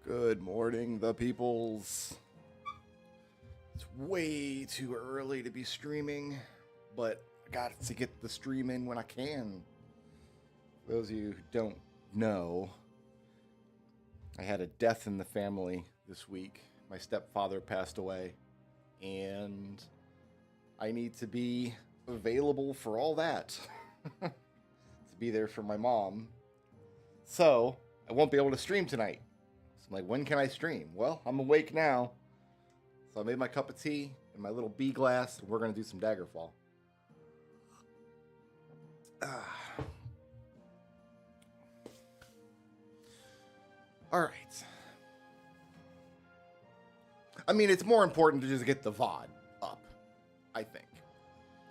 Good morning, the peoples. It's way too early to be streaming, but I got to get the stream in when I can. For those of you who don't know, I had a death in the family this week. My stepfather passed away, and I need to be available for all that. To be there for my mom. So, I won't be able to stream tonight. I'm like, when can I stream? Well, I'm awake now. So I made my cup of tea and my little bee glass, and we're going to do some Daggerfall. All right. I mean, it's more important to just get the VOD up, I think.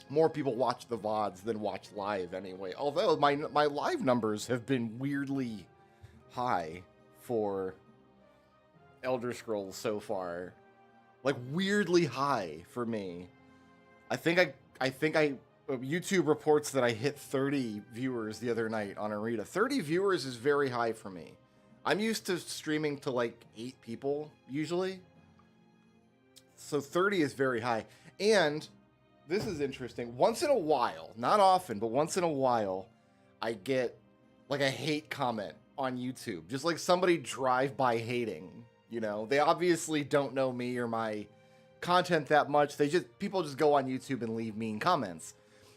More people watch the VODs than watch live anyway. Although my live numbers have been weirdly high for Elder Scrolls so far. Like weirdly high for me. I think YouTube reports that I hit 30 viewers the other night on Arena. 30 viewers is very high for me. I'm used to streaming to like 8 people usually. So 30 is very high. And this is interesting. Once in a while, not often, but once in a while, I get like a hate comment on YouTube. Just like somebody drive-by hating. You know, they obviously don't know me or my content that much. People just go on YouTube and leave mean comments.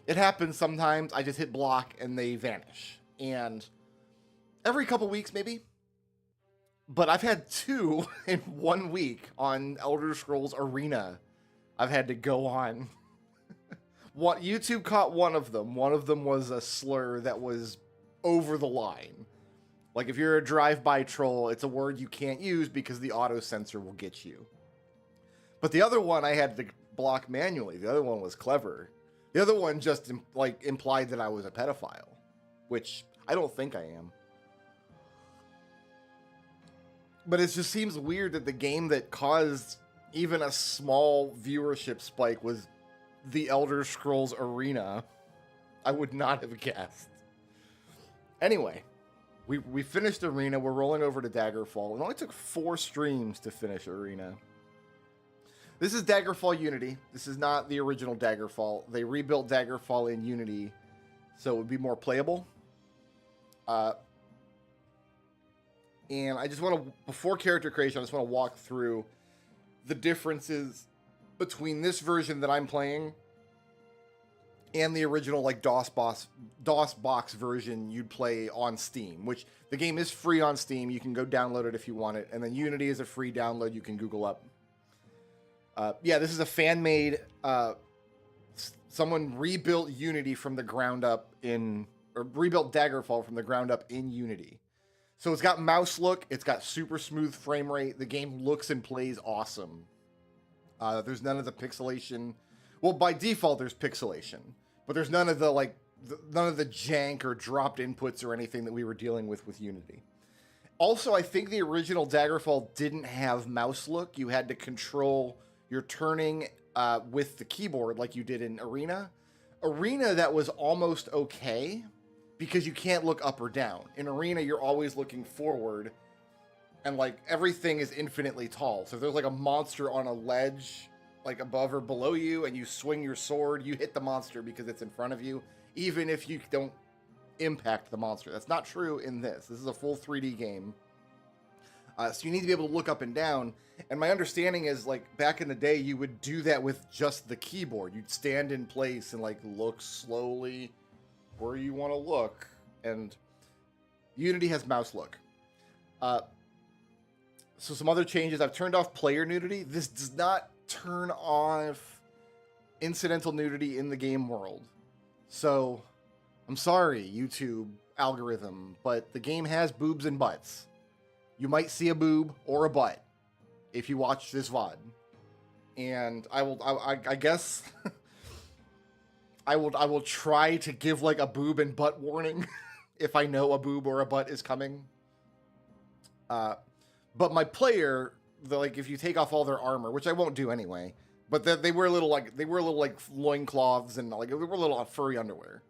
It happens sometimes. I just hit block and they vanish. And every couple weeks, maybe. But I've had 2 in 1 week on Elder Scrolls Arena. I've had to go on. YouTube caught one of them. One of them was a slur that was over the line. Like, if you're a drive-by troll, it's a word you can't use because the auto censor will get you. But the other one I had to block manually. The other one was clever. The other one just implied that I was a pedophile, which I don't think I am. But it just seems weird that the game that caused even a small viewership spike was the Elder Scrolls Arena. I would not have guessed. Anyway. We finished Arena. We're rolling over to Daggerfall. It only took 4 streams to finish Arena. This is Daggerfall Unity. This is not the original Daggerfall. They rebuilt Daggerfall in Unity, so it would be more playable. And I just want to, before character creation, I just want to walk through the differences between this version that I'm playing and the original like DOS box version you'd play on Steam, which the game is free on Steam. You can go download it if you want it. And then Unity is a free download you can Google up. Yeah, this is a fan-made, someone rebuilt Unity from the ground up or rebuilt Daggerfall from the ground up in Unity. So it's got mouse look. It's got super smooth frame rate. The game looks and plays awesome. There's none of the pixelation. Well, by default, there's pixelation, but there's none of the jank or dropped inputs or anything that we were dealing with Unity. Also, I think the original Daggerfall didn't have mouse look. You had to control your turning with the keyboard like you did in Arena. Arena, that was almost okay because you can't look up or down. In Arena, you're always looking forward, and like everything is infinitely tall. So if there's like a monster on a ledge, like above or below you, and you swing your sword, you hit the monster because it's in front of you, even if you don't impact the monster. That's not true in this. This is a full 3D game. So you need to be able to look up and down. And my understanding is, like, back in the day, you would do that with just the keyboard. You'd stand in place and, like, look slowly where you want to look. And Unity has mouse look. So some other changes. I've turned off player nudity. This does not turn off incidental nudity in the game world. So, I'm sorry, YouTube algorithm, but the game has boobs and butts. You might see a boob or a butt if you watch this VOD. And I guess I will try to give like a boob and butt warning if I know a boob or a butt is coming. But my player, if you take off all their armor, which I won't do anyway, but they wear little loincloths and like they wear little furry underwear,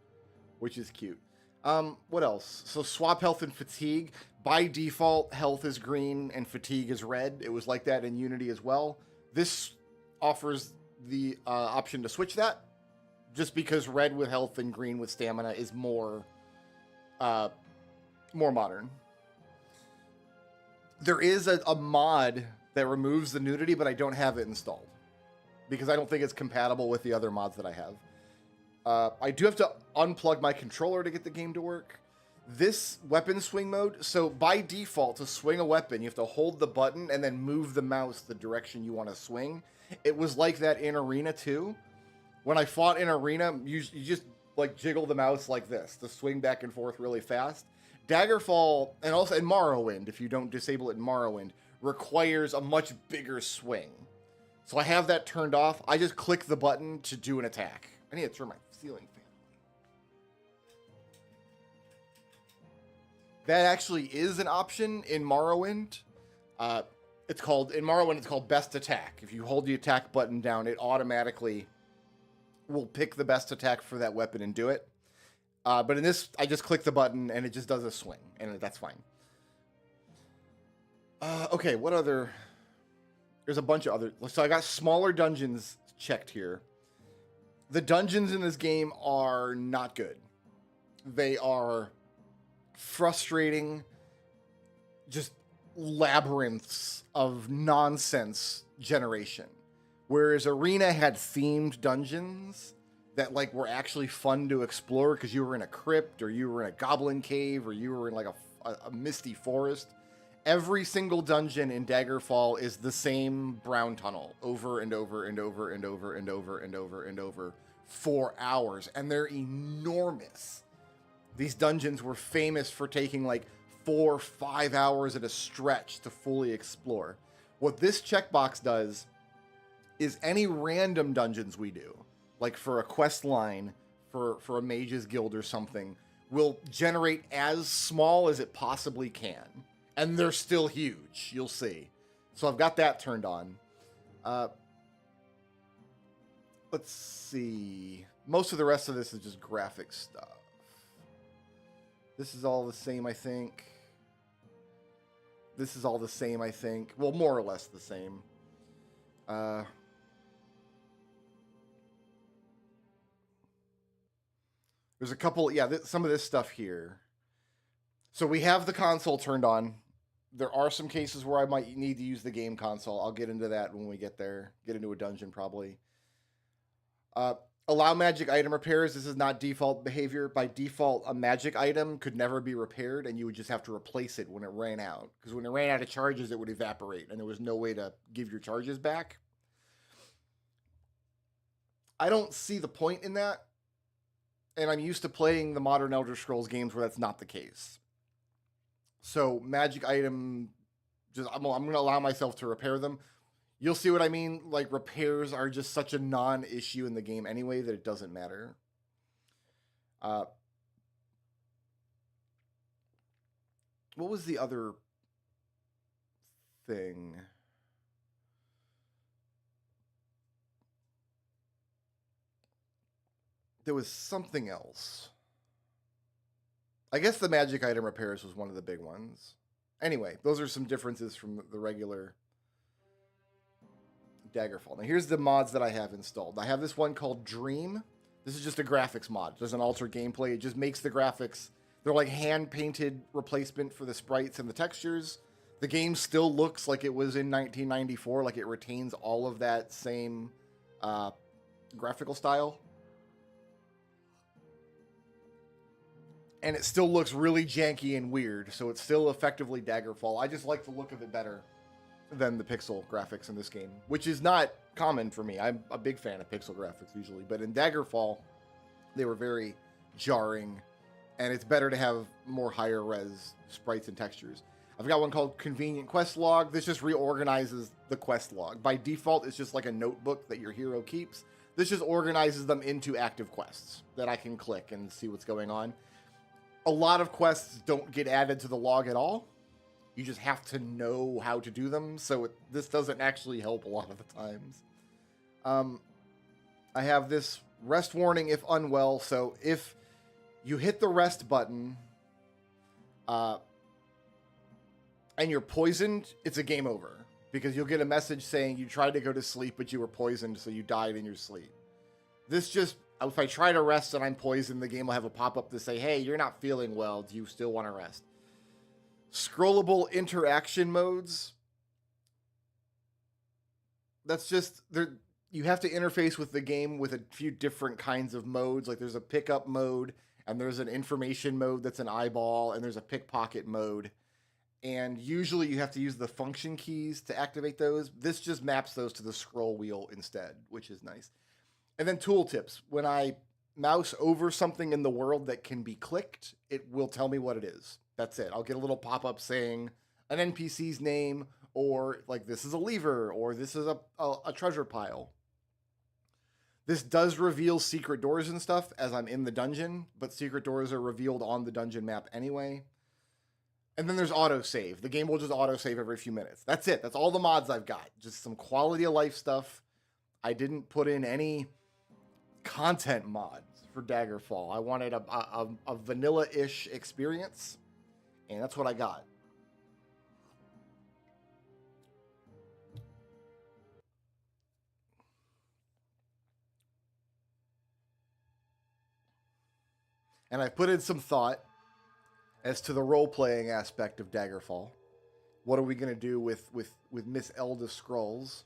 which is cute. What else? So swap health and fatigue. By default, health is green and fatigue is red. It was like that in Unity as well. This offers the option to switch that, just because red with health and green with stamina is more modern. There is a mod that removes the nudity, but I don't have it installed because I don't think it's compatible with the other mods that I have. I do have to unplug my controller to get the game to work. This weapon swing mode, so by default, to swing a weapon, you have to hold the button and then move the mouse the direction you want to swing. It was like that in Arena 2. When I fought in Arena, you just like jiggle the mouse like this to swing back and forth really fast. Daggerfall, and also in Morrowind, if you don't disable it in Morrowind, requires a much bigger swing. So I have that turned off. I just click the button to do an attack. I need to turn my ceiling fan on. That actually is an option in Morrowind. In Morrowind, it's called Best Attack. If you hold the attack button down, it automatically will pick the best attack for that weapon and do it. But in this, I just click the button and it just does a swing, and that's fine. Okay, what other... There's a bunch of other... So I got smaller dungeons checked here. The dungeons in this game are not good. They are frustrating, just labyrinths of nonsense generation. Whereas Arena had themed dungeons that like were actually fun to explore because you were in a crypt or you were in a goblin cave or you were in like a misty forest. Every single dungeon in Daggerfall is the same brown tunnel over and over and over and over and over and over and over for hours, and they're enormous. These dungeons were famous for taking like 4 or 5 hours at a stretch to fully explore. What this checkbox does is any random dungeons we do, like for a quest line, for a mage's guild or something, will generate as small as it possibly can. And they're still huge, you'll see. So I've got that turned on. Let's see. Most of the rest of this is just graphic stuff. This is all the same, I think. This is all the same, I think. Well, more or less the same. There's a couple, yeah, some of this stuff here. So we have the console turned on. There are some cases where I might need to use the game console. I'll get into that when we get there. Get into a dungeon, probably. Allow magic item repairs. This is not default behavior. By default, a magic item could never be repaired, and you would just have to replace it when it ran out. Because when it ran out of charges, it would evaporate, and there was no way to give your charges back. I don't see the point in that. And I'm used to playing the modern Elder Scrolls games where that's not the case. So magic item, I'm going to allow myself to repair them. You'll see what I mean. Like, repairs are just such a non-issue in the game anyway that it doesn't matter. What was the other thing? There was something else. I guess the magic item repairs was one of the big ones. Anyway, those are some differences from the regular Daggerfall. Now here's the mods that I have installed. I have this one called Dream. This is just a graphics mod. It doesn't alter gameplay. It just makes the graphics, they're like hand-painted replacement for the sprites and the textures. The game still looks like it was in 1994, like it retains all of that same graphical style. And it still looks really janky and weird, so it's still effectively Daggerfall. I just like the look of it better than the pixel graphics in this game, which is not common for me. I'm a big fan of pixel graphics usually, but in Daggerfall, they were very jarring, and it's better to have more higher res sprites and textures. I've got one called Convenient Quest Log. This just reorganizes the quest log. By default, it's just like a notebook that your hero keeps. This just organizes them into active quests that I can click and see what's going on. A lot of quests don't get added to the log at all. You just have to know how to do them, so this doesn't actually help a lot of the times. I have this rest warning if unwell, so if you hit the rest button, and you're poisoned, it's a game over. Because you'll get a message saying you tried to go to sleep, but you were poisoned, so you died in your sleep. This just, if I try to rest and I'm poisoned, the game will have a pop-up to say, hey, you're not feeling well, do you still want to rest? Scrollable interaction modes. That's just, you have to interface with the game with a few different kinds of modes. Like there's a pickup mode, and there's an information mode that's an eyeball, and there's a pickpocket mode. And usually you have to use the function keys to activate those. This just maps those to the scroll wheel instead, which is nice. And then tooltips. When I mouse over something in the world that can be clicked, it will tell me what it is. That's it. I'll get a little pop-up saying an NPC's name, or like this is a lever, or this is a treasure pile. This does reveal secret doors and stuff as I'm in the dungeon, but secret doors are revealed on the dungeon map anyway. And then there's autosave. The game will just autosave every few minutes. That's it. That's all the mods I've got. Just some quality of life stuff. I didn't put in any content mods for Daggerfall. I wanted a vanilla-ish experience, and that's what I got. And I put in some thought as to the role-playing aspect of Daggerfall. What are we going to do with Miss Elda Scrulz?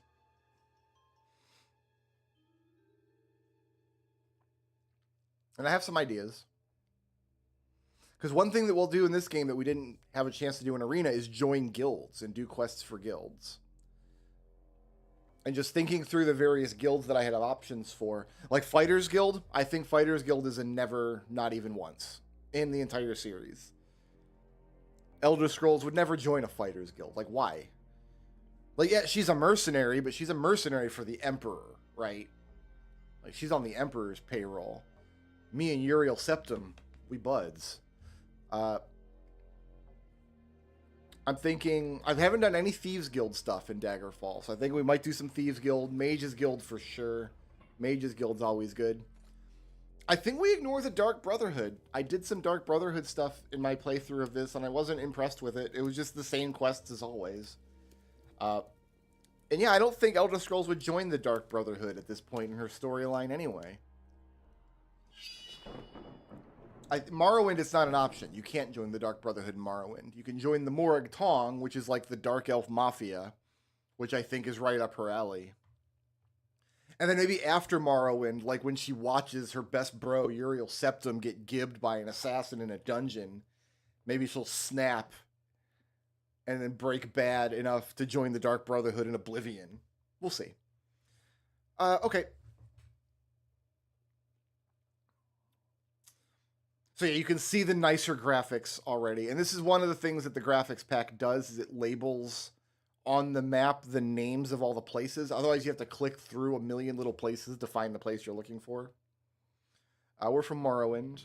And I have some ideas. Because one thing that we'll do in this game that we didn't have a chance to do in Arena is join guilds and do quests for guilds. And just thinking through the various guilds that I had options for. Like Fighters Guild, I think Fighters Guild is a never, not even once, in the entire series. Elder Scrolls would never join a Fighters Guild. Like, why? Like, yeah, she's a mercenary, but she's a mercenary for the Emperor, right? Like, she's on the Emperor's payroll. Me and Uriel Septim, we buds. I'm thinking, I haven't done any Thieves Guild stuff in Daggerfall, so I think we might do some Thieves Guild. Mages Guild for sure. Mages Guild's always good. I think we ignore the Dark Brotherhood. I did some Dark Brotherhood stuff in my playthrough of this, and I wasn't impressed with it. It was just the same quests as always. And yeah, I don't think Elder Scrolls would join the Dark Brotherhood at this point in her storyline anyway. Morrowind is not an option. You can't join the Dark Brotherhood in Morrowind. You can join the Morag Tong, which is like the Dark Elf Mafia, which I think is right up her alley. And then maybe after Morrowind, like when she watches her best bro, Uriel Septim, get gibbed by an assassin in a dungeon, maybe she'll snap and then break bad enough to join the Dark Brotherhood in Oblivion. We'll see. Okay. So yeah, you can see the nicer graphics already. And this is one of the things that the graphics pack does, is it labels on the map the names of all the places. Otherwise, you have to click through a million little places to find the place you're looking for. We're from Morrowind.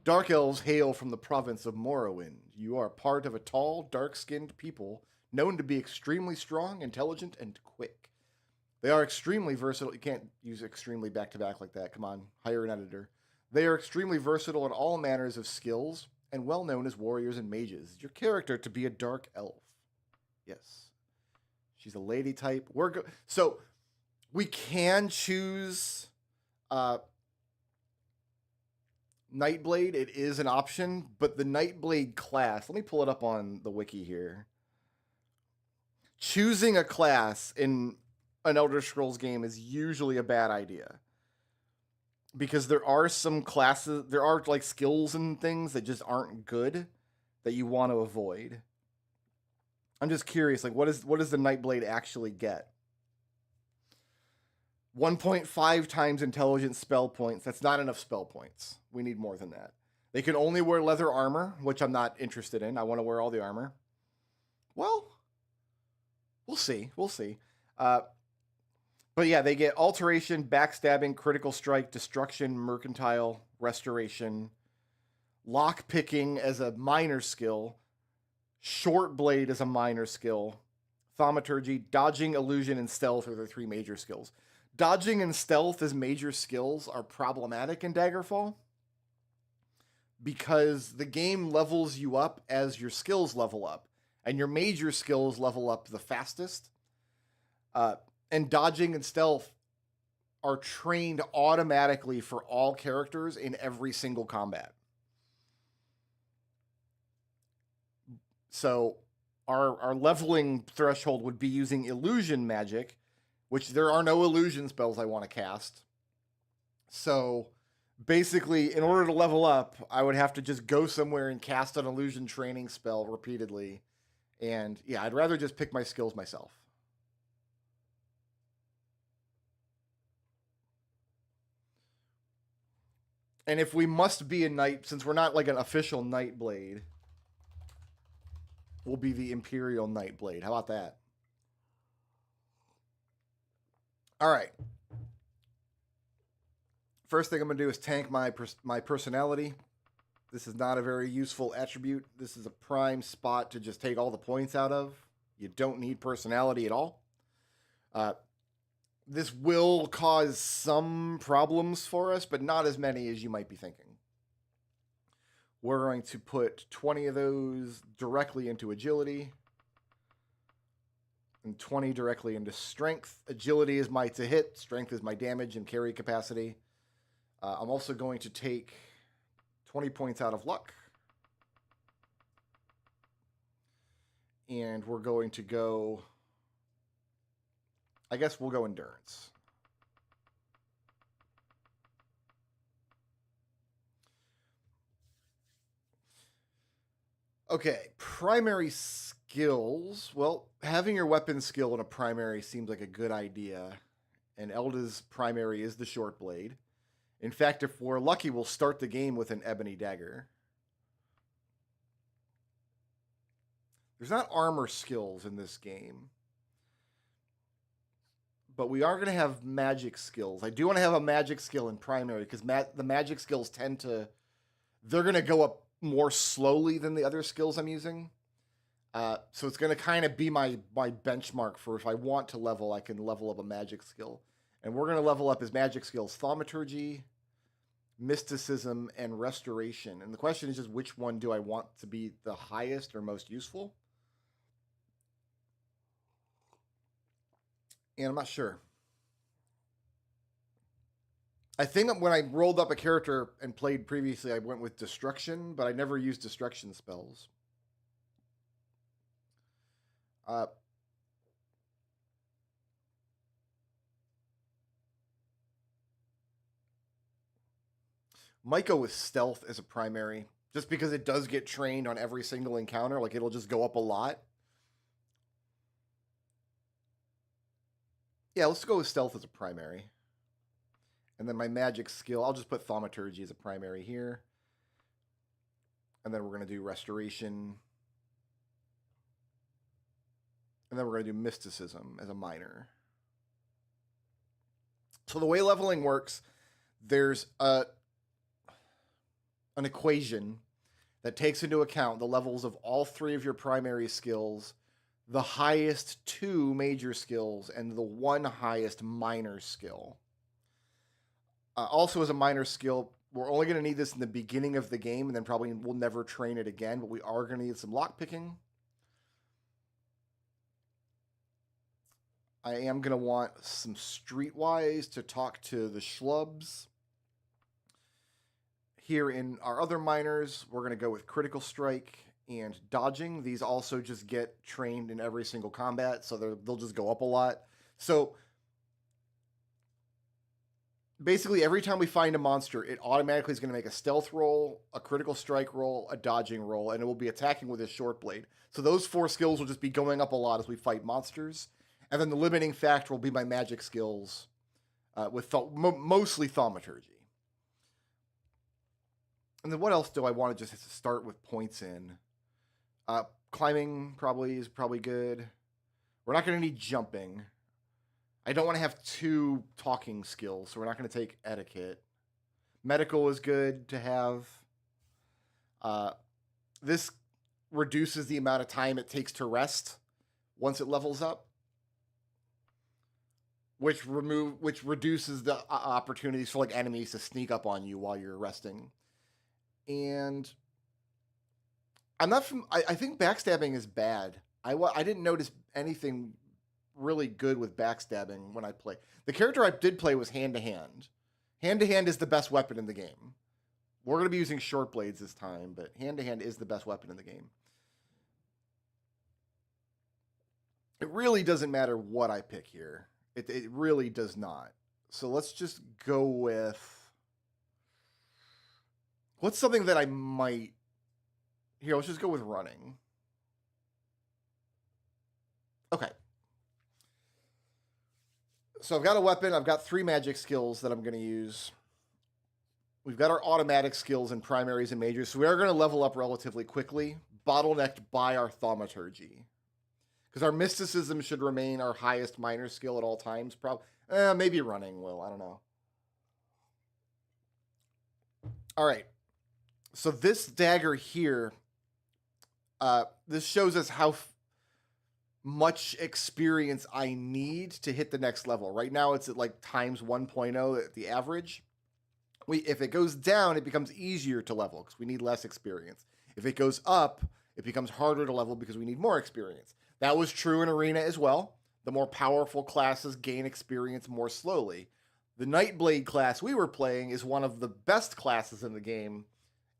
Dark elves hail from the province of Morrowind. You are part of a tall, dark-skinned people known to be extremely strong, intelligent, and quick. They are extremely versatile. You can't use extremely back-to-back like that. Come on, hire an editor. They are extremely versatile in all manners of skills and well known as warriors and mages. Your character to be a dark elf. Yes. She's a lady type. So we can choose Nightblade. It is an option, but the Nightblade class, let me pull it up on the wiki here. Choosing a class in an Elder Scrolls game is usually a bad idea. Because there are some classes, there are like skills and things that just aren't good that you want to avoid. I'm just curious, like what does the Nightblade actually get? 1.5 times intelligence spell points. That's not enough spell points. We need more than that. They can only wear leather armor, which I'm not interested in. I want to wear all the armor. Well, we'll see. We'll see. But yeah, they get alteration, backstabbing, critical strike, destruction, mercantile, restoration, lock picking as a minor skill, short blade as a minor skill, thaumaturgy, dodging, illusion, and stealth are their three major skills. Dodging and stealth as major skills are problematic in Daggerfall because the game levels you up as your skills level up, and your major skills level up the fastest. And dodging and stealth are trained automatically for all characters in every single combat. So our leveling threshold would be using illusion magic, which there are no illusion spells I want to cast. So basically, in order to level up, I would have to just go somewhere and cast an illusion training spell repeatedly. And yeah, I'd rather just pick my skills myself. And if we must be a knight, since we're not like an official knight blade, we'll be the Imperial Knight Blade. How about that? All right. First thing I'm going to do is tank my personality. This is not a very useful attribute. This is a prime spot to just take all the points out of. You don't need personality at all. This will cause some problems for us, but not as many as you might be thinking. We're going to put 20 of those directly into agility and 20 directly into strength. Agility is my to hit, strength is my damage and carry capacity. I'm also going to take 20 points out of luck. And we're going to go, I guess we'll go endurance. Okay, primary skills. Well, having your weapon skill in a primary seems like a good idea. And Elda's primary is the short blade. In fact, if we're lucky, we'll start the game with an ebony dagger. There's not armor skills in this game. But we are going to have magic skills. I do want to have a magic skill in primary because the magic skills tend to... They're going to go up more slowly than the other skills I'm using. So it's going to kind of be my benchmark for if I want to level, I can level up a magic skill. And we're going to level up his magic skills, Thaumaturgy, Mysticism, and Restoration. And the question is just which one do I want to be the highest or most useful? And I'm not sure. I think when I rolled up a character and played previously, I went with Destruction, but I never used Destruction spells. Might go with Stealth as a primary, just because it does get trained on every single encounter. Like, it'll just go up a lot. Yeah, let's go with Stealth as a primary. And then my magic skill, I'll just put Thaumaturgy as a primary here. And then we're going to do Restoration. And then we're going to do Mysticism as a minor. So the way leveling works, there's an equation that takes into account the levels of all three of your primary skills, the highest two major skills, and the one highest minor skill. Also, as a minor skill, we're only going to need this in the beginning of the game, and then probably we'll never train it again, but we are going to need some lockpicking. I am going to want some streetwise to talk to the schlubs. Here in our other minors, we're going to go with critical strike and dodging. These also just get trained in every single combat, so they'll just go up a lot. So basically, every time we find a monster, it automatically is going to make a stealth roll, a critical strike roll, a dodging roll, and it will be attacking with his short blade. So those four skills will just be going up a lot as we fight monsters. And then the limiting factor will be my magic skills with mostly Thaumaturgy. And then what else do I want to just start with points in? Climbing is probably good. We're not going to need jumping. I don't want to have two talking skills, so we're not going to take etiquette. Medical is good to have. This reduces the amount of time it takes to rest once it levels up, which reduces the opportunities for like enemies to sneak up on you while you're resting. And I'm not from. I think backstabbing is bad. I didn't notice anything really good with backstabbing when I play. The character I did play was hand to hand. Hand to hand is the best weapon in the game. We're going to be using short blades this time, but hand to hand is the best weapon in the game. It really doesn't matter what I pick here. It really does not. So let's just go with... What's something that I might... Here, let's just go with running. Okay. So I've got a weapon. I've got 3 magic skills that I'm going to use. We've got our automatic skills in primaries and majors. So we are going to level up relatively quickly, bottlenecked by our thaumaturgy. Because our mysticism should remain our highest minor skill at all times. Maybe running will. I don't know. All right. So this dagger here, this shows us how much experience I need to hit the next level. Right now it's at like times 1.0 at the average. If it goes down, it becomes easier to level because we need less experience. If it goes up, it becomes harder to level because we need more experience. That was true in Arena as well. The more powerful classes gain experience more slowly. The Nightblade class we were playing is one of the best classes in the game,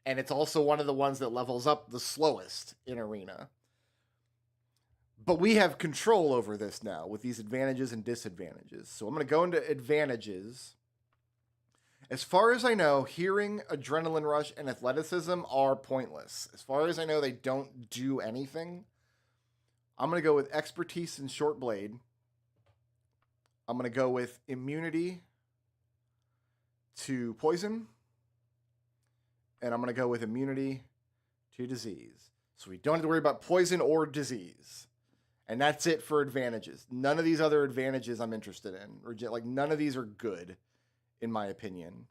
and it's also one of the ones that levels up the slowest in Arena. But we have control over this now with these advantages and disadvantages. So I'm going to go into advantages. As far as I know, hearing, adrenaline rush, and athleticism are pointless. As far as I know, they don't do anything. I'm going to go with expertise and short blade. I'm going to go with immunity to poison. And I'm going to go with immunity to disease. So we don't have to worry about poison or disease. And that's it for advantages. None of these other advantages I'm interested in. Like, none of these are good, in my opinion.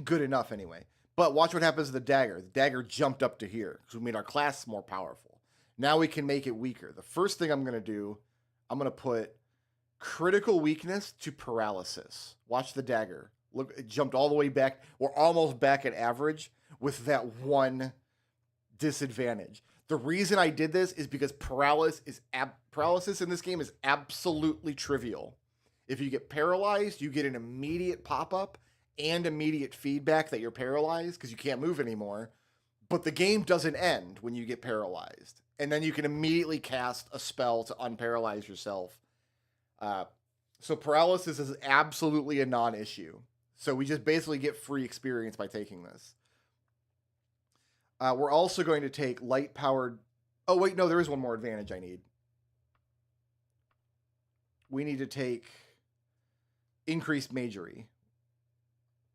Good enough, anyway. But watch what happens to the dagger. The dagger jumped up to here because we made our class more powerful. Now we can make it weaker. The first thing I'm going to do, I'm going to put critical weakness to paralysis. Watch the dagger. Look, it jumped all the way back. We're almost back at average with that one disadvantage. The reason I did this is because paralysis in this game is absolutely trivial. If you get paralyzed, you get an immediate pop-up and immediate feedback that you're paralyzed because you can't move anymore. But the game doesn't end when you get paralyzed. And then you can immediately cast a spell to unparalyze yourself. So paralysis is absolutely a non-issue. So we just basically get free experience by taking this. We're also going to take light-powered... Oh, wait, no, there is one more advantage I need. We need to take increased magery.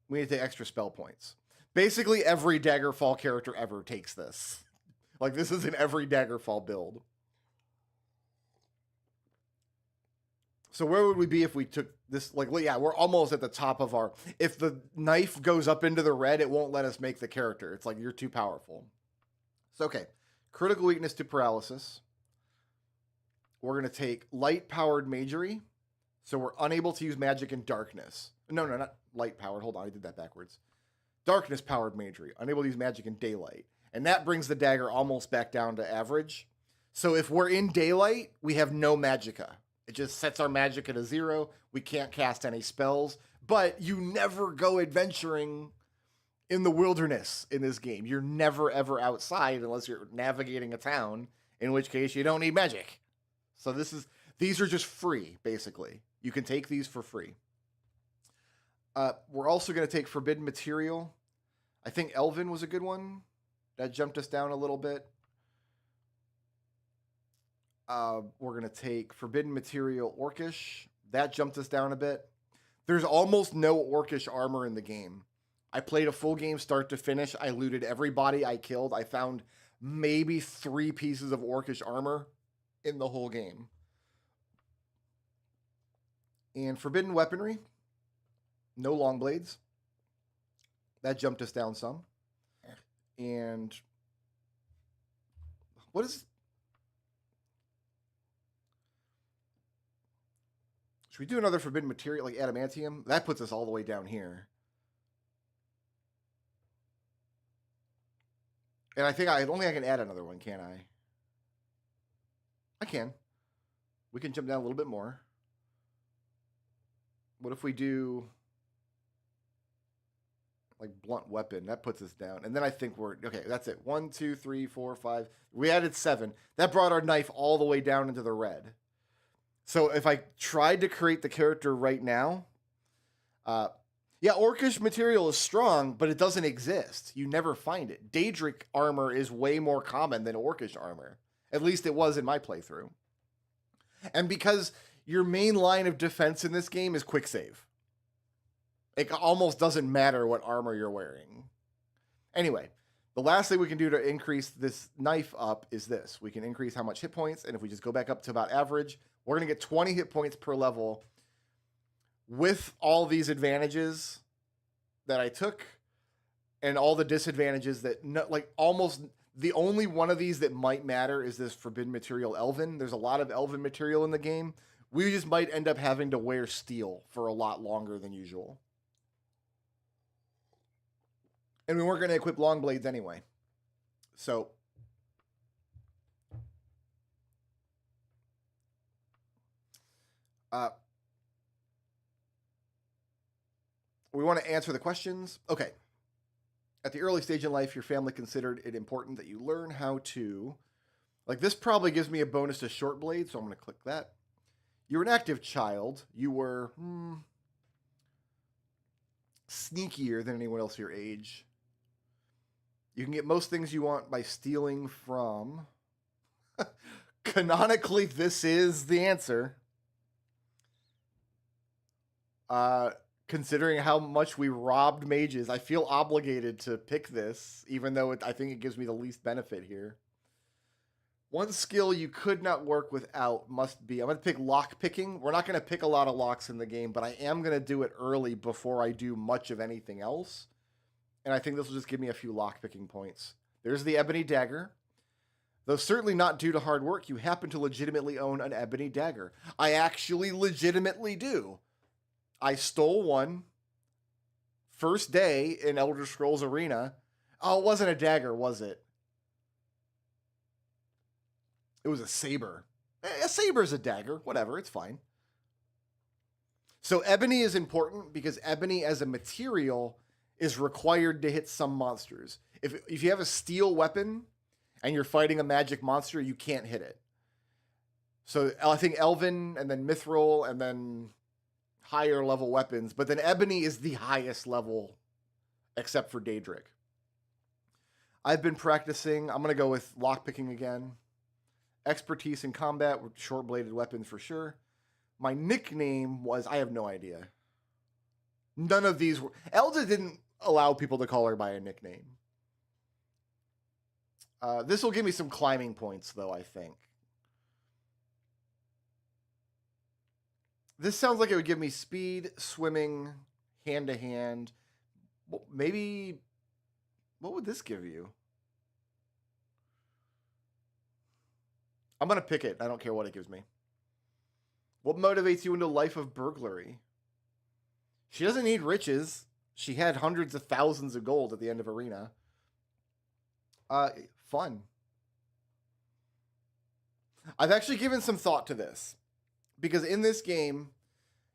We need to take extra spell points. Basically, every Daggerfall character ever takes this. Like, this is in every Daggerfall build. So where would we be if we took this? Like, yeah, we're almost at the top of our... If the knife goes up into the red, it won't let us make the character. It's like, you're too powerful. So, okay. Critical weakness to paralysis. We're going to take light-powered magery. So we're unable to use magic in darkness. No, not light-powered. Hold on, I did that backwards. Darkness-powered magery. Unable to use magic in daylight. And that brings the dagger almost back down to average. So if we're in daylight, we have no magicka. It just sets our magicka to 0. We can't cast any spells. But you never go adventuring in the wilderness in this game. You're never, ever outside unless you're navigating a town, in which case you don't need magic. So these are just free, basically. You can take these for free. We're also going to take Forbidden Material. I think Elven was a good one. That jumped us down a little bit. We're going to take Forbidden Material Orcish. That jumped us down a bit. There's almost no Orcish armor in the game. I played a full game start to finish. I looted everybody I killed. I found maybe 3 pieces of Orcish armor in the whole game. And Forbidden Weaponry. No long blades. That jumped us down some. And what is... Should we do another Forbidden Material like Adamantium? That puts us all the way down here. And I think I don't think I can add another one, can I? I can. We can jump down a little bit more. What if we do like blunt weapon? That puts us down. And then I think we're okay. That's it. 1, 2, 3, 4, 5. We added 7. That brought our knife all the way down into the red. So if I tried to create the character right now, yeah, orcish material is strong, but it doesn't exist. You never find it. Daedric armor is way more common than orcish armor. At least it was in my playthrough. And because your main line of defense in this game is quick save, it almost doesn't matter what armor you're wearing. Anyway, the last thing we can do to increase this knife up is this. We can increase how much hit points, and if we just go back up to about average, we're going to get 20 hit points per level with all these advantages that I took and all the disadvantages that, like, almost the only one of these that might matter is this forbidden material elven. There's a lot of elven material in the game. We just might end up having to wear steel for a lot longer than usual. And we weren't going to equip long blades anyway. So we want to answer the questions. Okay. At the early stage in life, your family considered it important that you learn how to, like, this probably gives me a bonus to short blade, so I'm going to click that. You're an active child. You were sneakier than anyone else your age. You can get most things you want by stealing from. Canonically, this is the answer. Considering how much we robbed mages, I feel obligated to pick this, even though I think it gives me the least benefit here. One skill you could not work without must be, I'm going to pick lock picking. We're not going to pick a lot of locks in the game, but I am going to do it early before I do much of anything else. And I think this will just give me a few lock picking points. There's the ebony dagger. Though certainly not due to hard work, you happen to legitimately own an ebony dagger. I actually legitimately do. I stole one first day in Elder Scrolls Arena. Oh, it wasn't a dagger, was it? It was a saber. A saber's a dagger. Whatever, it's fine. So ebony is important because ebony as a material is required to hit some monsters. If you have a steel weapon and you're fighting a magic monster, you can't hit it. So I think Elven and then Mithril and then higher level weapons, but then ebony is the highest level except for Daedric. I've been practicing. I'm going to go with lockpicking again. Expertise in combat with short-bladed weapons for sure. My nickname was, I have no idea. None of these were, Elda didn't allow people to call her by a nickname. This will give me some climbing points though, I think. This sounds like it would give me speed, swimming, hand-to-hand. Maybe, what would this give you? I'm going to pick it. I don't care what it gives me. What motivates you into a life of burglary? She doesn't need riches. She had hundreds of thousands of gold at the end of Arena. Fun. I've actually given some thought to this. Because in this game,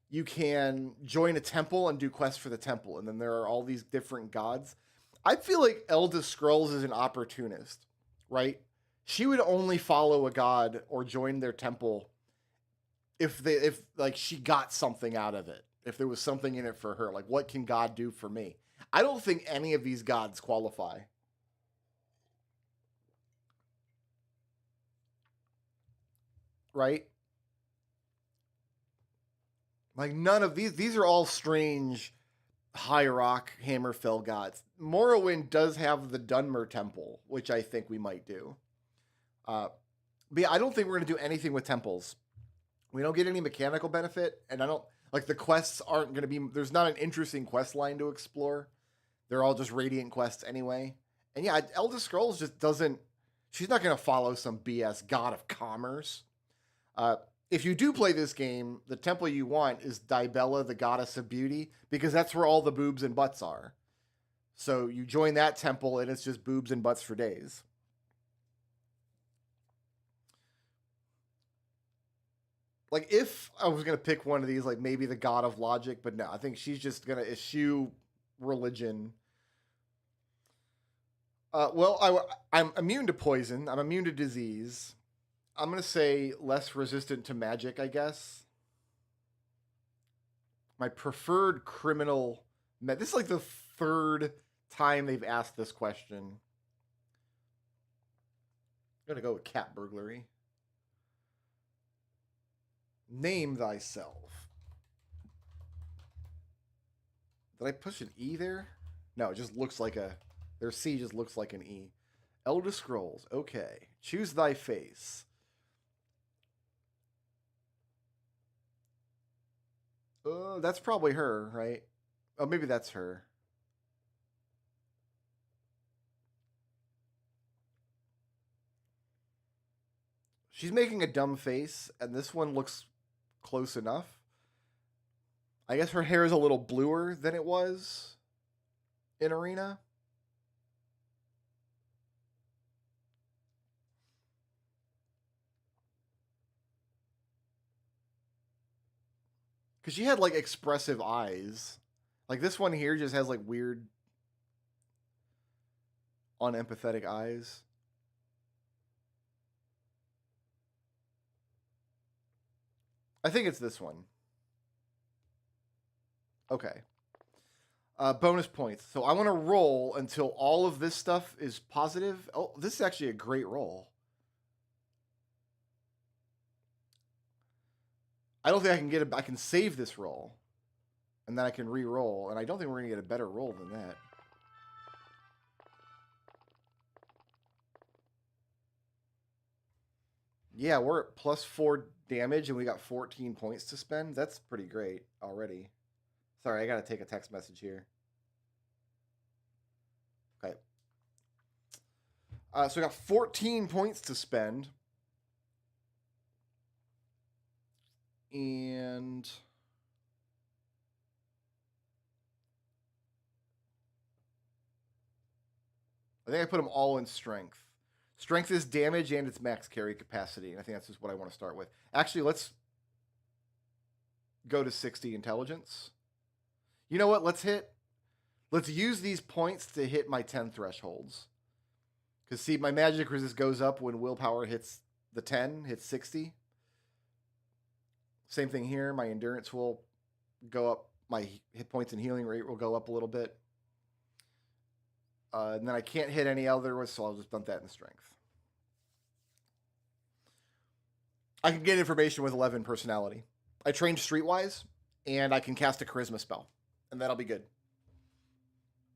you can join a temple and do quests for the temple. And then there are all these different gods. I feel like Elda Scrulz is an opportunist, right? She would only follow a god or join their temple if like she got something out of it. If there was something in it for her. Like, what can God do for me? I don't think any of these gods qualify. Right? Like, none of these are all strange High Rock Hammerfell gods. Morrowind does have the Dunmer Temple, which I think we might do. But yeah, I don't think we're going to do anything with temples. We don't get any mechanical benefit, and I don't, like, the quests aren't going to be, there's not an interesting quest line to explore. They're all just Radiant quests anyway. And yeah, Elder Scrolls just doesn't, she's not going to follow some BS God of Commerce. If you do play this game, the temple you want is Dibella, the goddess of beauty, because that's where all the boobs and butts are. So you join that temple and it's just boobs and butts for days. Like, if I was going to pick one of these, like maybe the God of Logic, but no, I think she's just going to eschew religion. I'm immune to poison. I'm immune to disease. I'm going to say less resistant to magic, I guess. My preferred criminal. This is like the third time they've asked this question. I'm going to go with cat burglary. Name thyself. Did I push an E there? No, it just looks like a... Their C just looks like an E. Elda Scrulz. Okay. Choose thy face. That's probably her, right? Oh, maybe that's her. She's making a dumb face, and this one looks close enough. I guess her hair is a little bluer than it was in Arena. Because she had, like, expressive eyes. Like, this one here just has, like, weird, unempathetic eyes. I think it's this one. Okay. Bonus points. So I want to roll until all of this stuff is positive. Oh, this is actually a great roll. I don't think I can get it. I can save this roll. And then I can re-roll. And I don't think we're going to get a better roll than that. Yeah, we're at +4 damage and we got 14 points to spend. That's pretty great already. Sorry, I got to take a text message here. Okay. So we got 14 points to spend. And I think I put them all in strength. Strength is damage and its max carry capacity. And I think that's just what I want to start with. Actually, let's go to 60 intelligence. You know what? Let's use these points to hit my 10 thresholds. Because, see, my magic resist goes up when willpower hits the 10, hits 60. Same thing here. My endurance will go up. My hit points and healing rate will go up a little bit. And then I can't hit any other ones, so I'll just dump that in strength. I can get information with 11 personality. I trained streetwise, and I can cast a charisma spell, and that'll be good.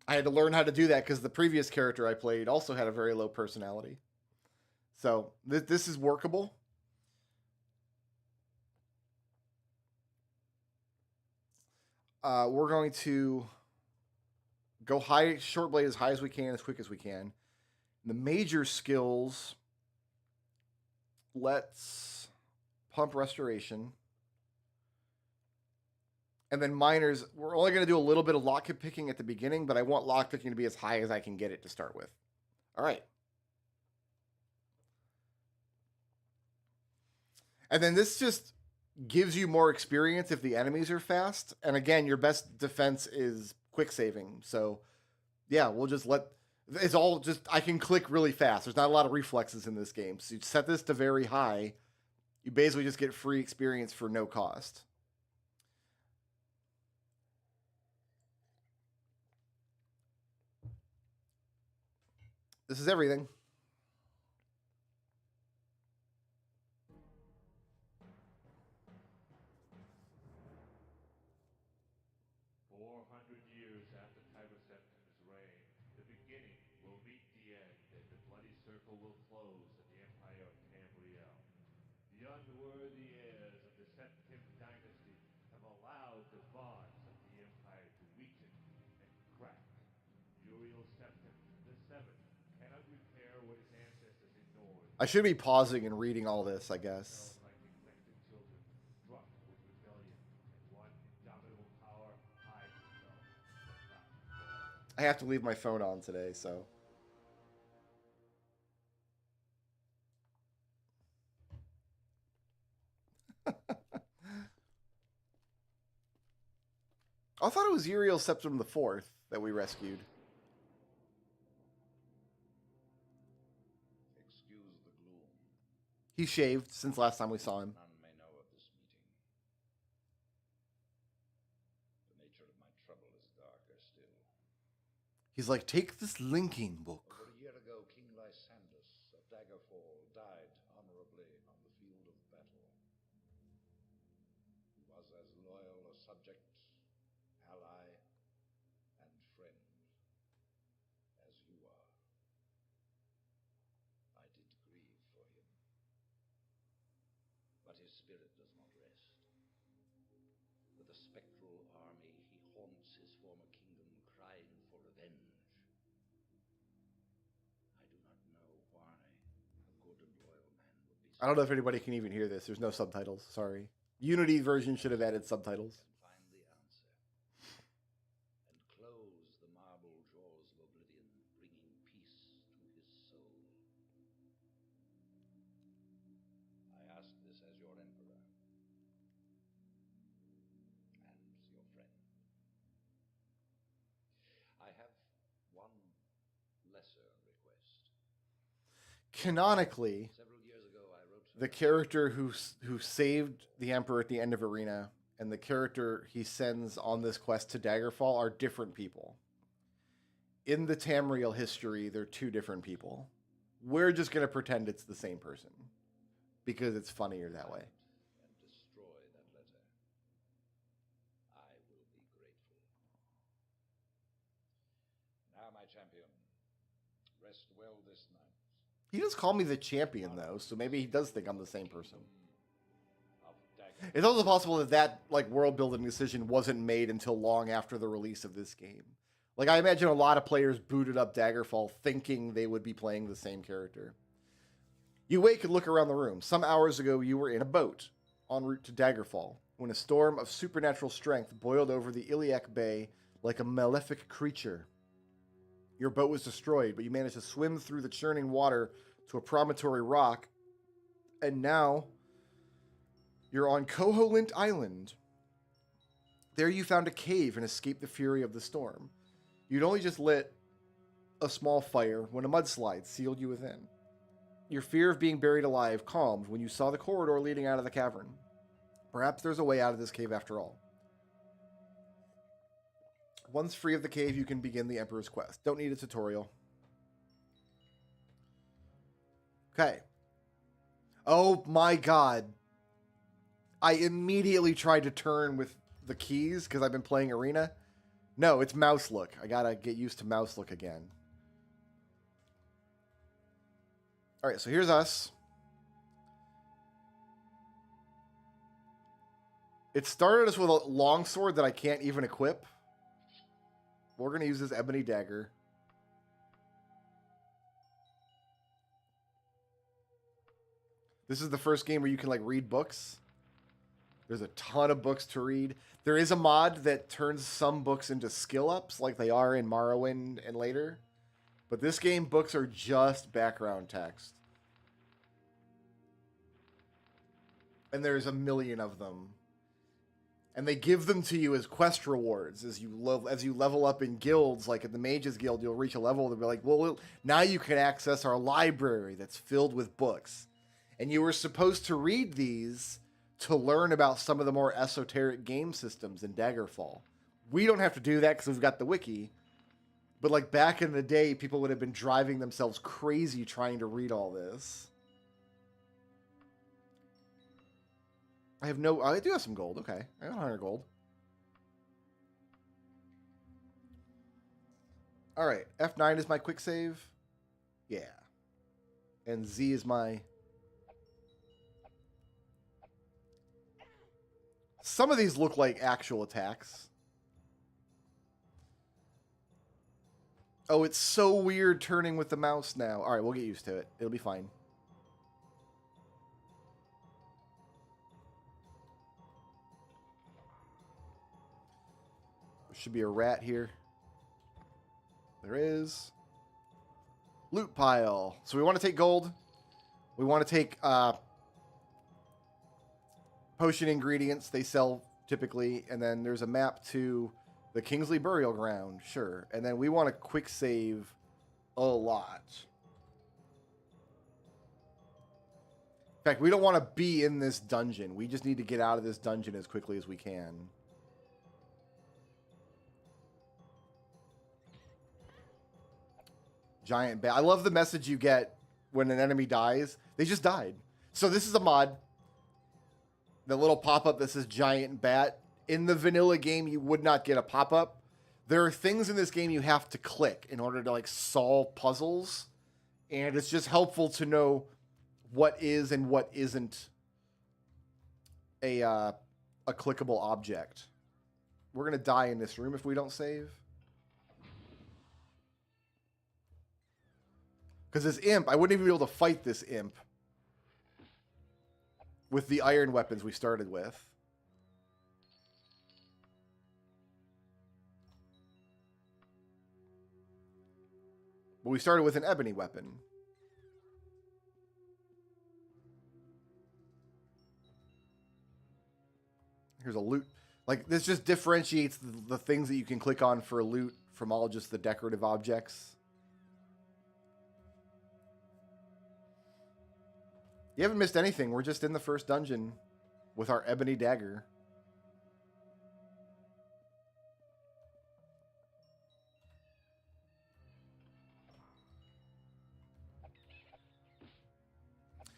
I had to learn how to do that because the previous character I played also had a very low personality. So this is workable. We're going to go high, short blade as high as we can, as quick as we can. The major skills, let's pump restoration. And then minors, we're only going to do a little bit of lockpick picking at the beginning, but I want lockpicking to be as high as I can get it to start with. All right. And then this just gives you more experience if the enemies are fast. And again, your best defense is quick saving. So yeah, we'll just it's all just, I can click really fast. There's not a lot of reflexes in this game. So you set this to very high. You basically just get free experience for no cost. This is everything. Years after Tiber Septim's reign, the beginning will meet the end, and the bloody circle will close in the empire of Tamriel. The unworthy heirs of the Septim dynasty have allowed the bonds of the empire to weaken and crack. Uriel Septim the Seventh cannot repair what his ancestors ignored. I should be pausing and reading all this, I guess. Like neglected children, drunk with rebellion, and one indomitable power hides itself, but not forever. I have to leave my phone on today, so. I thought it was Uriel Septim IV that we rescued. Excuse the gloom. He shaved since last time we saw him. None may know of this meeting. The nature of my trouble is darker still. He's like, take this linking book. Over a year ago, King Lysandus of Daggerfall died honorably on the field of battle. He was as loyal a subject, ally, and friend as you are. I did grieve for him, but his spirit does not rest. With a spectral army, he haunts his former kingdom, crying for revenge. I do not know why a good and loyal man would be. I don't know if anybody can even hear this. There's no subtitles. Sorry. Unity version should have added subtitles. And find the answer, and close the marble jaws of oblivion, bringing peace to his soul. I ask this as your emperor and your friend. I have one lesser request. Canonically, Several years ago, I wrote the character who saved the Emperor at the end of Arena and the character he sends on this quest to Daggerfall are different people. In the Tamriel history, they're two different people. We're just going to pretend it's the same person because it's funnier that way. and destroy that letter. I will be grateful. Now, my champion, rest well this night. He does call me the champion, though, so maybe he does think I'm the same person. Of Dagger. It's also possible that like world building decision wasn't made until long after the release of this game. Like I imagine a lot of players booted up Daggerfall thinking they would be playing the same character. You wake and look around the room. Some hours ago, you were in a boat en route to Daggerfall when a storm of supernatural strength boiled over the Iliac Bay like a malefic creature. Your boat was destroyed, but you managed to swim through the churning water to a promontory rock, and now you're on Koholint Island. There you found a cave and escaped the fury of the storm. You'd only just lit a small fire when a mudslide sealed you within. Your fear of being buried alive calmed when you saw the corridor leading out of the cavern. Perhaps there's a way out of this cave after all. Once free of the cave, you can begin the Emperor's quest. Don't need a tutorial. Okay. Oh my god. I immediately tried to turn with the keys because I've been playing Arena. No, it's mouse look. I gotta get used to mouse look again. Alright, so here's us. It started us with a longsword that I can't even equip. We're going to use this ebony dagger. This is the first game where you can like read books. There's a ton of books to read. There is a mod that turns some books into skill ups like they are in Morrowind and later. But this game, books are just background text. And there's a million of them. And they give them to you as quest rewards as you level up in guilds. Like at the Mages Guild, you'll reach a level they'll be like, well, now you can access our library that's filled with books. And you were supposed to read these to learn about some of the more esoteric game systems in Daggerfall. We don't have to do that because we've got the wiki. But like back in the day, people would have been driving themselves crazy trying to read all this. I do have some gold. Okay. I got 100 gold. All right. F9 is my quick save. Yeah. And Z is my... Some of these look like actual attacks. Oh, it's so weird turning with the mouse now. All right, we'll get used to it. It'll be fine. There should be a rat here. There is. Loot pile. So we want to take gold. We want to take potion ingredients. They sell typically. And then there's a map to the Kingsley Burial Ground. Sure. And then we want to quick save a lot. In fact, we don't want to be in this dungeon. We just need to get out of this dungeon as quickly as we can. Giant bat. I love the message you get when an enemy dies. They just died. So this is a mod. The little pop-up that says giant bat. In the vanilla game, you would not get a pop-up. There are things in this game you have to click in order to like solve puzzles. And it's just helpful to know what is and what isn't a clickable object. We're going to die in this room if we don't save. Because this imp, I wouldn't even be able to fight this imp with the iron weapons we started with. But we started with an ebony weapon. Here's a loot. Like, this just differentiates the things that you can click on for loot from all just the decorative objects. You haven't missed anything. We're just in the first dungeon with our ebony dagger.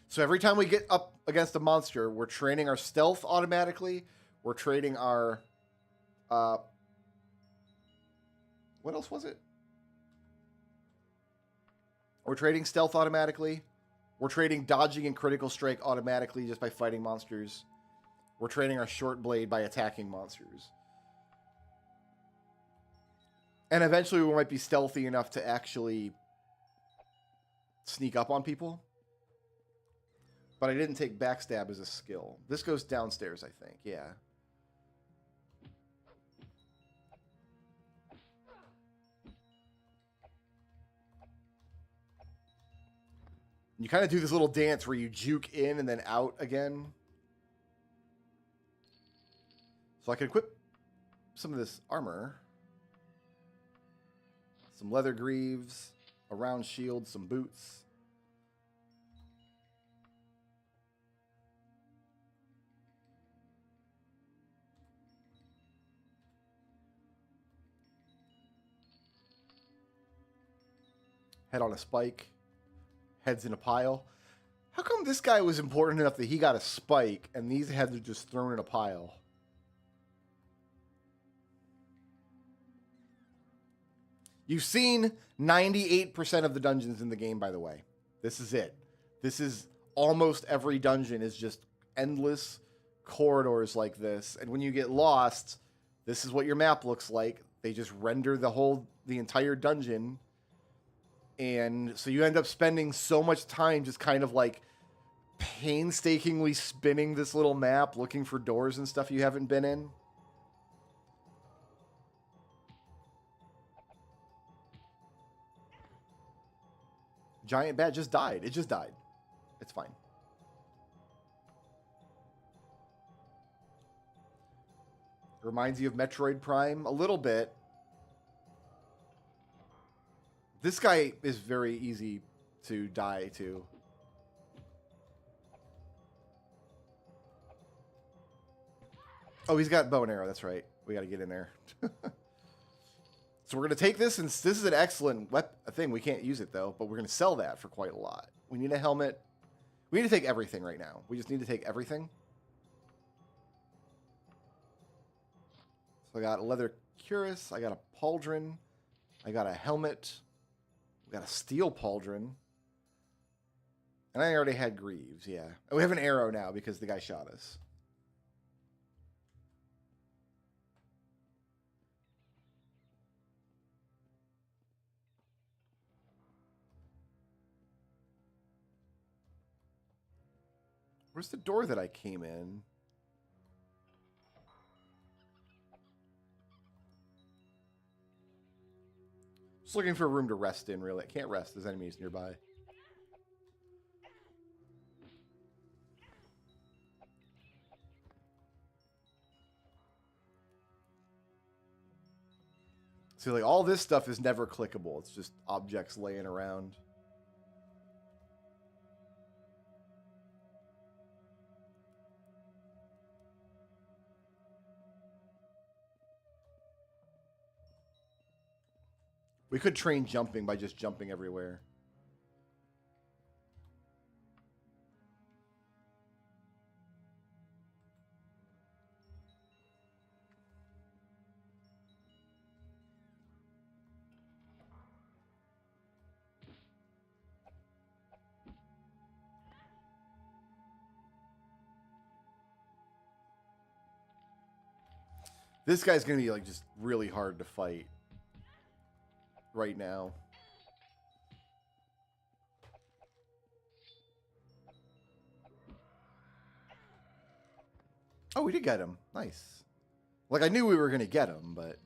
So every time we get up against a monster, we're training our stealth automatically. We're trading our... what else was it? We're trading stealth automatically. We're trading dodging and critical strike automatically just by fighting monsters. We're trading our short blade by attacking monsters. And eventually we might be stealthy enough to actually sneak up on people. But I didn't take backstab as a skill. This goes downstairs, I think. Yeah. You kind of do this little dance where you juke in and then out again. So I can equip some of this armor. Some leather greaves, a round shield, some boots. Head on a spike. Heads in a pile. How come this guy was important enough that he got a spike and these heads are just thrown in a pile? You've seen 98% of the dungeons in the game, by the way. This is it. This is almost every dungeon is just endless corridors like this. And when you get lost, this is what your map looks like. They just render the entire dungeon. And so you end up spending so much time just kind of like painstakingly spinning this little map, looking for doors and stuff you haven't been in. Giant bat just died. It just died. It's fine. Reminds you of Metroid Prime a little bit. This guy is very easy to die to. Oh, he's got bow and arrow. That's right. We got to get in there. So we're going to take this, and this is an excellent thing. We can't use it, though, but we're going to sell that for quite a lot. We need a helmet. We need to take everything right now. We just need to take everything. So I got a leather cuirass. I got a pauldron. I got a helmet. We got a steel pauldron. And I already had greaves, yeah. And we have an arrow now because the guy shot us. Where's the door that I came in? Just looking for a room to rest in, really. I can't rest. There's enemies nearby. See, like, all this stuff is never clickable. It's just objects laying around. We could train jumping by just jumping everywhere. This guy's going to be, like, just really hard to fight right now. Oh, we did get him. Nice. Like, I knew we were going to get him, but...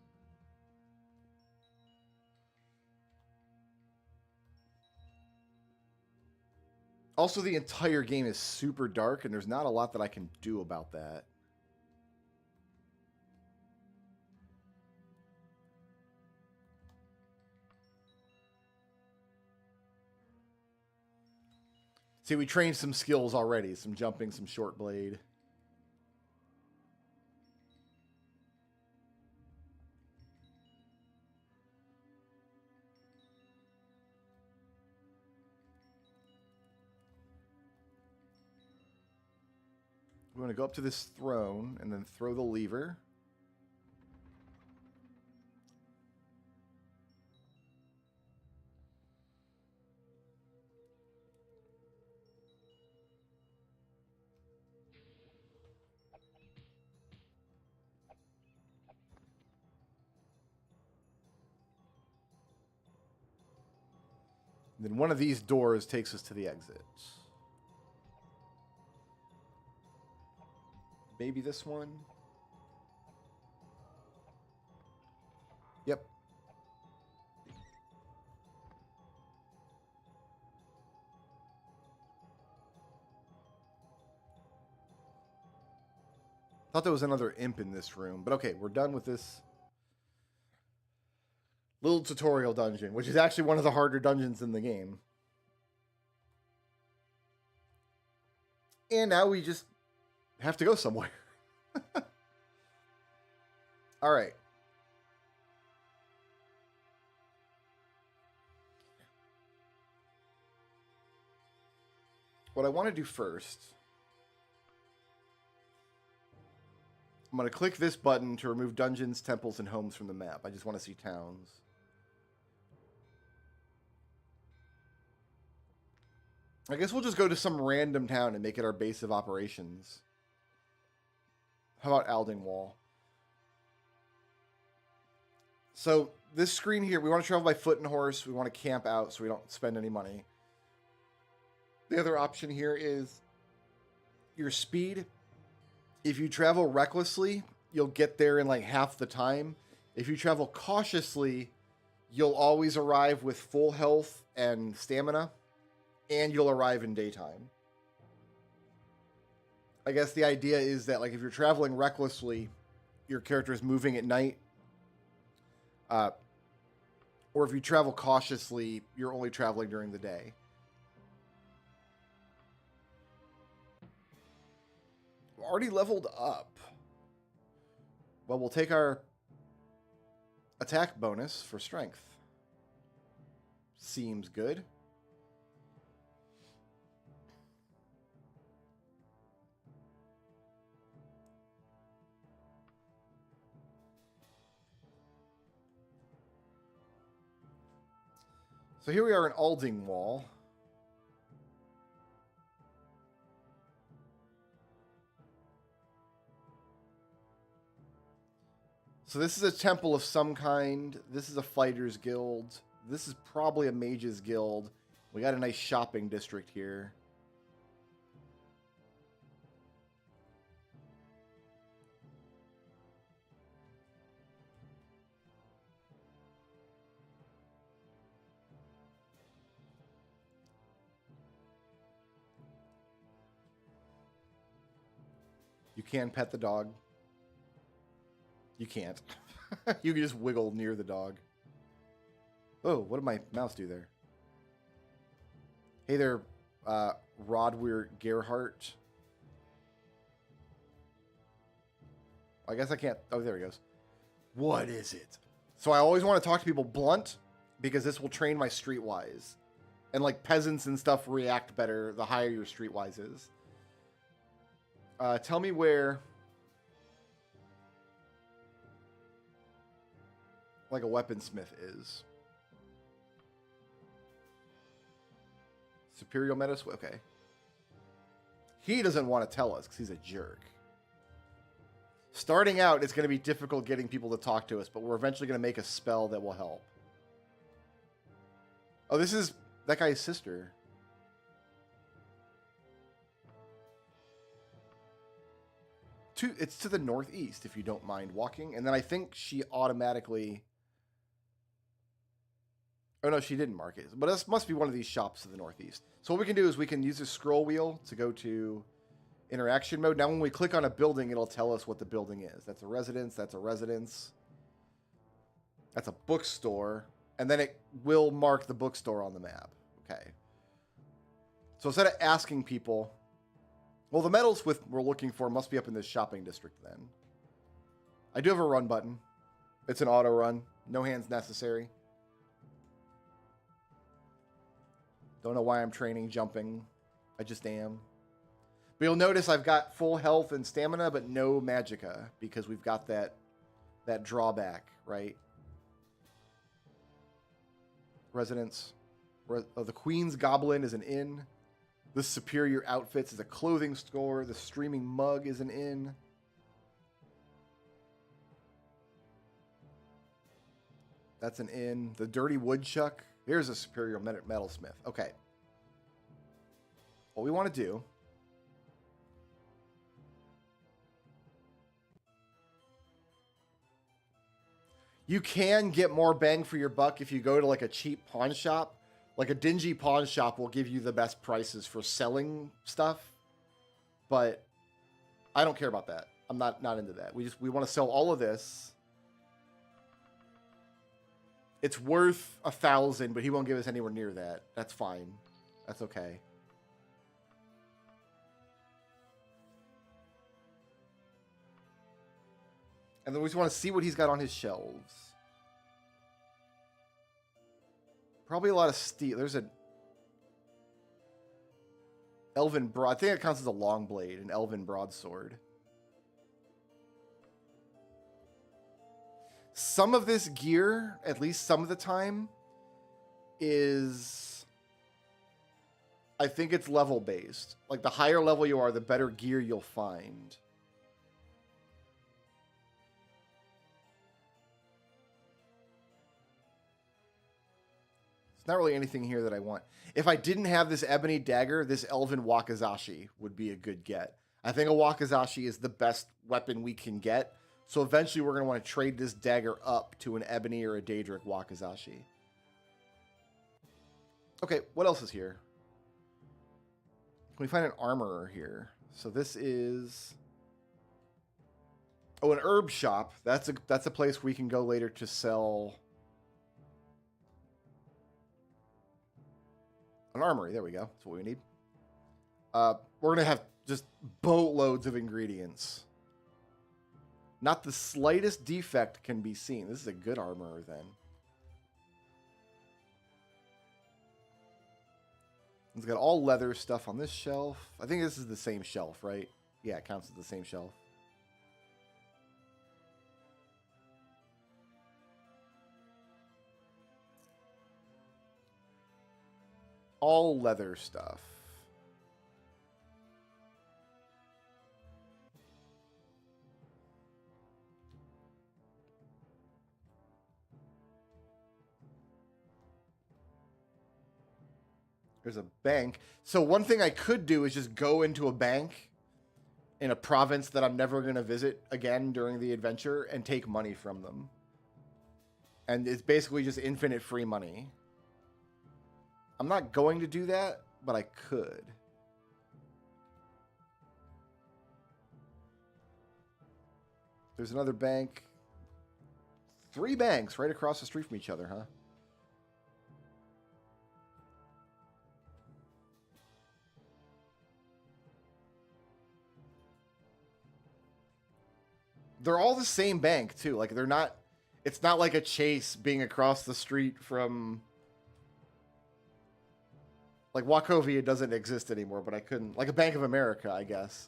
Also, the entire game is super dark, and there's not a lot that I can do about that. See, we trained some skills already. Some jumping, some short blade. We're going to go up to this throne and then throw the lever. And then one of these doors takes us to the exit. Maybe this one? Yep. Thought there was another imp in this room, but okay, we're done with this little tutorial dungeon, which is actually one of the harder dungeons in the game. And now we just have to go somewhere. All right. What I want to do first, I'm going to click this button to remove dungeons, temples, and homes from the map. I just want to see towns. I guess we'll just go to some random town and make it our base of operations. How about Aldingwall? So this screen here, we want to travel by foot and horse. We want to camp out so we don't spend any money. The other option here is your speed. If you travel recklessly, you'll get there in like half the time. If you travel cautiously, you'll always arrive with full health and stamina, and you'll arrive in daytime. I guess the idea is that, like, if you're traveling recklessly, your character is moving at night. Or if you travel cautiously, you're only traveling during the day. Already leveled up. Well, we'll take our attack bonus for strength. Seems good. So here we are in Aldingwall. So this is a temple of some kind. This is a fighter's guild. This is probably a mage's guild. We got a nice shopping district here. You can pet the dog. You can't. You can just wiggle near the dog. Oh, what did my mouse do there? Hey there, Rodweir Gerhardt. I guess I can't. Oh, there he goes. What is it? So I always want to talk to people blunt because this will train my streetwise. And like peasants and stuff react better the higher your streetwise is. Tell me where like a weaponsmith is. Superior Meadows? Okay. He doesn't want to tell us because he's a jerk. Starting out, it's going to be difficult getting people to talk to us, but we're eventually going to make a spell that will help. Oh, this is that guy's sister. It's to the northeast, if you don't mind walking. And then I think she automatically... Oh, no, she didn't mark it. But this must be one of these shops to the northeast. So what we can do is we can use the scroll wheel to go to interaction mode. Now, when we click on a building, it'll tell us what the building is. That's a residence. That's a residence. That's a bookstore. And then it will mark the bookstore on the map. Okay. So instead of asking people... Well, the metals we're looking for must be up in this shopping district then. I do have a run button. It's an auto run. No hands necessary. Don't know why I'm training jumping. I just am. But you'll notice I've got full health and stamina, but no magicka, because we've got that drawback, right? Residence. The Queen's Goblin is an inn. The Superior Outfits is a clothing store. The Streaming Mug is an inn. That's an inn. The Dirty Woodchuck. Here's a Superior Metalsmith. Okay. What we want to do... You can get more bang for your buck if you go to like a cheap pawn shop. Like a dingy pawn shop will give you the best prices for selling stuff. But I don't care about that. I'm not into that. We want to sell all of this. It's worth 1,000, but he won't give us anywhere near that. That's fine. That's okay. And then we just want to see what he's got on his shelves. Probably a lot of steel. There's a elven broad. I think it counts as a long blade, an elven broadsword. Some of this gear, at least some of the time, is... I think it's level based. Like the higher level you are, the better gear you'll find. Not really anything here that I want. If I didn't have this ebony dagger, this elven wakizashi would be a good get. I think a wakizashi is the best weapon we can get. So eventually we're going to want to trade this dagger up to an ebony or a daedric wakizashi. Okay, what else is here? Can we find an armorer here? So this is... Oh, an herb shop. That's a place we can go later to sell... An armory. There we go. That's what we need. We're going to have just boatloads of ingredients. Not the slightest defect can be seen. This is a good armorer then. It's got all leather stuff on this shelf. I think this is the same shelf, right? Yeah, it counts as the same shelf. All leather stuff. There's a bank. So one thing I could do is just go into a bank in a province that I'm never going to visit again during the adventure and take money from them. And it's basically just infinite free money. I'm not going to do that, but I could. There's another bank. 3 banks right across the street from each other, huh? They're all the same bank, too. Like, they're not... It's not like a Chase being across the street from... Like, Wachovia doesn't exist anymore, but I couldn't... Like a Bank of America, I guess.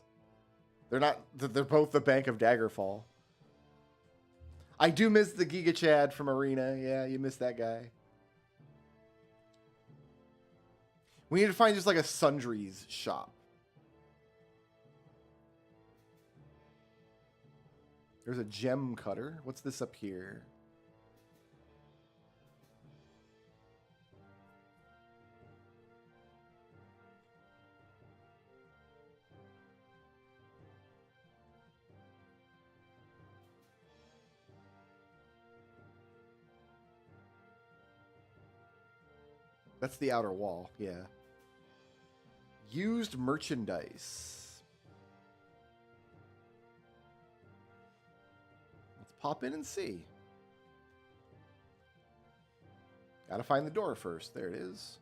They're not... They're both the Bank of Daggerfall. I do miss the Giga Chad from Arena. Yeah, you missed that guy. We need to find just like a sundries shop. There's a gem cutter. What's this up here? That's the outer wall, yeah. Used merchandise. Let's pop in and see. Gotta find the door first. There it is.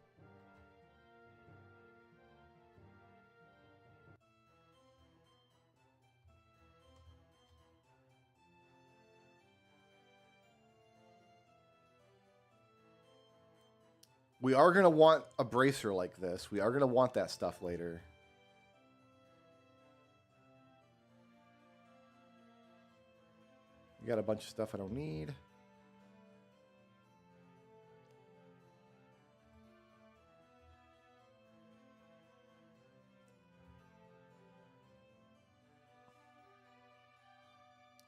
We are going to want a bracer like this. We are going to want that stuff later. We got a bunch of stuff I don't need.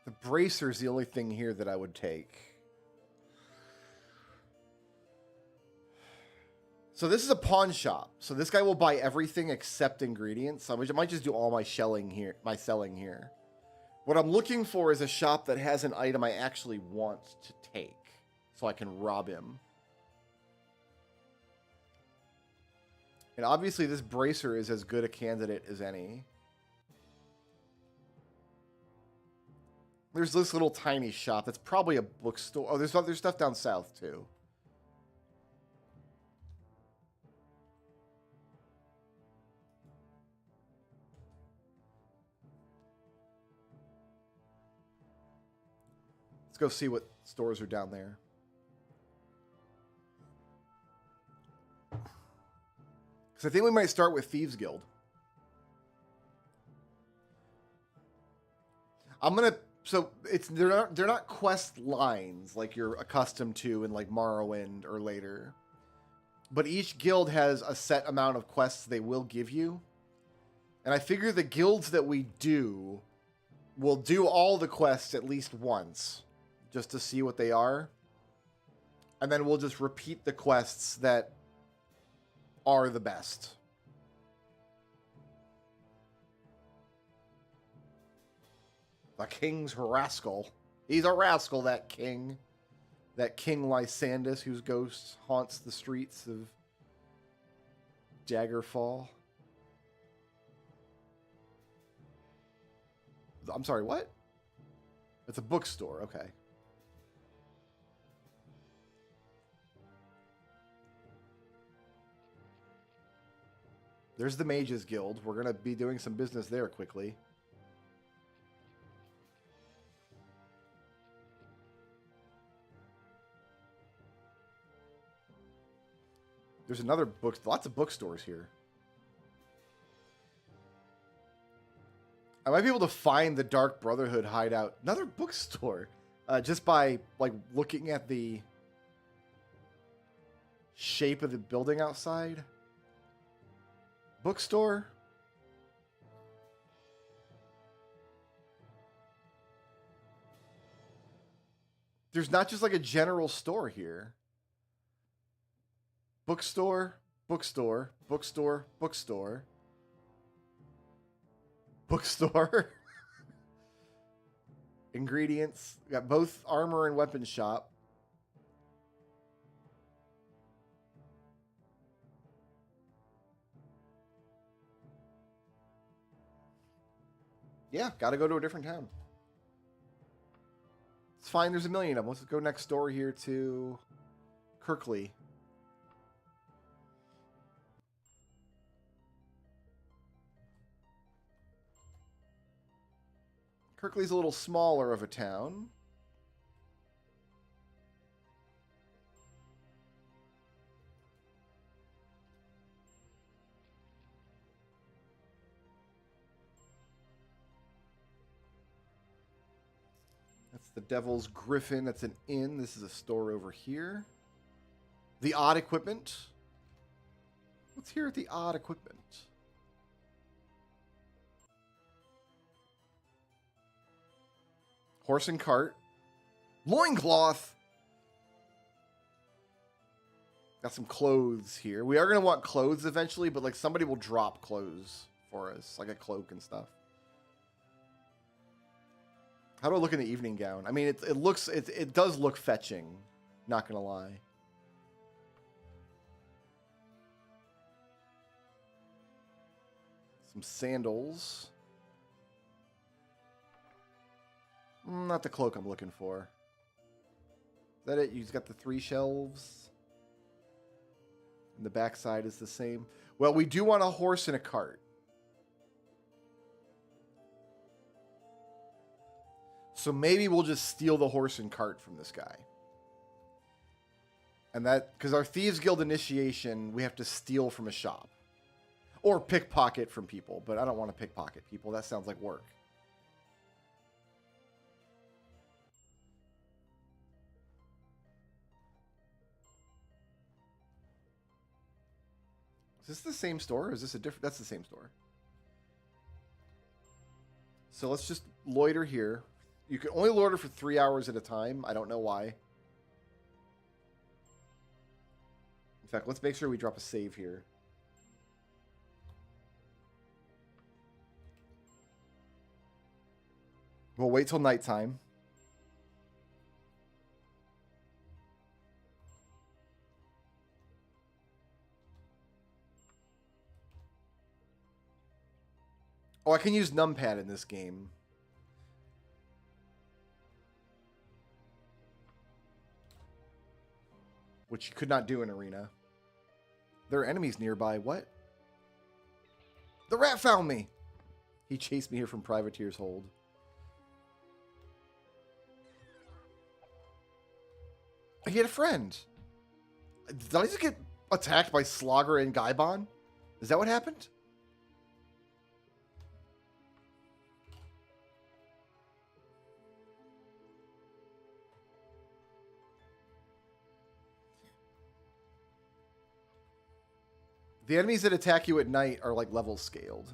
The bracer is the only thing here that I would take. So this is a pawn shop. So this guy will buy everything except ingredients. So I might just do all my selling here. What I'm looking for is a shop that has an item I actually want to take, so I can rob him. And obviously this bracer is as good a candidate as any. There's this little tiny shop that's probably a bookstore. Oh, there's other stuff down south too. Let's go see what stores are down there. Because I think we might start with Thieves Guild. So they're not quest lines like you're accustomed to in like Morrowind or later. But each guild has a set amount of quests they will give you. And I figure the guilds that we do will do all the quests at least once, just to see what they are. And then we'll just repeat the quests that are the best. The King's Rascal. He's a rascal, that king. That King Lysandus, whose ghost haunts the streets of Daggerfall. I'm sorry, what? It's a bookstore, okay. There's the Mages Guild. We're going to be doing some business there quickly. There's another book. Lots of bookstores here. I might be able to find the Dark Brotherhood hideout. Another bookstore. Just by like looking at the shape of the building outside. Bookstore. There's not just like a general store here. Bookstore, bookstore, bookstore, bookstore. Bookstore. Ingredients. We got both armor and weapon shop. Yeah, gotta go to a different town. It's fine. There's a million of them. Let's go next door here to Kirkley. Kirkley's a little smaller of a town. That's the Devil's Griffin. That's an inn. This is a store over here. The Odd Equipment. What's here at the Odd Equipment? Horse and cart. Loincloth. Got some clothes here. We are going to want clothes eventually, but like somebody will drop clothes for us, like a cloak and stuff. How do I look in the evening gown? I mean, it does look fetching. Not gonna lie. Some sandals. Not the cloak I'm looking for. Is that it? You've got the 3 shelves. And the backside is the same. Well, we do want a horse and a cart. So maybe we'll just steal the horse and cart from this guy. And that, because our Thieves Guild initiation, we have to steal from a shop. Or pickpocket from people, but I don't want to pickpocket people. That sounds like work. Is this the same store? Or is this a different? That's the same store. So let's just loiter here. You can only loiter for 3 hours at a time. I don't know why. In fact, let's make sure we drop a save here. We'll wait till nighttime. Oh, I can use numpad in this game. Which you could not do in Arena. There are enemies nearby. What? The rat found me! He chased me here from Privateer's Hold. He had a friend. Did I just get attacked by Slogger and Gaibon? Is that what happened? The enemies that attack you at night are like level scaled.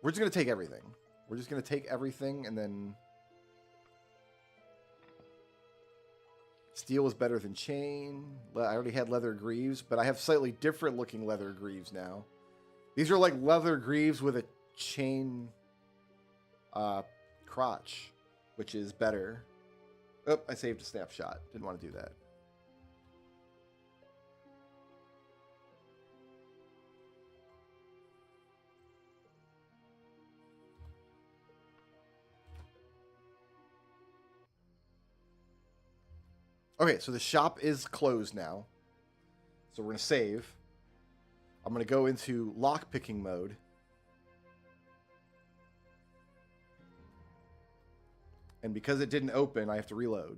We're just going to take everything. We're just going to take everything and then... Steel is better than chain. I already had leather greaves, but I have slightly different looking leather greaves now. These are like leather greaves with a chain crotch, which is better. Oh, I saved a snapshot. Didn't want to do that. Okay, so the shop is closed now. So we're going to save. I'm going to go into lock-picking mode. And because it didn't open, I have to reload.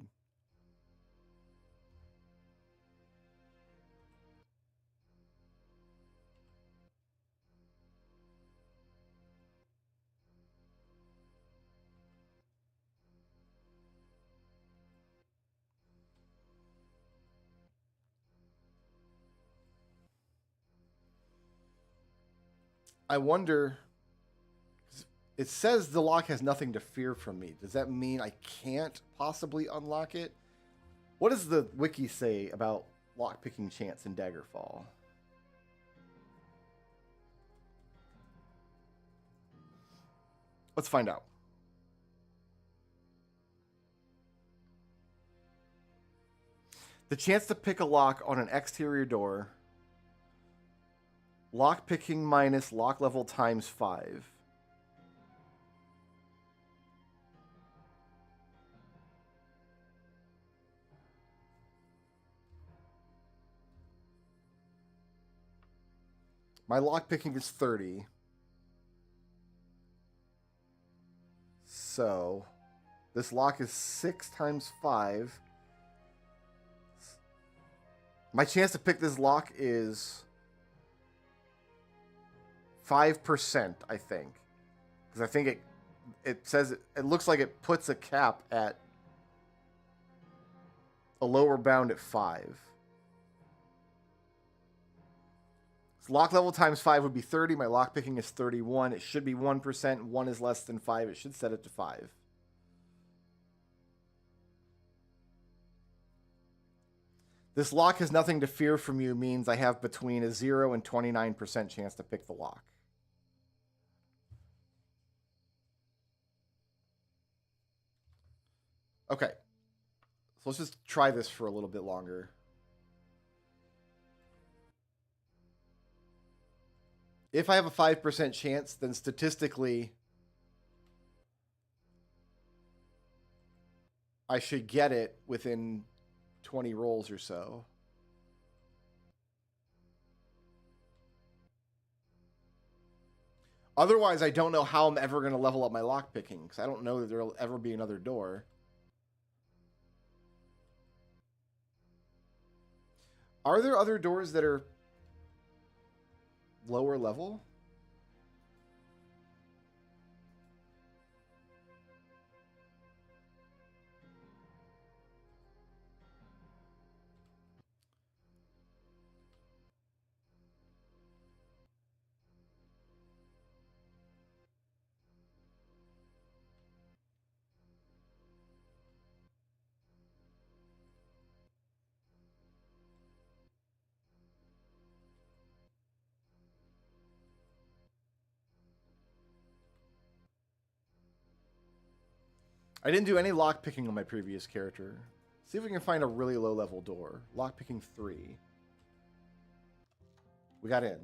I wonder... It says the lock has nothing to fear from me. Does that mean I can't possibly unlock it? What does the wiki say about lockpicking chance in Daggerfall? Let's find out. The chance to pick a lock on an exterior door. Lockpicking minus lock level times 5. My lockpicking is 30. So, this lock is 6 times 5. My chance to pick this lock is 5%, I think. Because I think it says, it looks like it puts a cap at a lower bound at 5. So lock level times 5 would be 30. My lock picking is 31. It should be 1%. 1 is less than 5. It should set it to 5. This lock has nothing to fear from you means I have between a 0 and 29% chance to pick the lock. Okay. So let's just try this for a little bit longer. If I have a 5% chance, then statistically, I should get it within 20 rolls or so. Otherwise, I don't know how I'm ever going to level up my lockpicking, because I don't know that there will ever be another door. Are there other doors that are lower level? I didn't do any lockpicking on my previous character. See if we can find a really low level door. Lockpicking 3. We got in.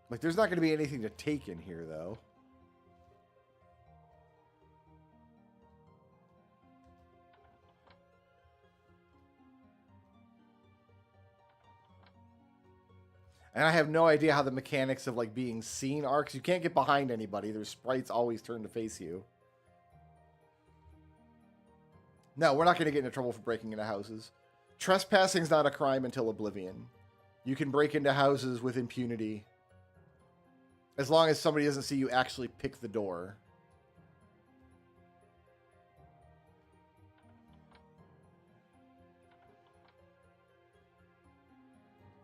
Like, there's not going to be anything to take in here, though. And I have no idea how the mechanics of, like, being seen are, because you can't get behind anybody. Their sprites always turn to face you. No, we're not going to get into trouble for breaking into houses. Trespassing's not a crime until Oblivion. You can break into houses with impunity. As long as somebody doesn't see you actually pick the door.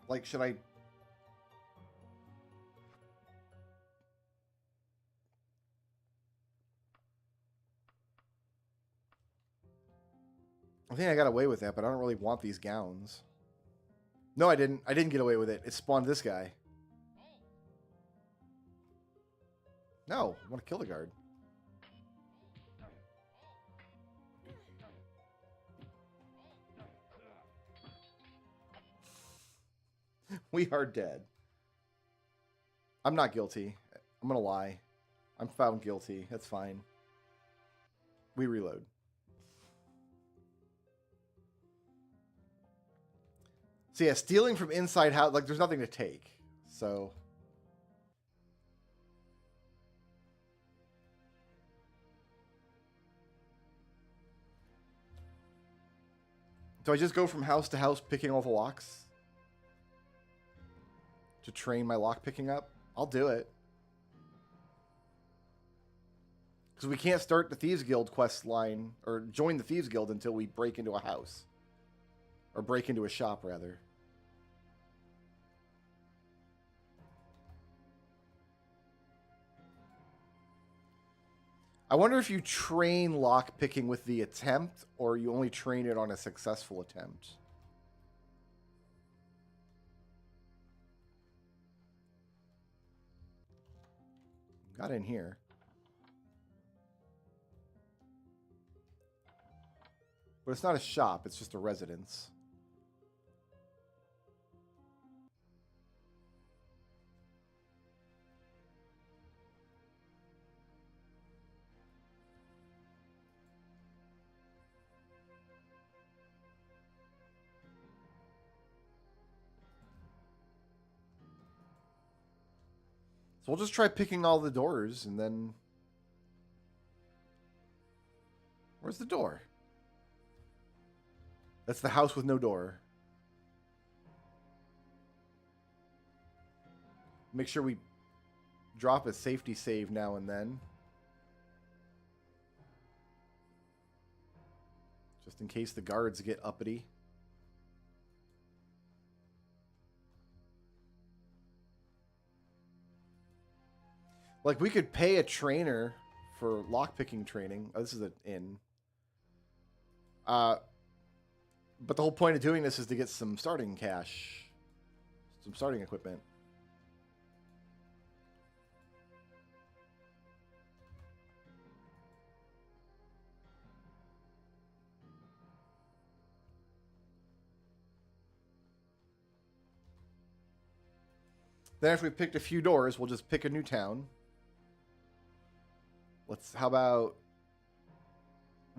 Like, should I... I think I got away with that, but I don't really want these gowns. No, I didn't. I didn't get away with it. It spawned this guy. No, I want to kill the guard. We are dead. I'm not guilty. I'm going to lie. I'm found guilty. That's fine. We reload. So yeah, stealing from inside house, like there's nothing to take. So... do I just go from house to house picking all the locks? To train my lock picking up? I'll do it. Because we can't start the Thieves Guild quest line, or join the Thieves Guild until we break into a house. Or break into a shop, rather. I wonder if you train lock picking with the attempt, or you only train it on a successful attempt. Got in here. But it's not a shop, it's just a residence. So we'll just try picking all the doors and then... Where's the door? That's the house with no door. Make sure we drop a safety save now and then. Just in case the guards get uppity. Like, we could pay a trainer for lockpicking training. Oh, this is an inn. But the whole point of doing this is to get some starting cash. Some starting equipment. Then after we picked a few doors, we'll just pick a new town. How about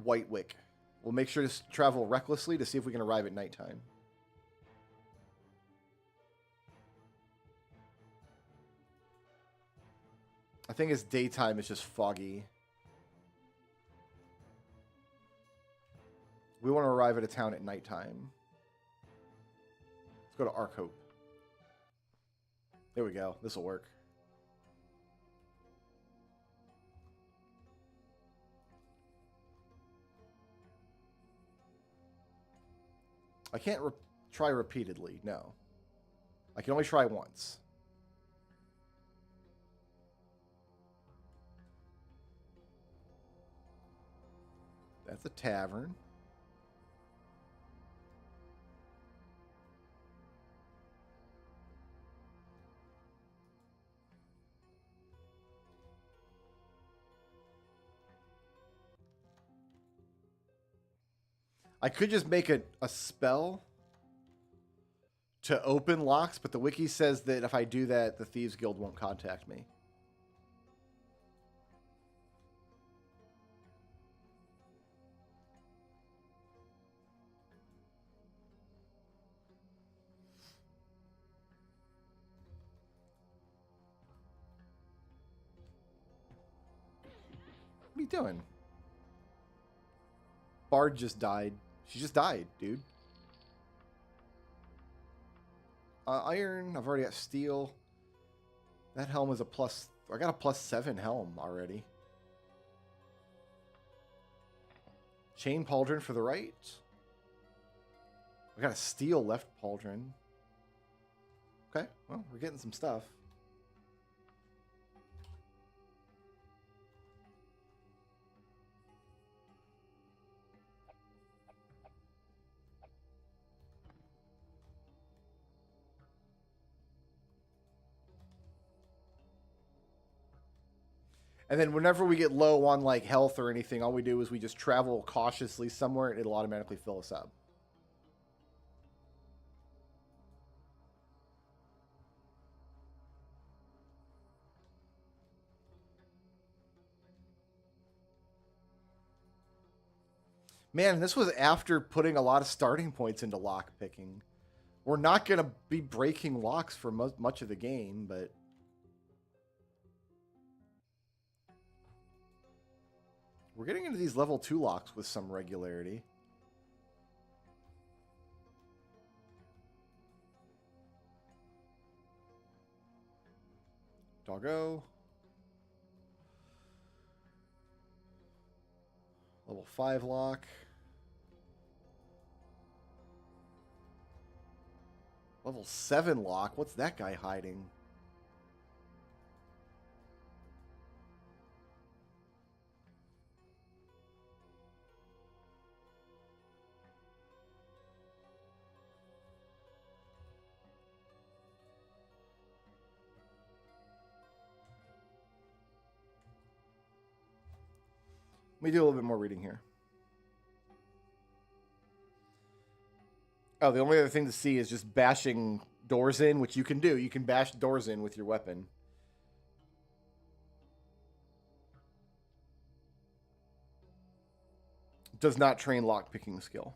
Whitewick? We'll make sure to travel recklessly to see if we can arrive at nighttime. I think it's daytime, it's just foggy. We want to arrive at a town at nighttime. Let's go to Arkhope. There we go. This will work. I can't try repeatedly. No. I can only try once. That's a tavern. I could just make a spell to open locks, but the wiki says that if I do that, the Thieves Guild won't contact me. What are you doing? Bard just died. She just died, dude. Iron. I've already got steel. That helm is a plus... I got a +7 helm already. Chain pauldron for the right. I got a steel left pauldron. Okay, well, we're getting some stuff. And then whenever we get low on like health or anything, all we do is we just travel cautiously somewhere and it'll automatically fill us up. Man, this was after putting a lot of starting points into lock picking. We're not going to be breaking locks for much of the game, but... We're getting into these level 2 locks with some regularity. Doggo. Level 5 lock. Level 7 lock. What's that guy hiding? Let me do a little bit more reading here. Oh, the only other thing to see is just bashing doors in, which you can do. You can bash doors in with your weapon. Does not train lockpicking skill.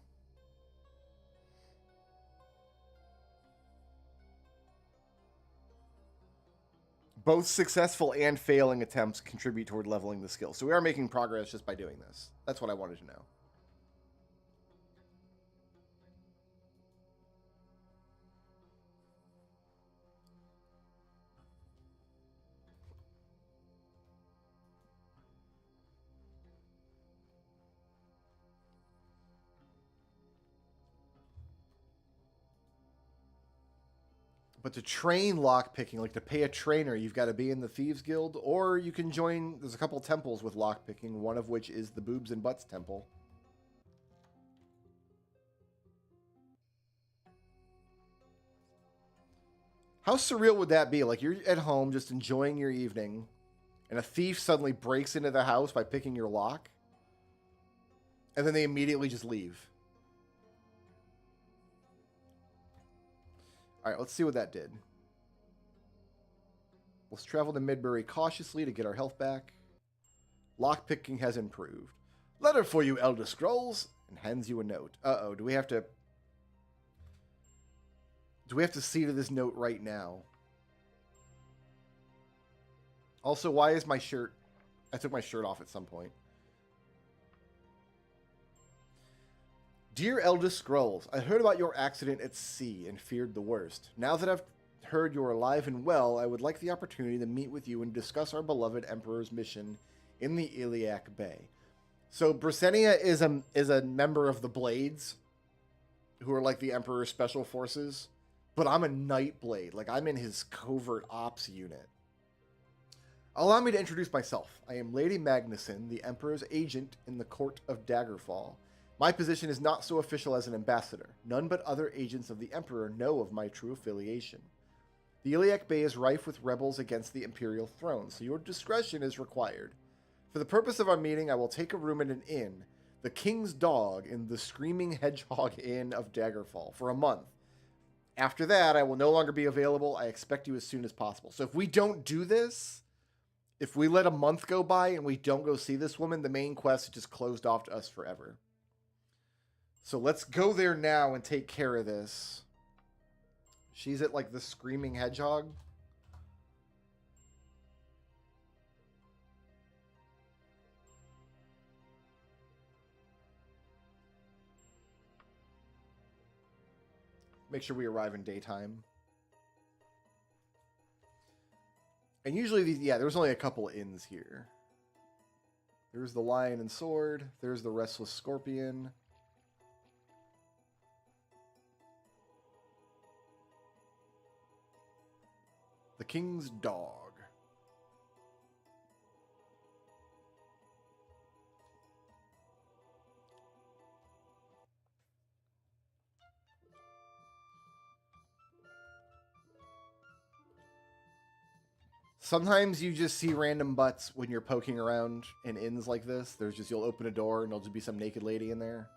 Both successful and failing attempts contribute toward leveling the skill. So we are making progress just by doing this. That's what I wanted to know. But to train lockpicking, like to pay a trainer, you've got to be in the Thieves Guild, or you can join. There's a couple temples with lockpicking, one of which is the Boobs and Butts Temple. How surreal would that be? Like you're at home just enjoying your evening, and a thief suddenly breaks into the house by picking your lock, and then they immediately just leave. All right, let's see what that did. Let's travel to Midbury cautiously to get our health back. Lockpicking has improved. Letter for you, Elda Scrulz, and hands you a note. Uh-oh, do we have to see to this note right now? Also, why is my shirt... I took my shirt off at some point. Dear Elda Scrulz, I heard about your accident at sea and feared the worst. Now that I've heard you're alive and well, I would like the opportunity to meet with you and discuss our beloved Emperor's mission in the Iliac Bay. So Brysenia is a member of the Blades, who are like the Emperor's special forces, but I'm a Nightblade. Like, I'm in his covert ops unit. Allow me to introduce myself. I am Lady Magnuson, the Emperor's agent in the court of Daggerfall. My position is not so official as an ambassador. None but other agents of the Emperor know of my true affiliation. The Iliac Bay is rife with rebels against the Imperial throne, so your discretion is required. For the purpose of our meeting, I will take a room at an inn, the King's Dog in the Screaming Hedgehog Inn of Daggerfall, for a month. After that, I will no longer be available. I expect you as soon as possible. So if we don't do this, if we let a month go by and we don't go see this woman, the main quest is just closed off to us forever. So let's go there now and take care of this. She's at like the Screaming Hedgehog. Make sure we arrive in daytime. And usually, there's only a couple inns here. There's the Lion and Sword. There's the Restless Scorpion. The King's Dog. Sometimes you just see random butts when you're poking around in inns like this. There's just, you'll open a door and there'll just be some naked lady in there.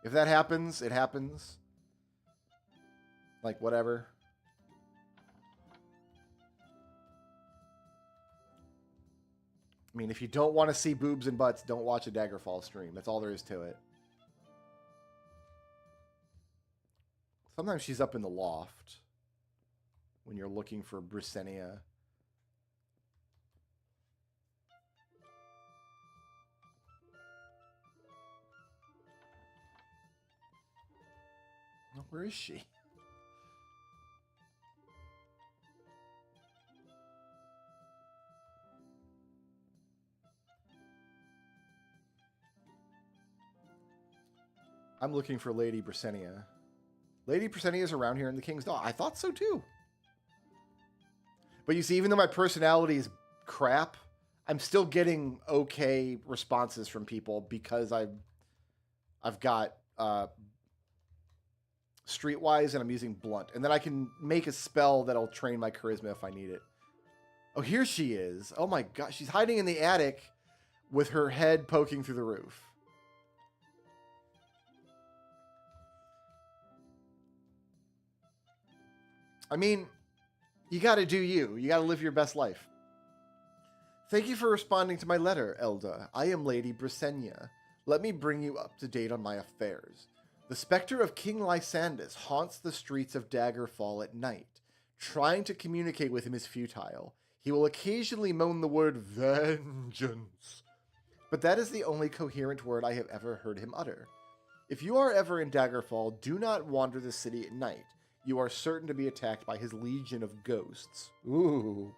If that happens, it happens. Like, whatever. I mean, if you don't want to see boobs and butts, don't watch a Daggerfall stream. That's all there is to it. Sometimes she's up in the loft when you're looking for Brysenia. Where is she? I'm looking for Lady Brysenia. Lady Brysenia is around here in the King's Dog. I thought so too. But you see, even though my personality is crap, I'm still getting okay responses from people because I've got Streetwise and I'm using Blunt. And then I can make a spell that'll train my charisma if I need it. Oh, here she is. Oh my god, she's hiding in the attic with her head poking through the roof. I mean, you gotta do you. You gotta live your best life. Thank you for responding to my letter, Elda. I am Lady Brysenia. Let me bring you up to date on my affairs. The specter of King Lysandus haunts the streets of Daggerfall at night. Trying to communicate with him is futile. He will occasionally moan the word vengeance, but that is the only coherent word I have ever heard him utter. If you are ever in Daggerfall, do not wander the city at night. You are certain to be attacked by his legion of ghosts. Ooh.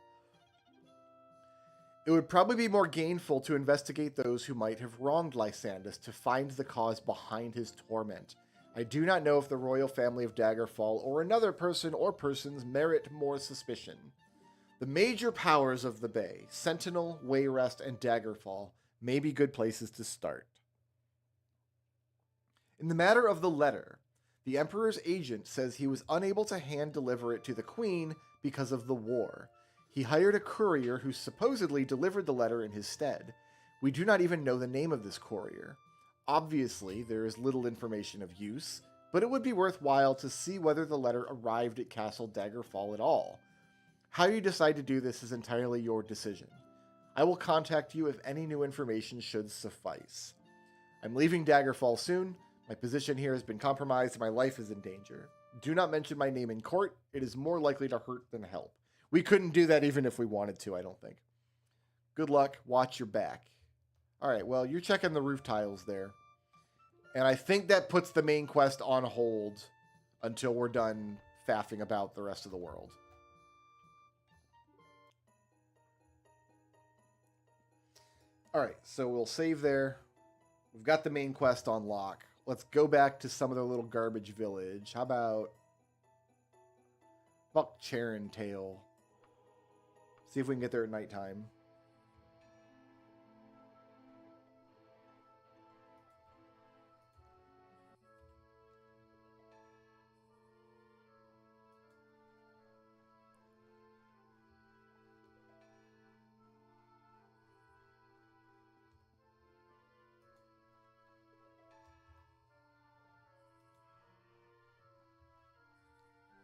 It would probably be more gainful to investigate those who might have wronged Lysandus to find the cause behind his torment. I do not know if the royal family of Daggerfall or another person or persons merit more suspicion. The major powers of the Bay, Sentinel, Wayrest, and Daggerfall, may be good places to start. In the matter of the letter, the Emperor's agent says he was unable to hand deliver it to the Queen because of the war. He hired a courier who supposedly delivered the letter in his stead. We do not even know the name of this courier. Obviously, there is little information of use, but it would be worthwhile to see whether the letter arrived at Castle Daggerfall at all. How you decide to do this is entirely your decision. I will contact you if any new information should suffice. I'm leaving Daggerfall soon. My position here has been compromised and my life is in danger. Do not mention my name in court. It is more likely to hurt than help. We couldn't do that even if we wanted to, I don't think. Good luck. Watch your back. All right, well, you're checking the roof tiles there. And I think that puts the main quest on hold until we're done faffing about the rest of the world. All right, so we'll save there. We've got the main quest on lock. Let's go back to some of their little garbage village. How about Buck Charon Tail? See if we can get there at nighttime.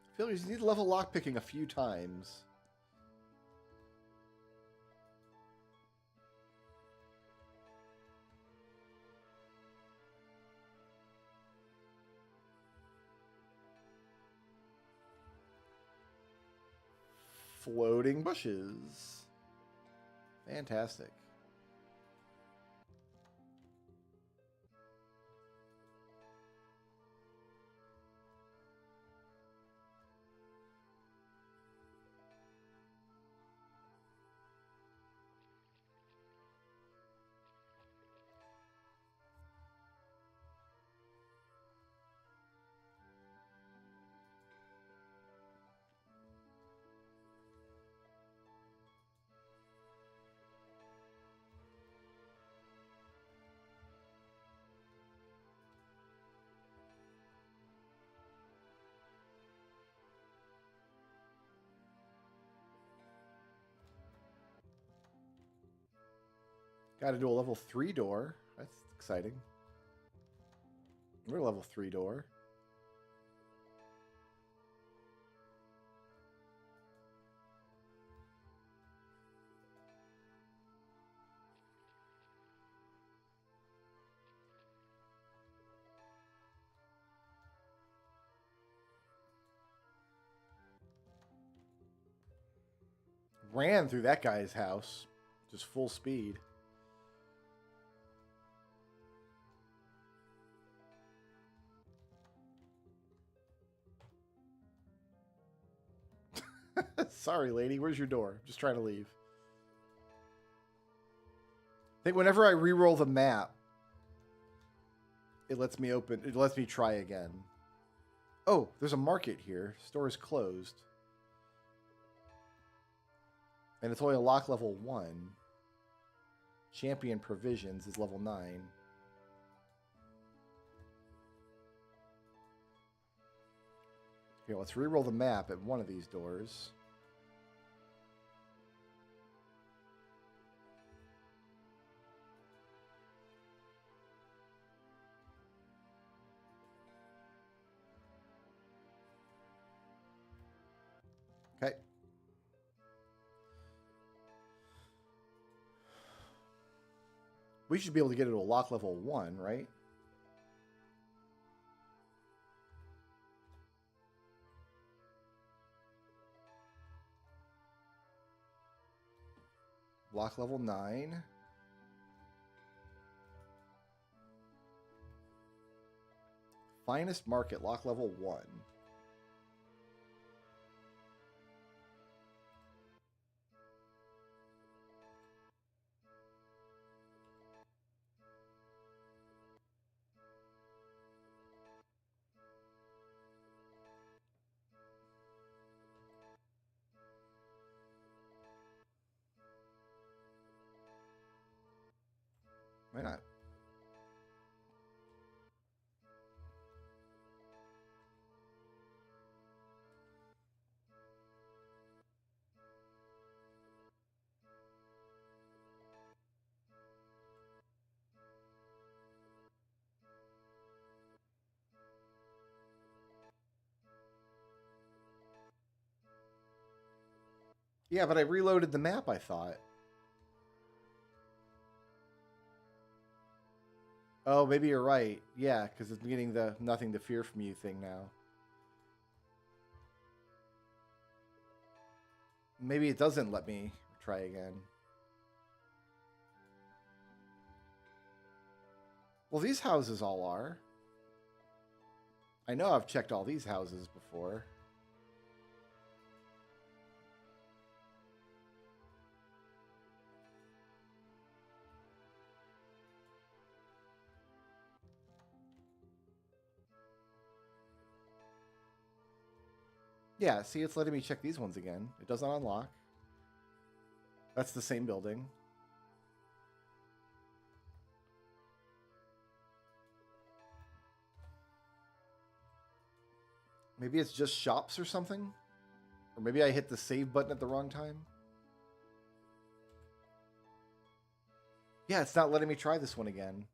I feel like you need to level lockpicking a few times. Floating bushes. Fantastic. Got to do a level 3 door. That's exciting. We're a level 3 door. Ran through that guy's house. Just full speed. Sorry, lady. Where's your door? Just trying to leave. I think whenever I re-roll the map, it lets me open. It lets me try again. Oh, there's a market here. Store is closed. And it's only a lock level 1. Champion provisions is level 9. Here, let's re-roll the map at one of these doors. Okay. We should be able to get it to a lock level 1, right? Lock level 9. Finest market, lock level 1. Why not? Yeah, but I reloaded the map, I thought. Oh, maybe you're right. Yeah, because it's getting the nothing to fear from you thing now. Maybe it doesn't let me try again. Well, these houses all are. I know I've checked all these houses before. Yeah, see, it's letting me check these ones again. It doesn't unlock. That's the same building. Maybe it's just shops or something? Or maybe I hit the save button at the wrong time? Yeah, it's not letting me try this one again.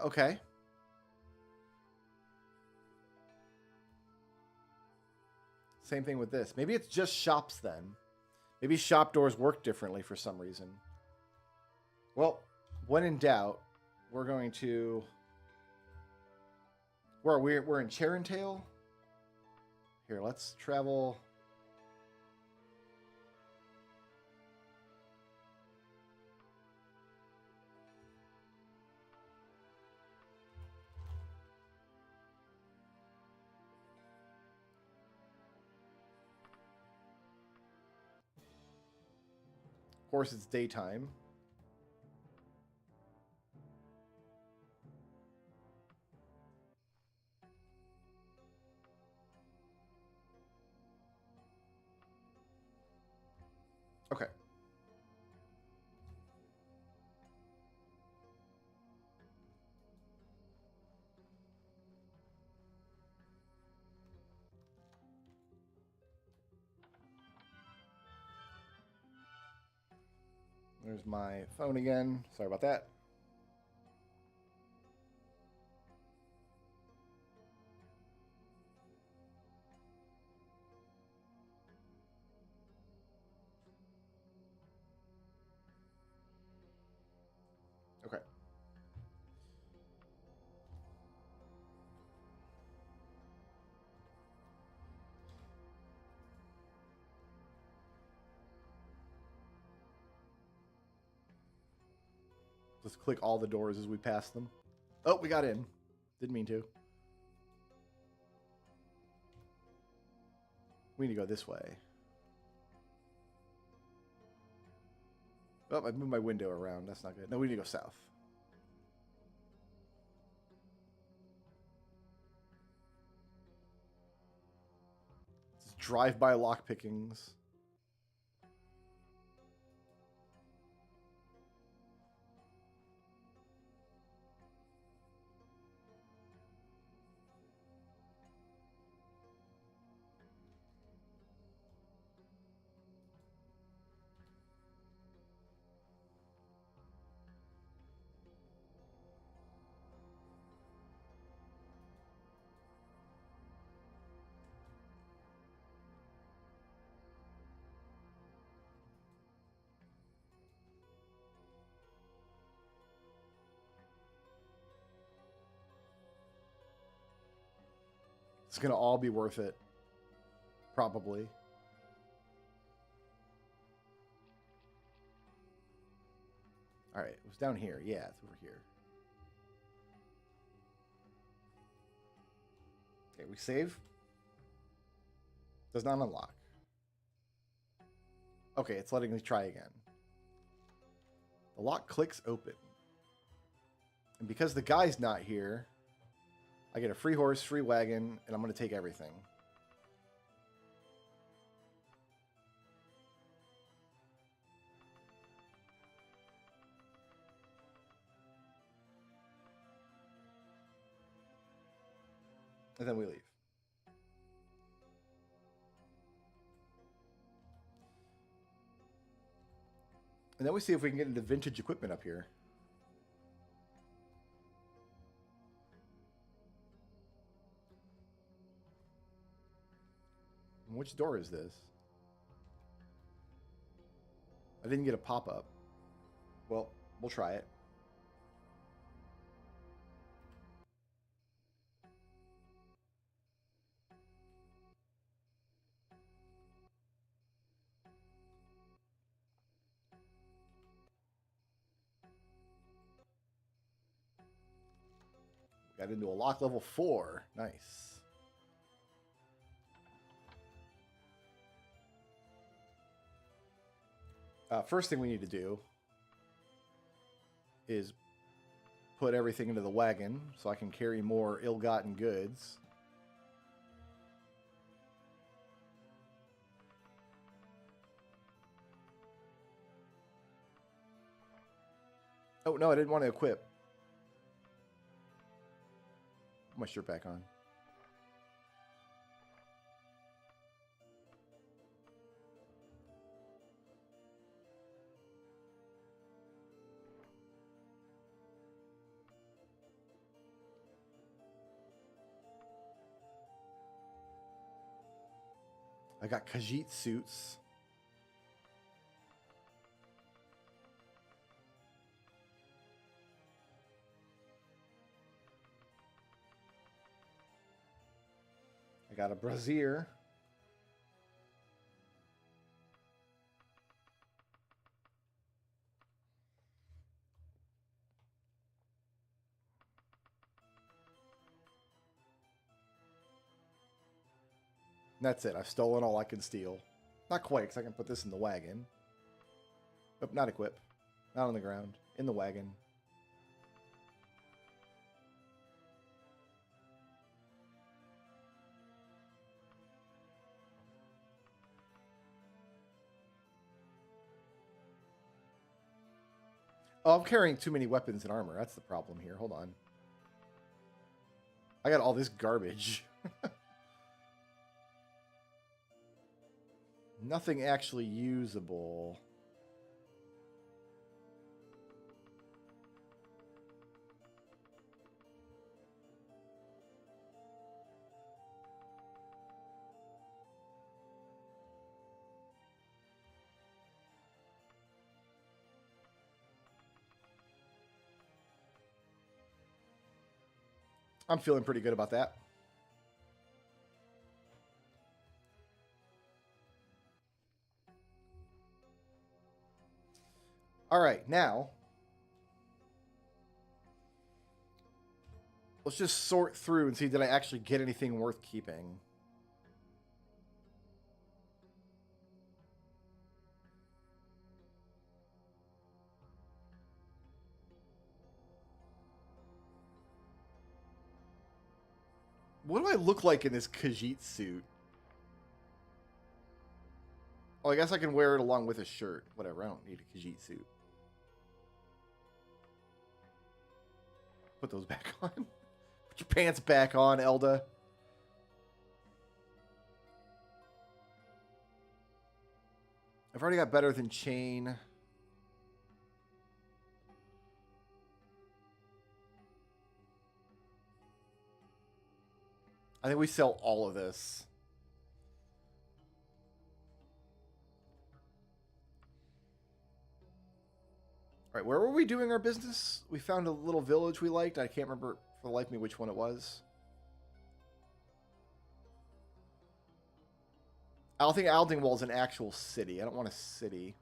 Okay. Same thing with this. Maybe it's just shops then. Maybe shop doors work differently for some reason. Well, when in doubt, we're going to... Where are we? We're in Charentail? Here, let's travel... Of course, it's daytime. Okay. There's my phone again. Sorry about that. Okay. Let's click all the doors as we pass them. Oh, we got in. Didn't mean to. We need to go this way. Oh, I moved my window around. That's not good. No, we need to go south. Just drive-by lock pickings. It's going to all be worth it. Probably. All right, it was down here. Yeah, it's over here. Okay, we save. Does not unlock. Okay, it's letting me try again. The lock clicks open. And because the guy's not here, I get a free horse, free wagon, and I'm going to take everything. And then we leave. And then we see if we can get into vintage equipment up here. And which door is this? I didn't get a pop-up. Well, we'll try it. Got into a lock level 4. Nice. First thing we need to do is put everything into the wagon so I can carry more ill-gotten goods. Oh, no, I didn't want to equip. Put my shirt back on. I got Khajiit suits. I got a brassiere. That's it. I've stolen all I can steal. Not quite, because I can put this in the wagon. Oh, not equip. Not on the ground. In the wagon. Oh, I'm carrying too many weapons and armor. That's the problem here. Hold on. I got all this garbage. Nothing actually usable. I'm feeling pretty good about that. All right, now let's just sort through and see, did I actually get anything worth keeping? What do I look like in this Khajiit suit? Oh, I guess I can wear it along with a shirt. Whatever, I don't need a Khajiit suit. Put those back on. Put your pants back on, Elda. I've already got better than chain. I think we sell all of this. All right, where were we doing our business? We found a little village we liked. I can't remember for the life of me which one it was. I don't think Aldingwall is an actual city. I don't want a city.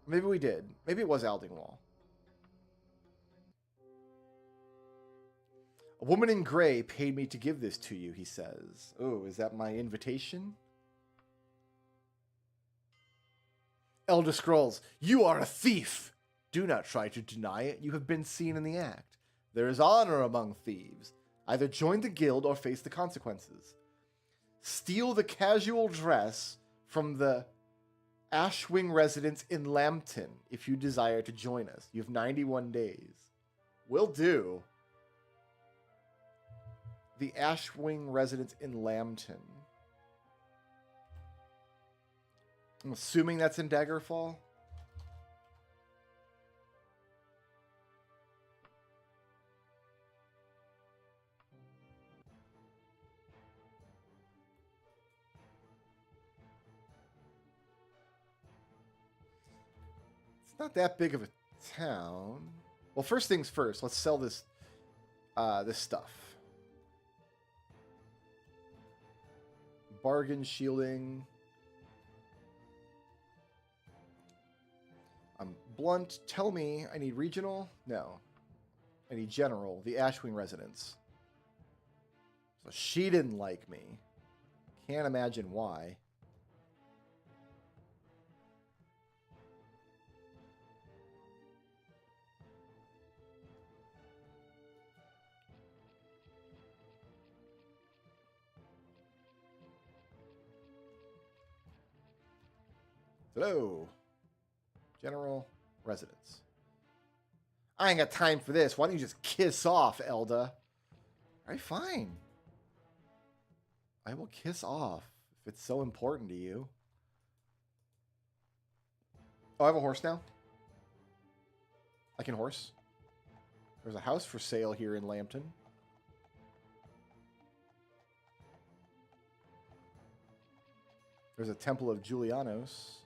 Maybe we did. Maybe it was Aldingwall. A woman in gray paid me to give this to you, he says. Oh, is that my invitation? Elder Scrulz, you are a thief! Do not try to deny it. You have been seen in the act. There is honor among thieves. Either join the guild or face the consequences. Steal the casual dress from the Ashwing residence in Lambton if you desire to join us. You have 91 days. Will do. The Ashwing residence in Lambton. I'm assuming that's in Daggerfall. It's not that big of a town. Well, first things first. Let's sell this this stuff. Bargain shielding. Blunt, tell me I need regional? No. I need general, the Ashwing residence. So she didn't like me. Can't imagine why. Hello. General residence. I ain't got time for this. Why don't you just kiss off, Elda? All right, fine. I will kiss off if it's so important to you. Oh, I have a horse now? I can horse? There's a house for sale here in Lambton. There's a Temple of Julianos.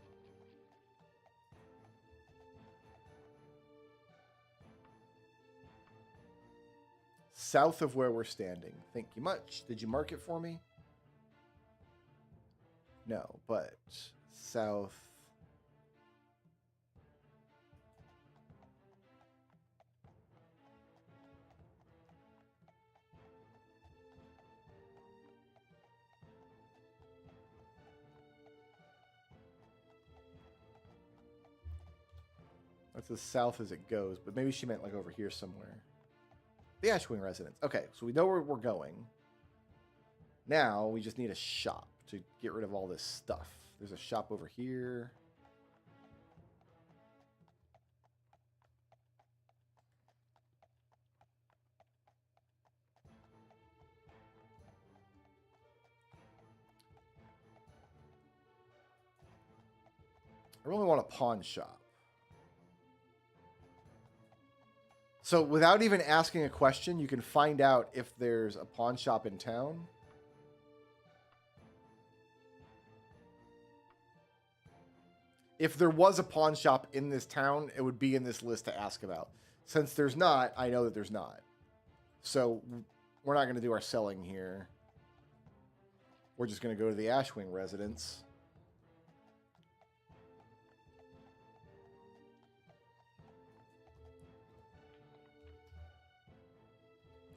South of where we're standing. Thank you much. Did you mark it for me? No, but south. That's as south as it goes, but maybe she meant like over here somewhere. The Ashwing residence. Okay, so we know where we're going. Now we just need a shop to get rid of all this stuff. There's a shop over here. I really want a pawn shop. So without even asking a question, you can find out if there's a pawn shop in town. If there was a pawn shop in this town, it would be in this list to ask about. Since there's not, I know that there's not. So we're not going to do our selling here. We're just going to go to the Ashwing residence.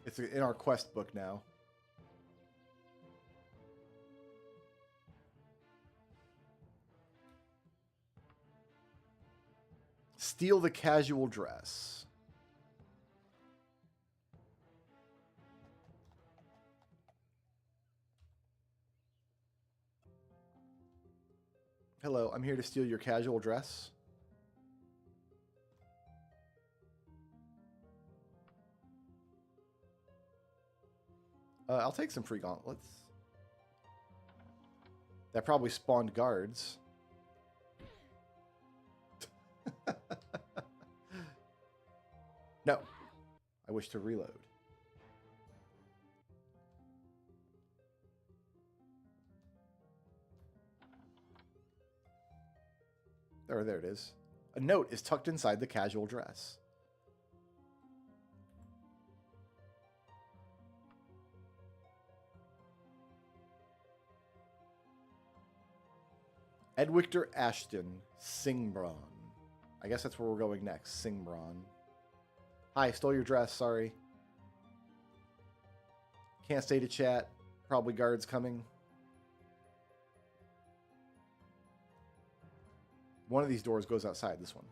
It's in our quest book now. Steal the casual dress. Hello, I'm here to steal your casual dress. I'll take some free gauntlets. That probably spawned guards. No. I wish to reload. There it is. A note is tucked inside the casual dress. Edwictor Ashton, Singbron. I guess that's where we're going next. Singbron. Hi, stole your dress. Sorry. Can't stay to chat. Probably guards coming. One of these doors goes outside. This one.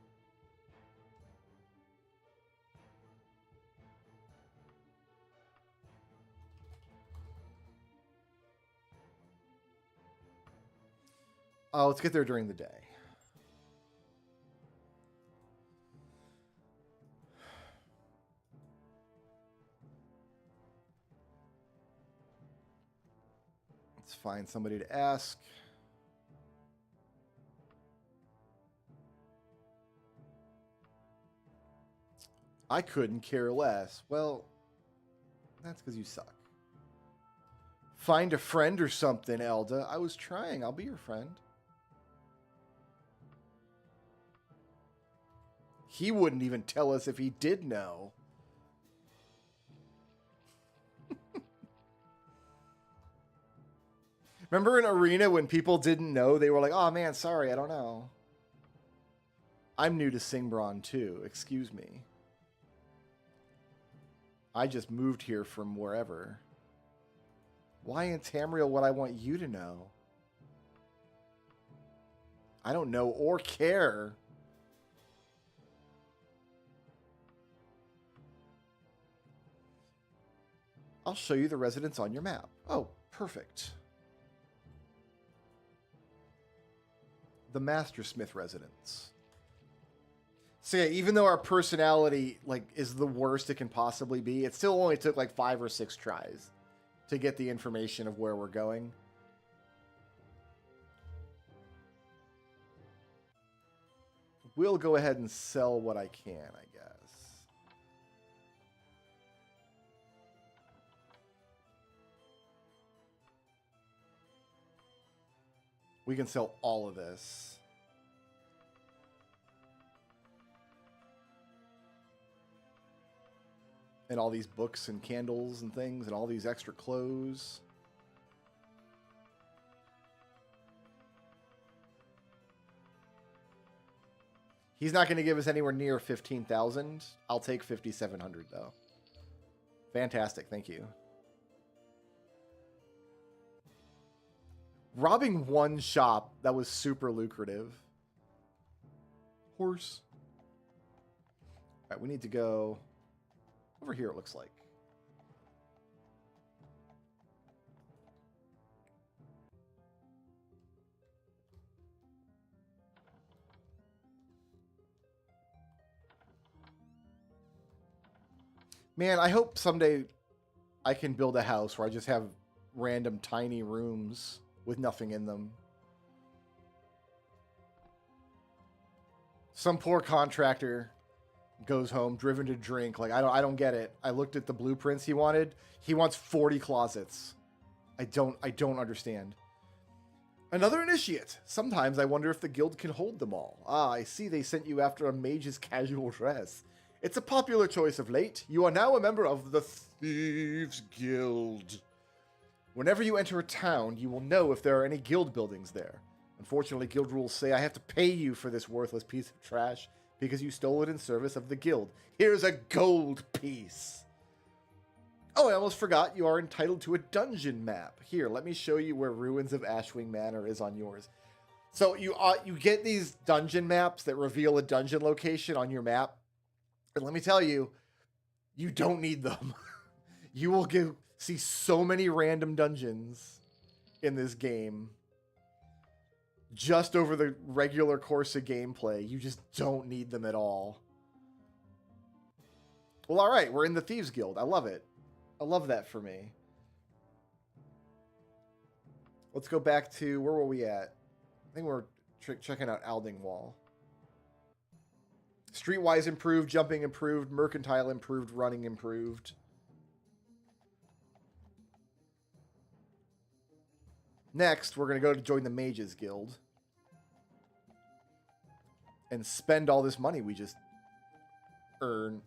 Oh, let's get there during the day. Let's find somebody to ask. I couldn't care less. Well, that's because you suck. Find a friend or something, Elda. I was trying. I'll be your friend. He wouldn't even tell us if he did know. Remember in Arena when people didn't know? They were like, oh man, sorry, I don't know. I'm new to Singbron too. Excuse me. I just moved here from wherever. Why in Tamriel would I want you to know? I don't know or care. I'll show you the residence on your map. Oh, perfect. The Mastersmith residence. So yeah, even though our personality is the worst it can possibly be, it still only took like 5 or 6 tries to get the information of where we're going. We'll go ahead and sell what I can, I guess. We can sell all of this. And all these books and candles and things and all these extra clothes. He's not going to give us anywhere near 15,000. I'll take 5,700 though. Fantastic. Thank you. Robbing one shop, that was super lucrative. Horse. All right, we need to go over here, it looks like. Man, I hope someday I can build a house where I just have random tiny rooms with nothing in them. Some poor contractor goes home driven to drink. Like, I don't get it. I looked at the blueprints he wanted. He wants 40 closets. I don't understand. Another initiate. Sometimes I wonder if the guild can hold them all. Ah, I see they sent you after a mage's casual dress. It's a popular choice of late. You are now a member of the Thieves Guild. Whenever you enter a town, you will know if there are any guild buildings there. Unfortunately, guild rules say I have to pay you for this worthless piece of trash because you stole it in service of the guild. Here's a gold piece. Oh, I almost forgot you are entitled to a dungeon map. Here, let me show you where Ruins of Ashwing Manor is on yours. So you get these dungeon maps that reveal a dungeon location on your map. And let me tell you, you don't need them. You will see so many random dungeons in this game. Just over the regular course of gameplay. You just don't need them at all. Well, all right. We're in the Thieves Guild. I love it. I love that for me. Let's go back to... Where were we at? I think we're checking out Aldingwall. Streetwise improved, jumping improved, mercantile improved, running improved. Next, we're going to go to join the Mages Guild. And spend all this money we just earned.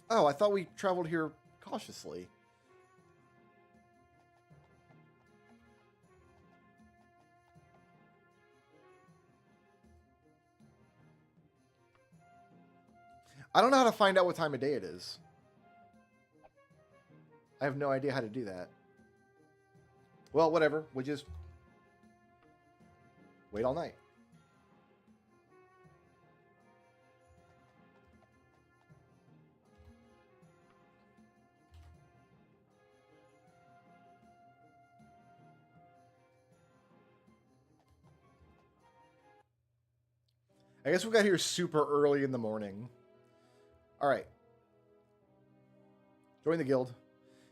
Oh, I thought we traveled here cautiously. I don't know how to find out what time of day it is. I have no idea how to do that. Well, whatever. We'll just wait all night. I guess we got here super early in the morning. All right. Join the guild.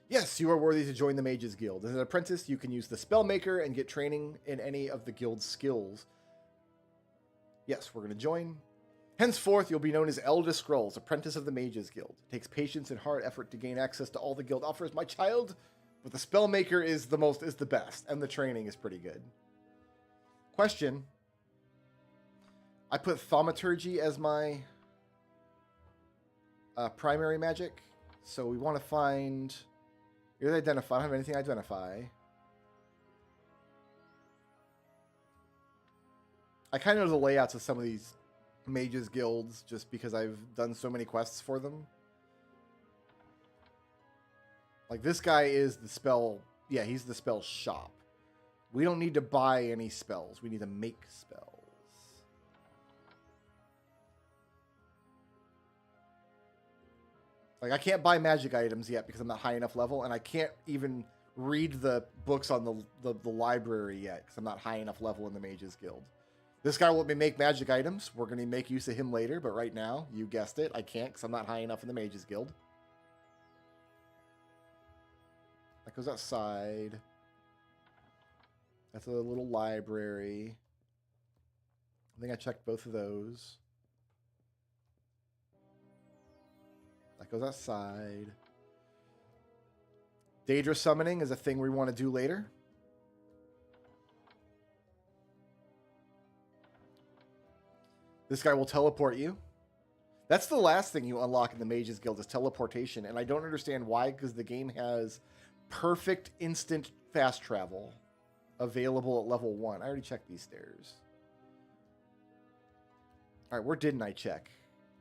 Yes, you are worthy to join the Mages Guild. As an apprentice, you can use the Spellmaker and get training in any of the guild's skills. Yes, we're going to join. Henceforth, you'll be known as Elda Scrulz, apprentice of the Mages Guild. It takes patience and hard effort to gain access to all the guild offers, my child, but the Spellmaker is the best, and the training is pretty good. Question. I put Thaumaturgy as my primary magic, so we want to find... You're identify. I don't have anything to identify. I kind of know the layouts of some of these mages guilds just because I've done so many quests for them. Like this guy is the spell... Yeah, he's the spell shop. We don't need to buy any spells. We need to make spells. Like, I can't buy magic items yet because I'm not high enough level, and I can't even read the books on the library yet because I'm not high enough level in the Mages Guild. This guy will let me make magic items. We're going to make use of him later, but right now, you guessed it, I can't because I'm not high enough in the Mages Guild. That goes outside. That's a little library. I think I checked both of those. That goes outside. Daedra summoning is a thing we want to do later. This guy will teleport you. That's the last thing you unlock in the Mages Guild is teleportation, and I don't understand why, because the game has perfect instant fast travel available at level 1. I already checked these stairs. All right, where didn't I check?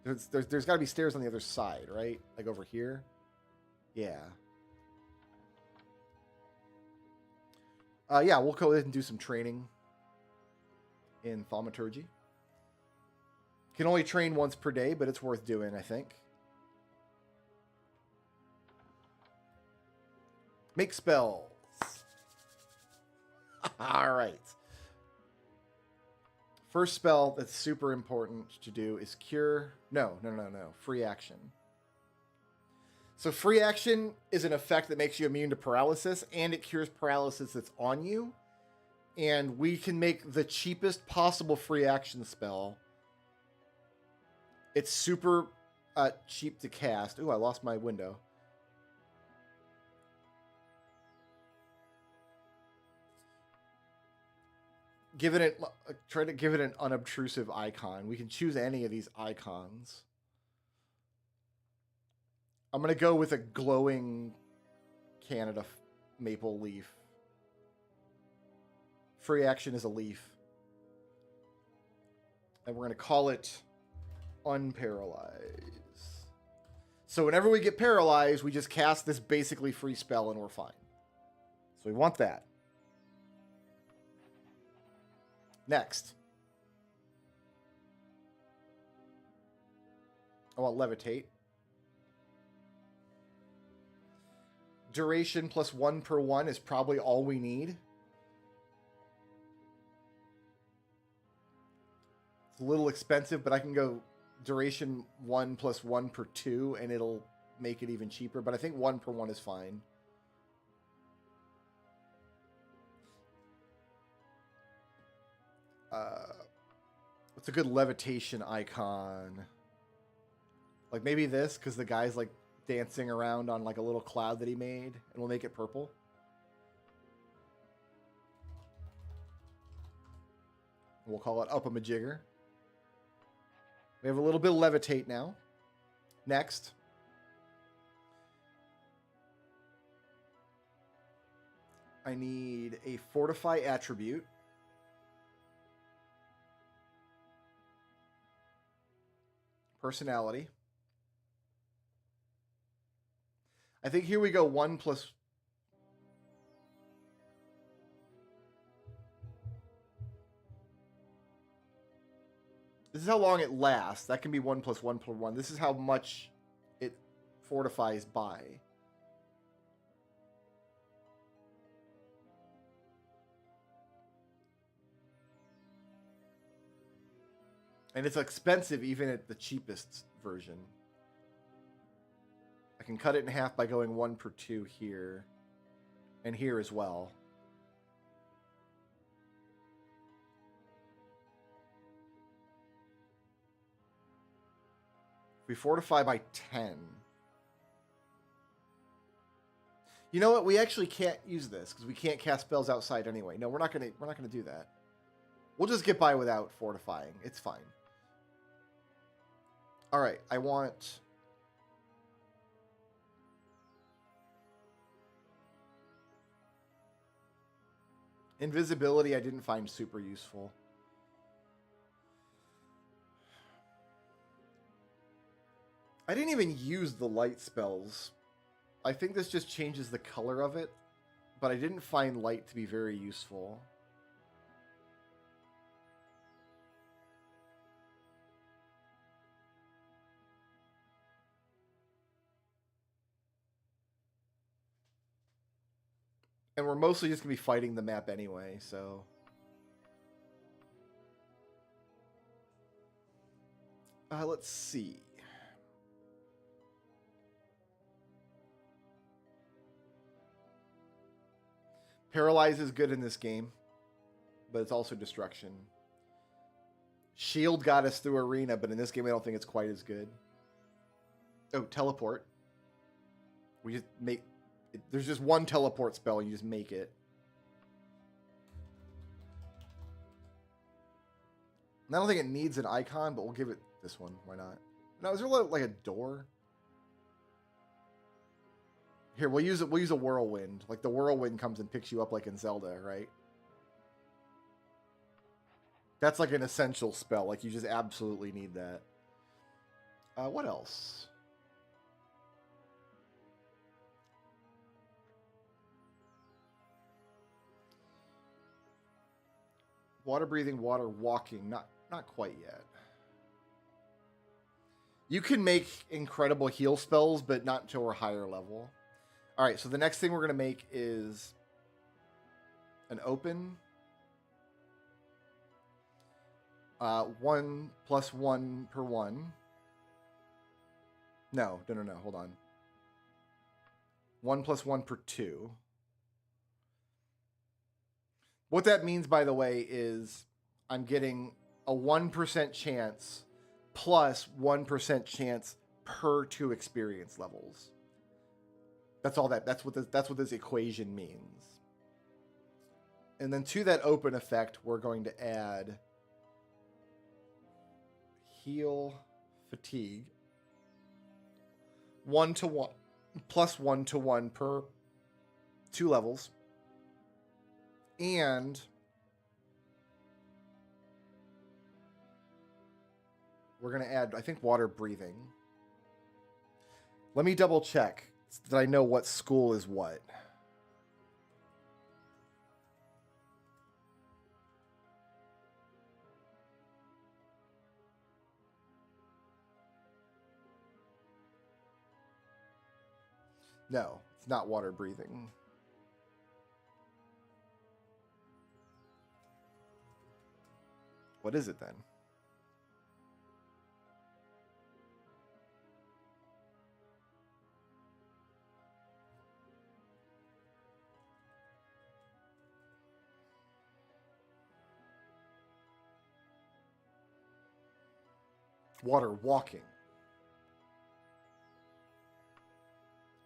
There's got to be stairs on the other side, right? Like over here? Yeah. Yeah, we'll go ahead and do some training in Thaumaturgy. Can only train once per day, but it's worth doing, I think. Make spells. All right. First spell that's super important to do is cure. No. Free action. So free action is an effect that makes you immune to paralysis, and it cures paralysis that's on you. And we can make the cheapest possible free action spell. It's super cheap to cast. Ooh, I lost my window. Try to give it an unobtrusive icon. We can choose any of these icons. I'm going to go with a glowing Canada maple leaf. Free action is a leaf. And we're going to call it Unparalyze. So whenever we get paralyzed, we just cast this basically free spell and we're fine. So we want that. Next. I want Levitate. Duration plus 1 per 1 is probably all we need. It's a little expensive, but I can go duration 1 plus 1 per 2, and it'll make it even cheaper. But I think 1 per 1 is fine. What's a good levitation icon? Like maybe this, because the guy's like dancing around on like a little cloud that he made, and we'll make it purple. We'll call it Up-a-Majigger. We have a little bit of levitate now. Next. I need a fortify attribute. Personality. I think here we go 1 plus... This is how long it lasts. That can be 1 plus 1 plus 1. This is how much it fortifies by. And it's expensive even at the cheapest version. I can cut it in half by going 1 per 2 here. And here as well. We fortify by 10. You know what? We actually can't use this because we can't cast spells outside anyway. No, we're not gonna do that. We'll just get by without fortifying. It's fine. All right, I want... Invisibility I didn't find super useful. I didn't even use the light spells. I think this just changes the color of it, but I didn't find light to be very useful. And we're mostly just going to be fighting the map anyway, so... let's see. Paralyze is good in this game, but it's also destruction. Shield got us through arena, but in this game I don't think it's quite as good. Oh, teleport. We just make... There's just one teleport spell, you just make it. And I don't think it needs an icon, but we'll give it this one. Why not? Now, is there like a door? Here, we'll use a whirlwind. Like the whirlwind comes and picks you up like in Zelda, right? That's like an essential spell. Like you just absolutely need that. What else? Water breathing, water walking. Not quite yet. You can make incredible heal spells, but not until we're higher level. All right, so the next thing we're going to make is an open. 1 plus 1 per 1. No, hold on. 1 plus 1 per 2. What that means, by the way, is I'm getting a 1% chance plus 1% chance per 2 experience levels. That's all that. That's what this equation means. And then to that open effect, we're going to add heal fatigue 1 to 1 plus 1 to 1 per 2 levels. And we're going to add, I think, water breathing. Let me double check that I know what school is what. No, it's not water breathing. What is it then? Water walking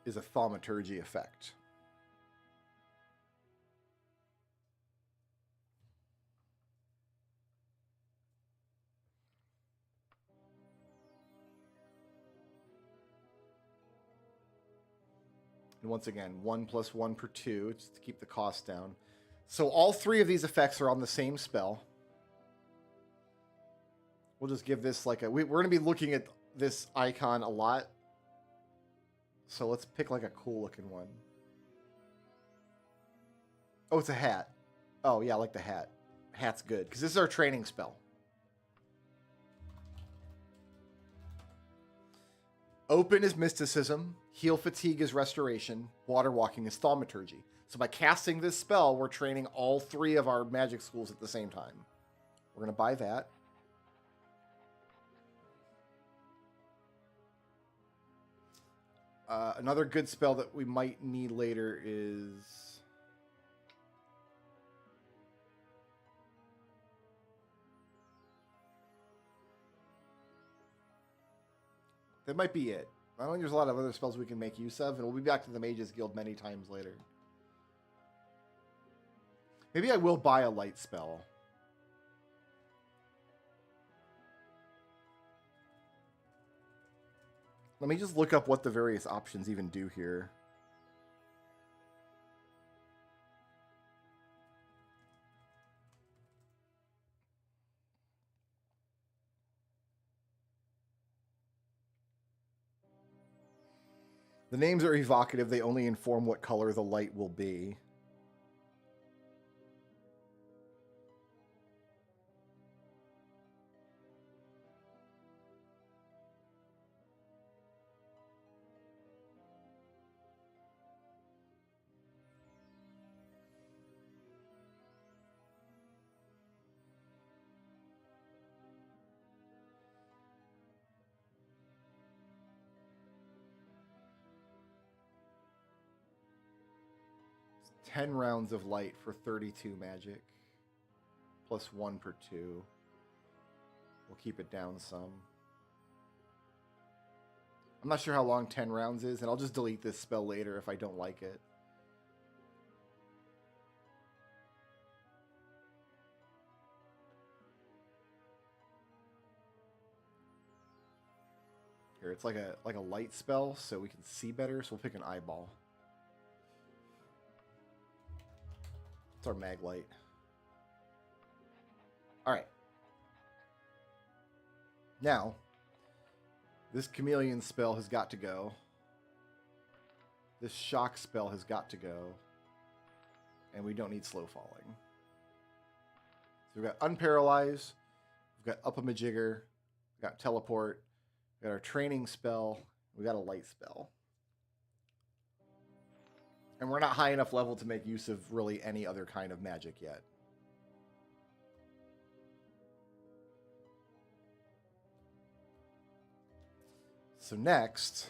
is a thaumaturgy effect. And once again, 1 plus 1 per 2, just to keep the cost down. So all 3 of these effects are on the same spell. We'll just give this like a... We're going to be looking at this icon a lot. So let's pick like a cool looking one. Oh, it's a hat. Oh, yeah, I like the hat. Hat's good, because this is our training spell. Open is mysticism. Heal fatigue is restoration. Water walking is thaumaturgy. So by casting this spell, we're training all 3 of our magic schools at the same time. We're going to buy that. Another good spell that we might need later is... That might be it. I don't think there's a lot of other spells we can make use of, and we'll be back to the Mages Guild many times later. Maybe I will buy a light spell. Let me just look up what the various options even do here. The names are evocative. They only inform what color the light will be. It's 10 rounds of light for 32 magic. Plus 1 per 2. We'll keep it down some. I'm not sure how long 10 rounds is, and I'll just delete this spell later if I don't like it. Here, it's like a light spell, so we can see better, so we'll pick an eyeball. It's our mag light. Alright. Now, this chameleon spell has got to go. This shock spell has got to go. And we don't need slow falling. So we've got unparalyze, we've got up a majigger, we've got teleport, we've got our training spell, we got a light spell. And we're not high enough level to make use of really any other kind of magic yet. So next,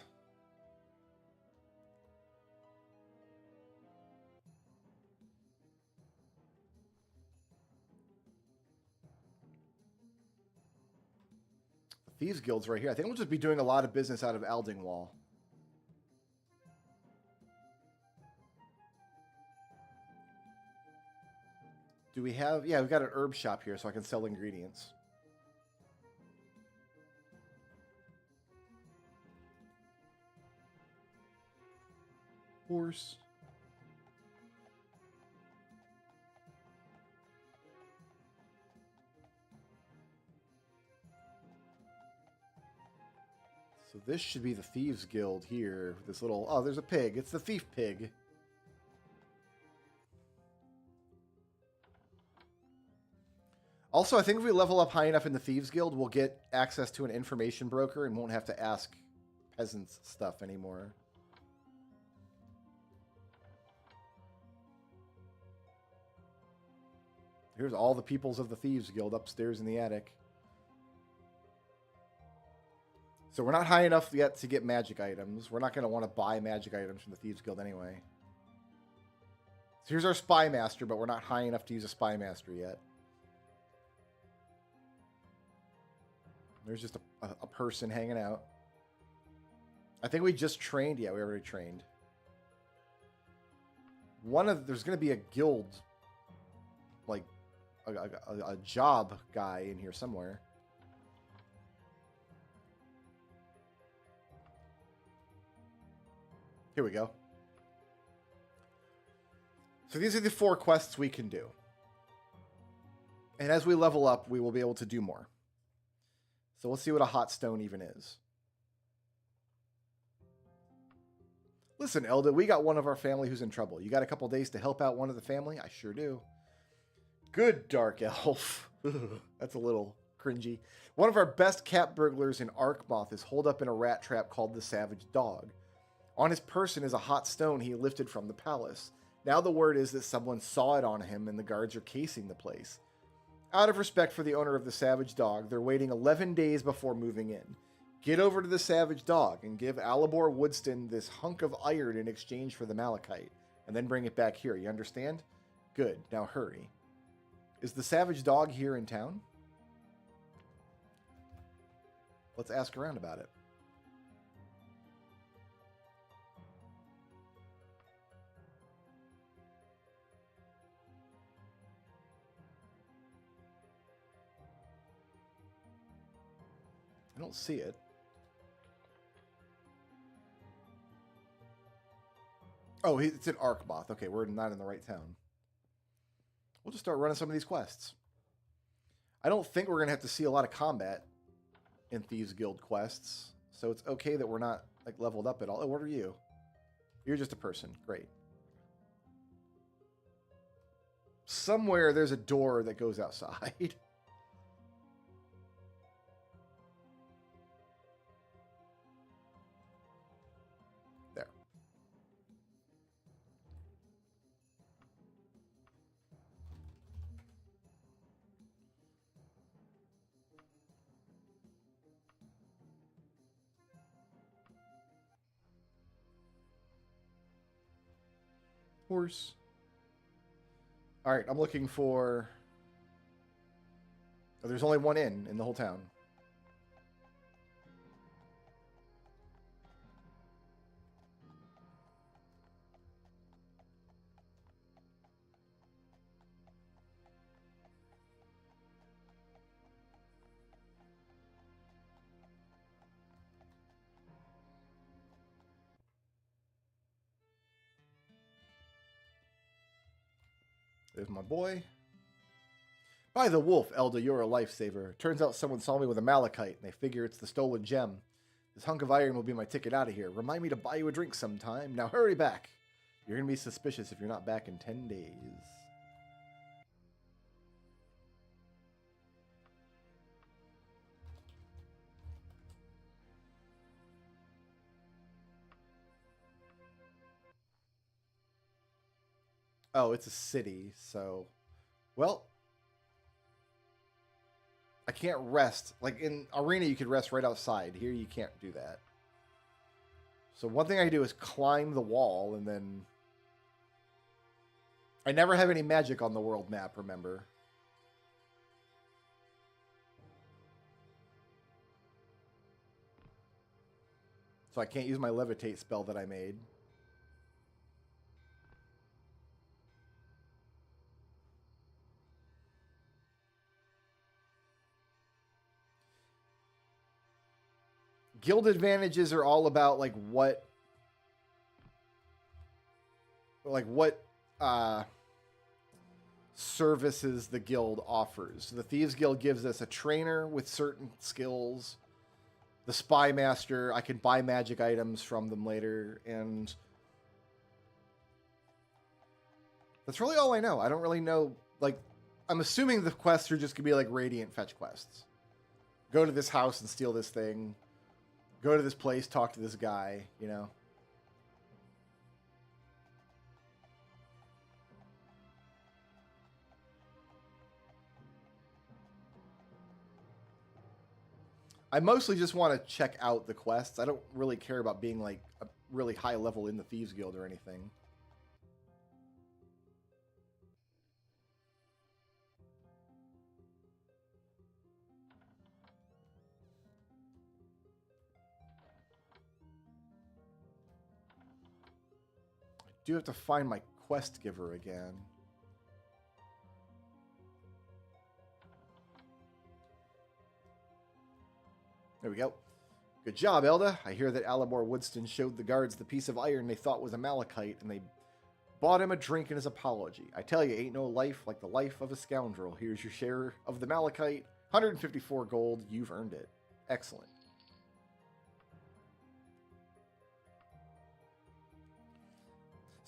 the Thieves Guild's right here. I think we'll just be doing a lot of business out of Aldingwall. Do we have... Yeah, we've got an herb shop here, so I can sell ingredients. Horse. So this should be the Thieves Guild here. This little... Oh, there's a pig. It's the Thief Pig. Also, I think if we level up high enough in the Thieves Guild, we'll get access to an information broker and won't have to ask peasants stuff anymore. Here's all the peoples of the Thieves Guild upstairs in the attic. So we're not high enough yet to get magic items. We're not going to want to buy magic items from the Thieves Guild anyway. So here's our Spy Master, but we're not high enough to use a Spy Master yet. There's just a person hanging out. I think we just trained. Yeah, we already trained. There's going to be a guild, like a job guy in here somewhere. Here we go. So these are the 4 quests we can do. And as we level up, we will be able to do more. So let's see what a hot stone even is. Listen, Elda, we got one of our family who's in trouble. You got a couple days to help out one of the family? I sure do. Good, Dark Elf. That's a little cringy. One of our best cat burglars in Arkmoth is holed up in a rat trap called the Savage Dog. On his person is a hot stone he lifted from the palace. Now the word is that someone saw it on him and the guards are casing the place. Out of respect for the owner of the Savage Dog, they're waiting 11 days before moving in. Get over to the Savage Dog and give Alabor Woodston this hunk of iron in exchange for the malachite, and then bring it back here. You understand? Good. Now hurry. Is the Savage Dog here in town? Let's ask around about it. I don't see it. Oh, it's in Arkmoth. Okay, we're not in the right town. We'll just start running some of these quests. I don't think we're going to have to see a lot of combat in Thieves Guild quests, so it's okay that we're not like leveled up at all. Oh, what are you? You're just a person. Great. Somewhere there's a door that goes outside. There. Horse. All right, I'm looking for... Oh, there's only one inn in the whole town. There's my boy. By the wolf, Elda, you're a lifesaver. Turns out someone saw me with a malachite, and they figure it's the stolen gem. This hunk of iron will be my ticket out of here. Remind me to buy you a drink sometime. Now hurry back. You're going to be suspicious if you're not back in 10 days. Oh, it's a city, so... Well... I can't rest. Like, in Arena, you could rest right outside. Here, you can't do that. So one thing I do is climb the wall, and then... I never have any magic on the world map, remember? So I can't use my levitate spell that I made. Guild advantages are all about like what services the guild offers. The Thieves Guild gives us a trainer with certain skills. The Spy Master, I can buy magic items from them later, and that's really all I know. I don't really know, like, I'm assuming the quests are just gonna be like Radiant fetch quests. Go to this house and steal this thing. Go to this place, talk to this guy, you know. I mostly just want to check out the quests. I don't really care about being like a really high level in the Thieves Guild or anything. I do have to find my quest giver again. There we go. Good job, Elda. I hear that Alabor Woodston showed the guards the piece of iron they thought was a malachite, and they bought him a drink in his apology. I tell you, ain't no life like the life of a scoundrel. Here's your share of the malachite. 154 gold. You've earned it. Excellent.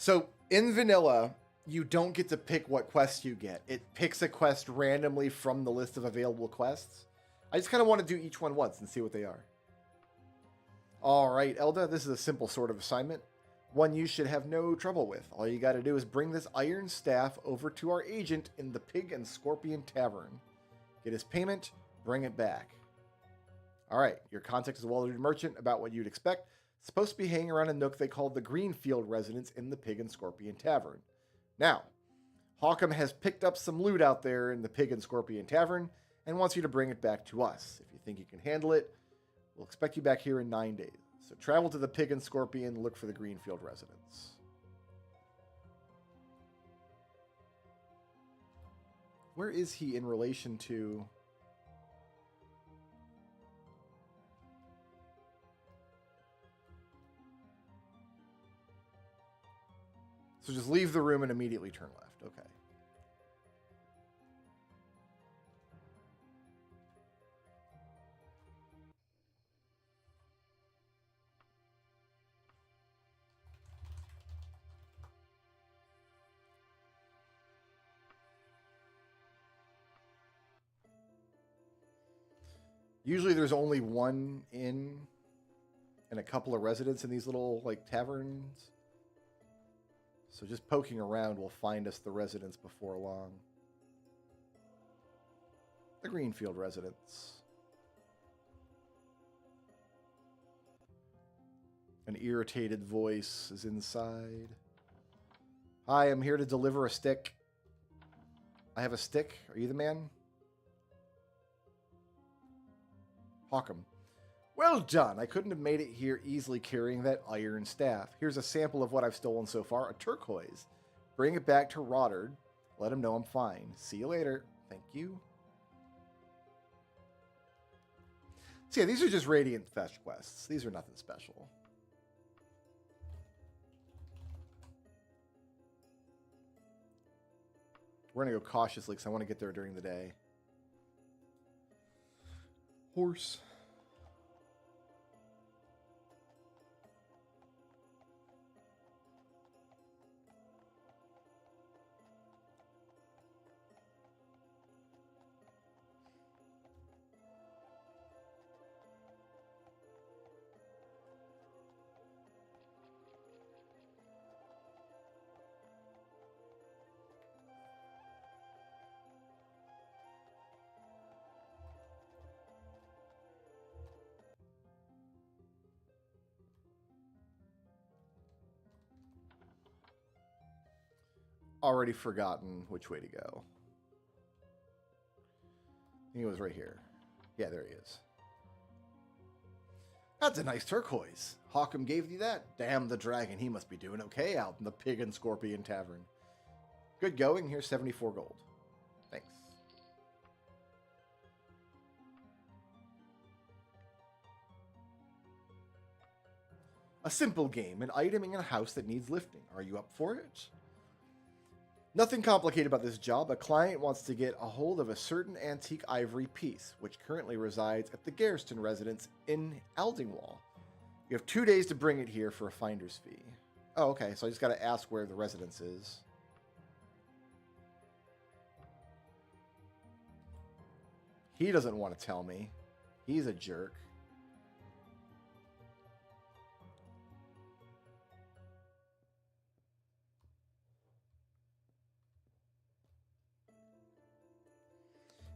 So in vanilla, you don't get to pick what quests you get. It picks a quest randomly from the list of available quests. I just kind of want to do each one once and see what they are. All right, Elda, this is a simple sort of assignment. One you should have no trouble with. All you got to do is bring this iron staff over to our agent in the Pig and Scorpion Tavern. Get his payment, bring it back. All right, your contact is a well-to-do merchant, about what you'd expect. Supposed to be hanging around a nook they call the Greenfield Residence in the Pig and Scorpion Tavern. Now, Hawkham has picked up some loot out there in the Pig and Scorpion Tavern and wants you to bring it back to us. If you think you can handle it, we'll expect you back here in 9 days. So travel to the Pig and Scorpion, look for the Greenfield Residence. Where is he in relation to... So just leave the room and immediately turn left. Okay. Usually there's only one inn and a couple of residents in these little like taverns. So just poking around will find us the residence before long. The Greenfield Residence. An irritated voice is inside. Hi, I'm here to deliver a stick. I have a stick. Are you the man? Hawkham. Well done. I couldn't have made it here easily carrying that iron staff. Here's a sample of what I've stolen so far. A turquoise. Bring it back to Roddard. Let him know I'm fine. See you later. Thank you. So yeah, these are just Radiant fetch quests. These are nothing special. We're going to go cautiously because I want to get there during the day. Horse. Already forgotten which way to go. I think it was right here. Yeah, there he is. That's a nice turquoise. Hawkham gave you that? Damn the dragon, he must be doing okay out in the Pig and Scorpion Tavern. Good going, here's 74 gold. Thanks. A simple game, an item in a house that needs lifting. Are you up for it? Nothing complicated about this job. A client wants to get a hold of a certain antique ivory piece, which currently resides at the Garriston residence in Aldingwall. You have 2 days to bring it here for a finder's fee. Oh, okay, so I just got to ask where the residence is. He doesn't want to tell me. He's a jerk.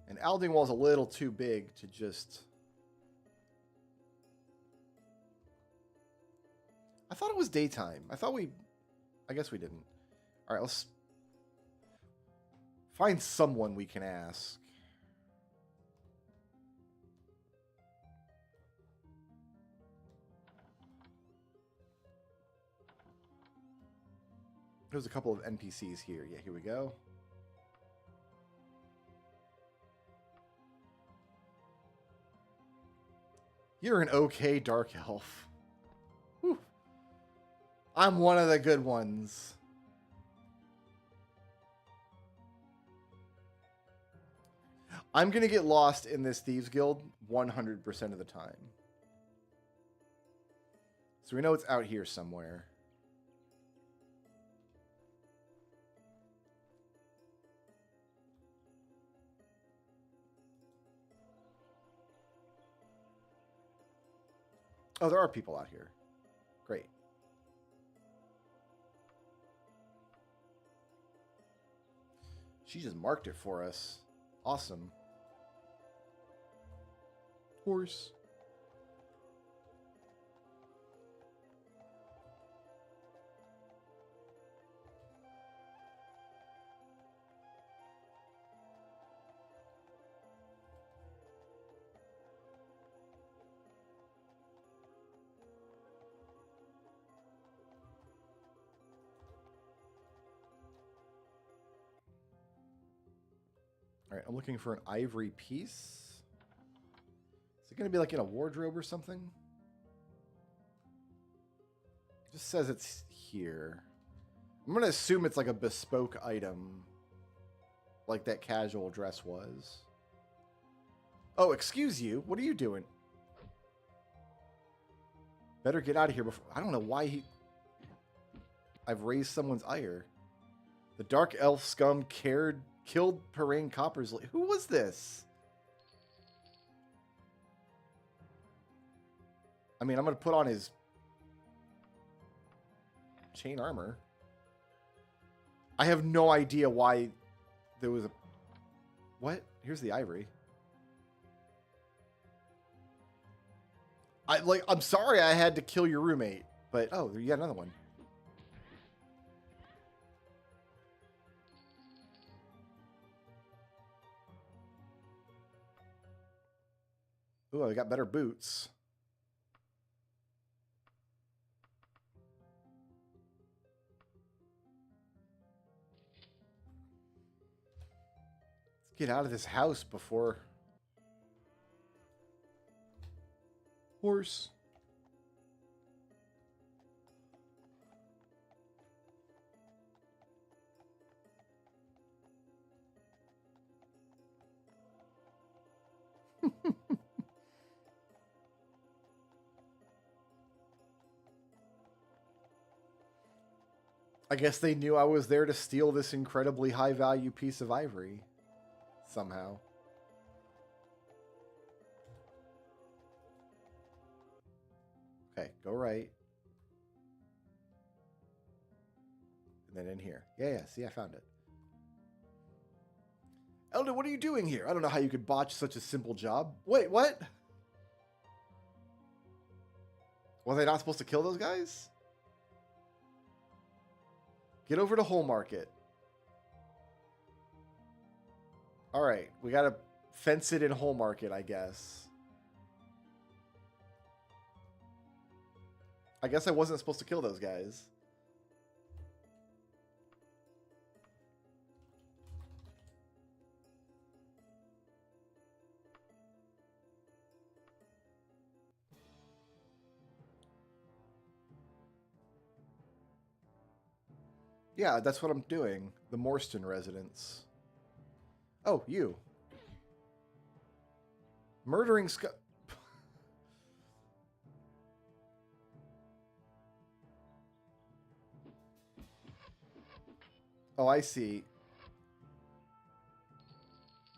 And Aldingwall's a little too big to just... I thought it was daytime. I guess we didn't. All right, let's find someone we can ask. There's a couple of NPCs here. Yeah, here we go. You're an okay dark elf. Whew. I'm one of the good ones. I'm going to get lost in this Thieves Guild 100% of the time. So we know it's out here somewhere. Oh, there are people out here. Great. She just marked it for us. Awesome. Horse. All right, I'm looking for an ivory piece. Is it going to be like in a wardrobe or something? It just says it's here. I'm going to assume it's like a bespoke item, like that casual dress was. Oh, excuse you. What are you doing? Better get out of here before... I don't know why he... I've raised someone's ire. The dark elf scum killed Parain Coppersley. Who was this? I mean, I'm going to put on his chain armor. I have no idea why there was a... What? Here's the ivory. I'm sorry I had to kill your roommate, but... Oh, you got another one. Ooh, I got better boots. Let's get out of this house before... Horse. I guess they knew I was there to steal this incredibly high-value piece of ivory. Somehow. Okay, go right. And then in here. Yeah, see, I found it. Elda, what are you doing here? I don't know how you could botch such a simple job. Wait, what? Was I not supposed to kill those guys? Get over to Whole Market. Alright, we gotta fence it in Whole Market, I guess. I guess I wasn't supposed to kill those guys. Yeah, that's what I'm doing. The Morstan residence. Oh, you. Murdering Scum. Oh, I see.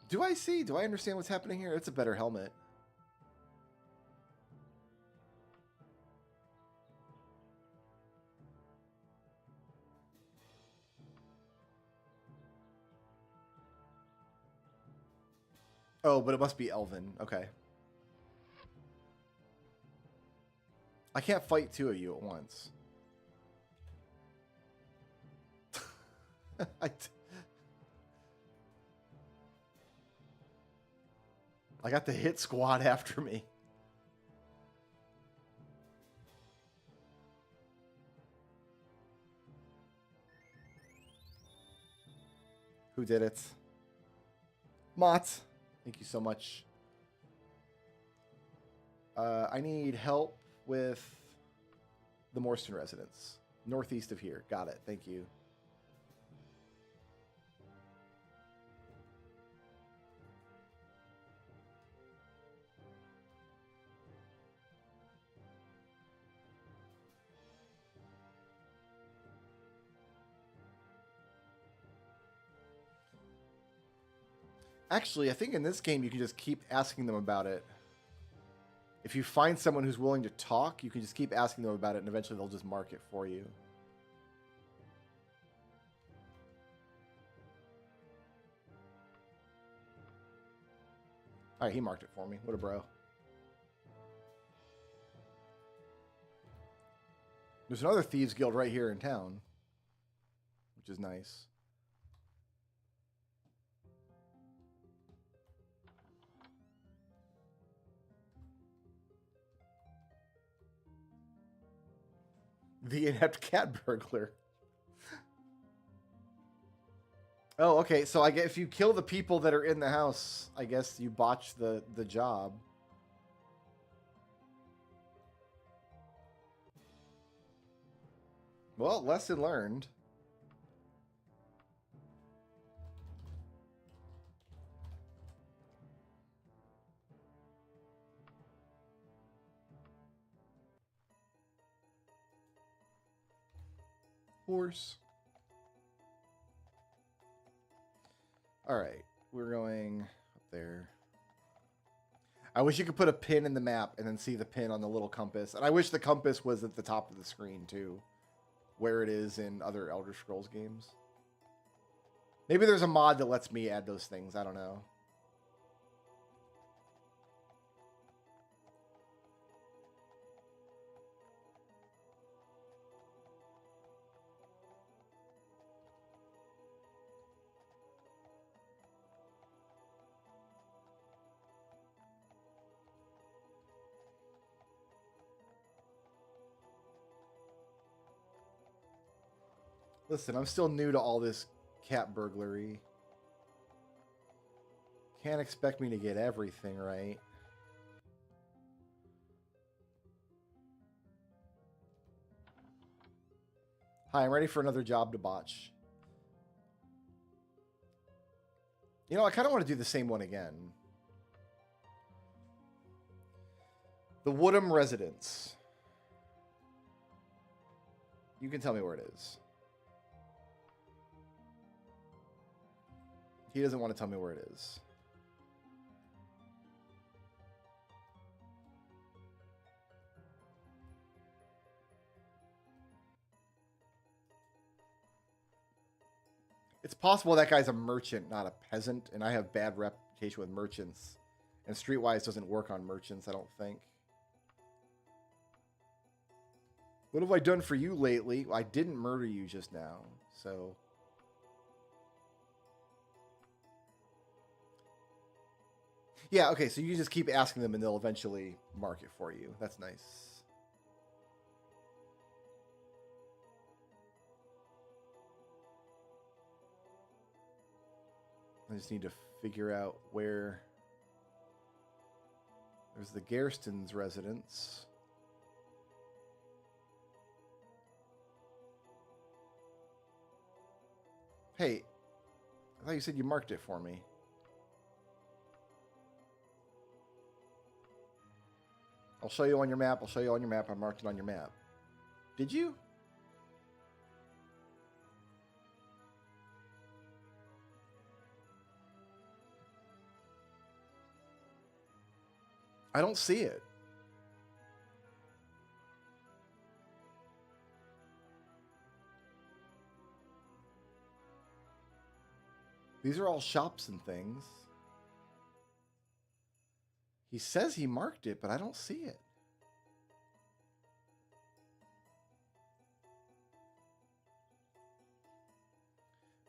Do I see? Do I understand what's happening here? It's a better helmet. Oh, but it must be Elven. Okay. I can't fight two of you at once. I got the hit squad after me. Who did it? Mott. Thank you so much. I need help with the Morstan residence. Northeast of here. Got it. Thank you. Actually, I think in this game you can just keep asking them about it. If you find someone who's willing to talk, you can just keep asking them about it, and eventually they'll just mark it for you. All right, he marked it for me. What a bro. There's another Thieves Guild right here in town, which is nice. The inept cat burglar. Oh, okay. So I guess if you kill the people that are in the house, I guess you botch the job. Well, lesson learned. Horse. All right, we're going up there. I wish you could put a pin in the map and then see the pin on the little compass. And I wish the compass was at the top of the screen too, where it is in other Elder Scrolls games. Maybe there's a mod that lets me add those things. I don't know. Listen, I'm still new to all this cat burglary. Can't expect me to get everything right. Hi, I'm ready for another job to botch. You know, I kind of want to do the same one again. The Woodham Residence. You can tell me where it is. He doesn't want to tell me where it is. It's possible that guy's a merchant, not a peasant, and I have bad reputation with merchants. And Streetwise doesn't work on merchants, I don't think. What have I done for you lately? I didn't murder you just now, so... Yeah, okay, so you just keep asking them and they'll eventually mark it for you. That's nice. I just need to figure out where... There's the Garston's residence. Hey, I thought you said you marked it for me. I'll show you on your map. I'll show you on your map. I marked it on your map. Did you? I don't see it. These are all shops and things. He says he marked it, but I don't see it.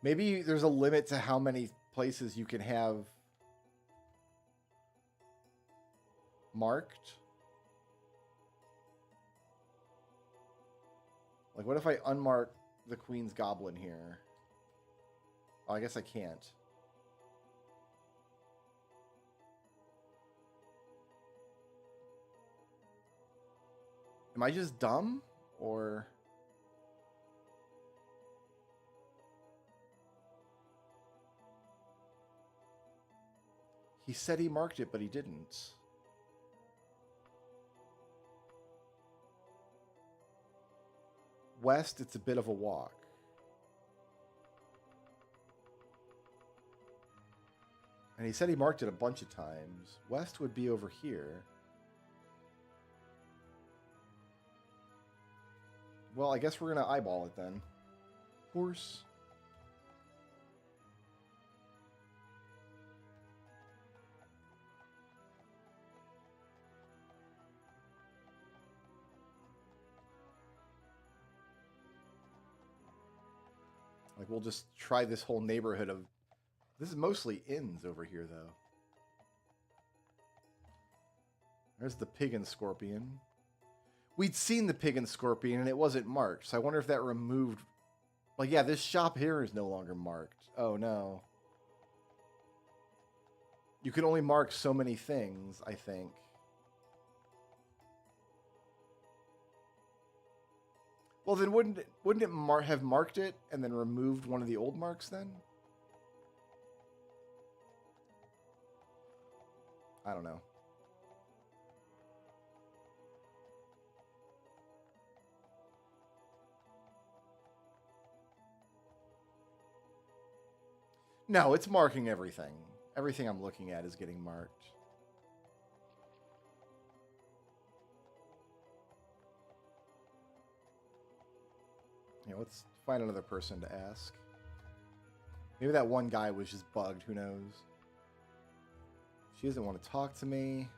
Maybe there's a limit to how many places you can have marked. Like, what if I unmark the Queen's Goblin here? Oh, I guess I can't. Am I just dumb? Or... He said he marked it, but he didn't. West, it's a bit of a walk. And he said he marked it a bunch of times. West would be over here. Well, I guess we're gonna eyeball it then. Horse. Like, we'll just try this whole neighborhood of... This is mostly inns over here, though. There's the pig and scorpion. We'd seen the pig and scorpion, and it wasn't marked, so I wonder if that removed... Like, yeah, this shop here is no longer marked. Oh, no. You can only mark so many things, I think. Well, then wouldn't it have marked it and then removed one of the old marks then? I don't know. No, it's marking everything. Everything I'm looking at is getting marked. Yeah, let's find another person to ask. Maybe that one guy was just bugged. Who knows? She doesn't want to talk to me.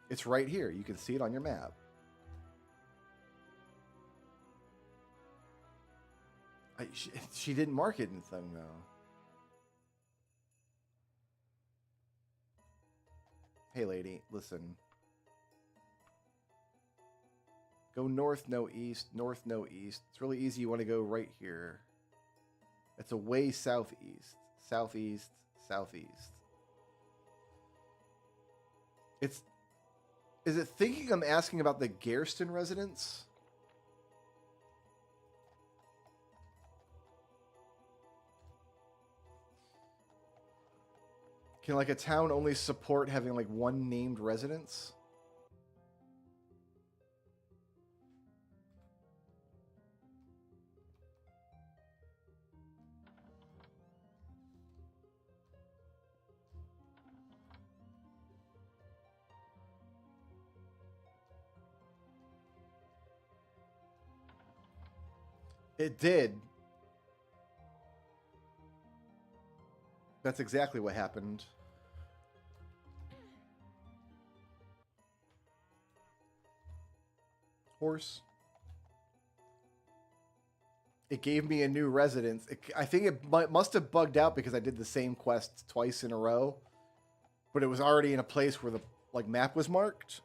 It's right here. You can see it on your map. She didn't mark it in the thing, though. Hey, lady, listen. Go north, no east. North, no east. It's really easy. You want to go right here. It's a way southeast. Southeast, southeast. It's... Is it thinking I'm asking about the Gairston residence? Can, like, a town only support having, like, one named residence? It did. That's exactly what happened. Horse. It gave me a new residence. I think it must have bugged out because I did the same quest twice in a row, but it was already in a place where the map was marked.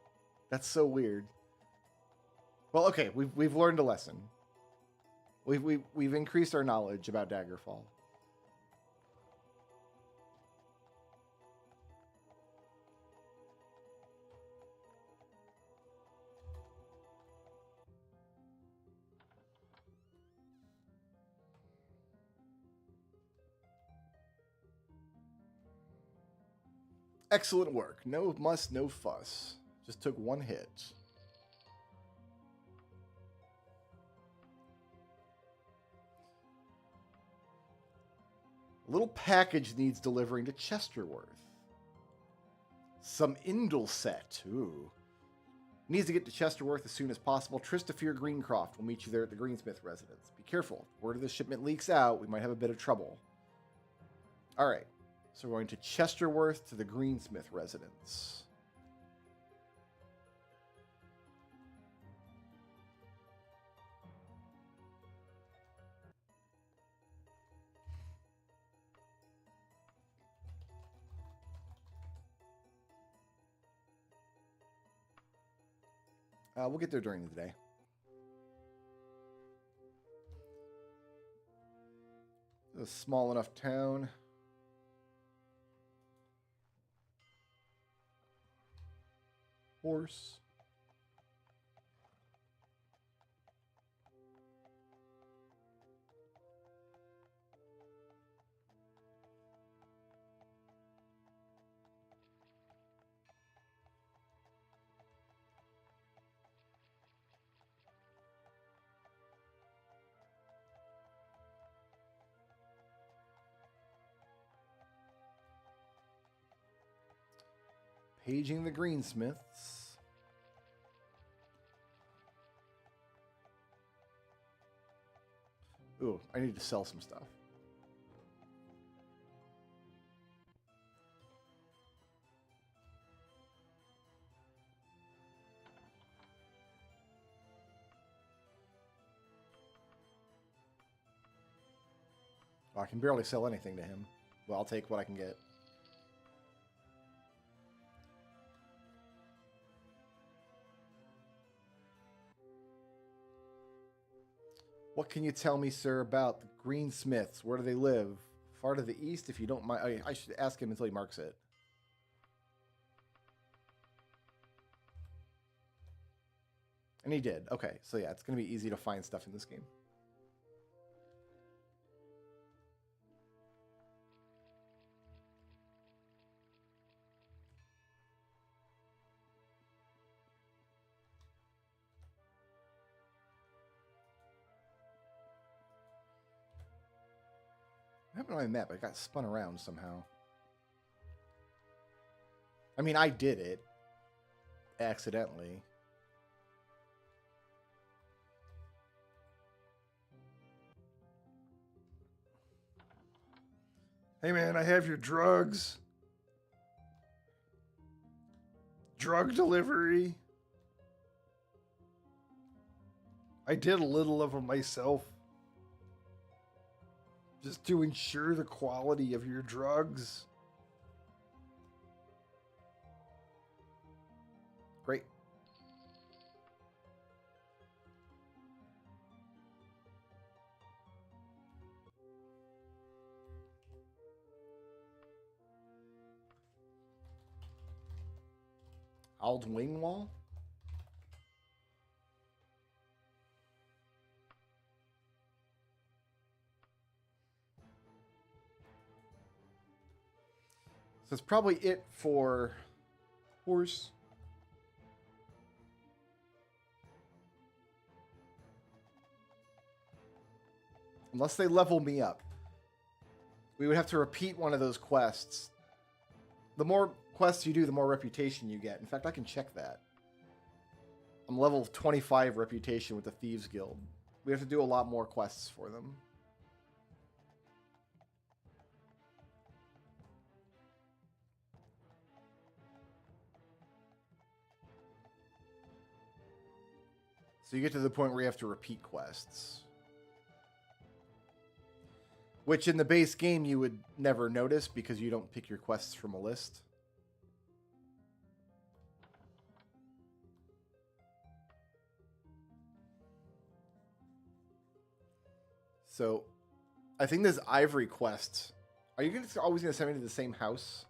That's so weird. Well, okay, we've learned a lesson. We've increased our knowledge about Daggerfall. Excellent work. No muss, no fuss. Just took one hit. A little package needs delivering to Chesterworth. Some Indle set. Ooh. Needs to get to Chesterworth as soon as possible. Tristafir Greencroft will meet you there at the Greensmith residence. Be careful. Word of the shipment leaks out, we might have a bit of trouble. Alright. So we're going to Chesterworth to the Greensmith residence. We'll get there during the day. A small enough town. Horse. Paging the greensmiths. Ooh, I need to sell some stuff. Oh, I can barely sell anything to him. Well, I'll take what I can get. What can you tell me, sir, about the greensmiths? Where do they live? Far to the east, if you don't mind. I should ask him until he marks it. And he did. Okay, so yeah, it's going to be easy to find stuff in this game. What happened to my map? I got spun around somehow. I mean, I did it. Accidentally. Hey man, I have your drugs. Drug delivery. I did a little of them myself. Just to ensure the quality of your drugs. Great. Old wing wall? So it's probably it for horse. Unless they level me up. We would have to repeat one of those quests. The more quests you do, the more reputation you get. In fact, I can check that. I'm level 25 reputation with the Thieves Guild. We have to do a lot more quests for them. So you get to the point where you have to repeat quests. Which in the base game you would never notice because you don't pick your quests from a list. So, I think this Ivory quest. Are you always going to send me to the same house?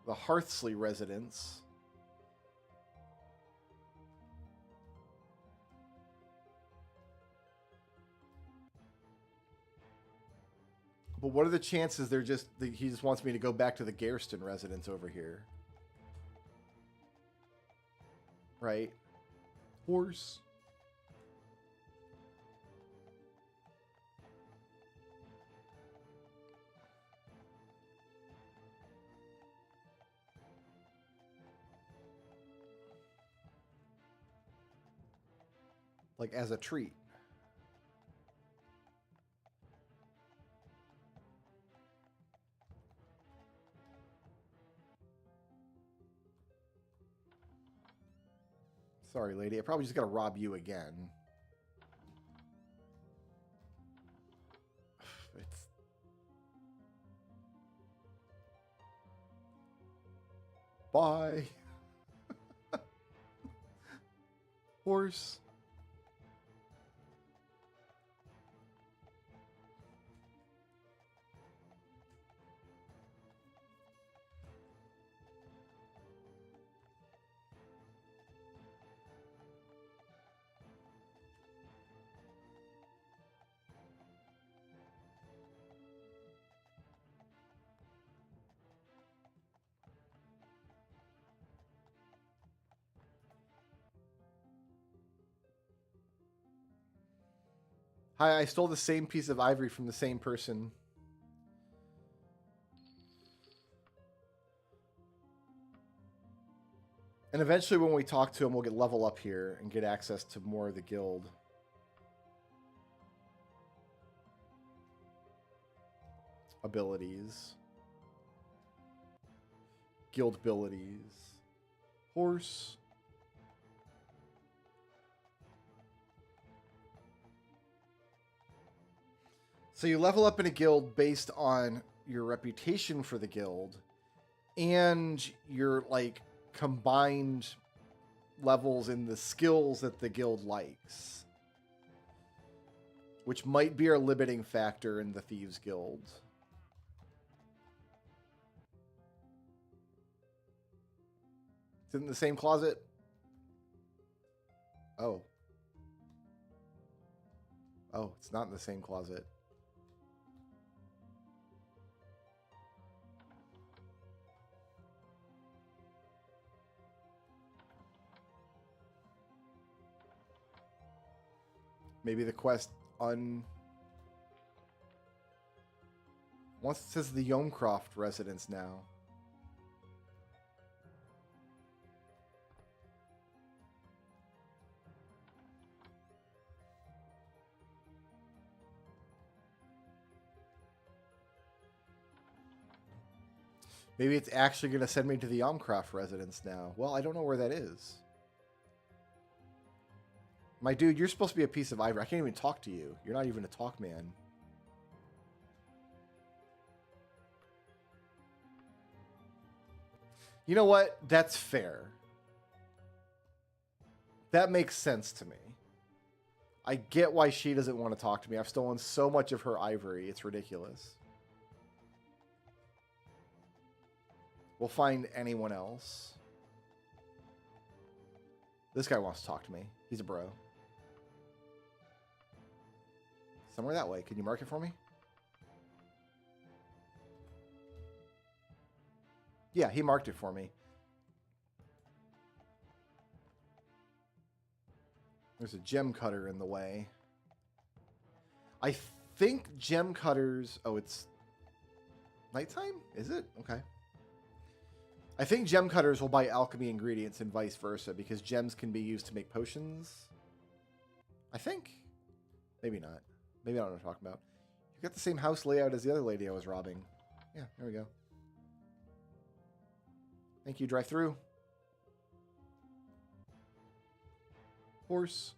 The Hearthsley residence. But what are the chances he just wants me to go back to the Garston residence over here? Right? Horse. Like as a treat. Sorry, lady. I probably just gotta rob you again. It's... Bye. Horse. Hi, I stole the same piece of ivory from the same person. And eventually when we talk to him, we'll get level up here and get access to more of the guild. Abilities. Guild abilities. Horse. So you level up in a guild based on your reputation for the guild and your like combined levels in the skills that the guild likes, which might be our limiting factor in the Thieves Guild. Is it in the same closet? Oh. Oh, it's not in the same closet. Maybe the quest once it says the Yomecroft residence now. Maybe it's actually going to send me to the Yomecroft residence now. Well, I don't know where that is. My dude, you're supposed to be a piece of ivory. I can't even talk to you. You're not even a talk man. You know what? That's fair. That makes sense to me. I get why she doesn't want to talk to me. I've stolen so much of her ivory. It's ridiculous. We'll find anyone else. This guy wants to talk to me. He's a bro. Somewhere that way. Can you mark it for me? Yeah, he marked it for me. There's a gem cutter in the way. I think gem cutters... Oh, it's nighttime? Is it? Okay. I think gem cutters will buy alchemy ingredients and vice versa because gems can be used to make potions. I think. Maybe not. Maybe I don't know what I'm talking about. You've got the same house layout as the other lady I was robbing. Yeah, there we go. Thank you, drive through. Horse.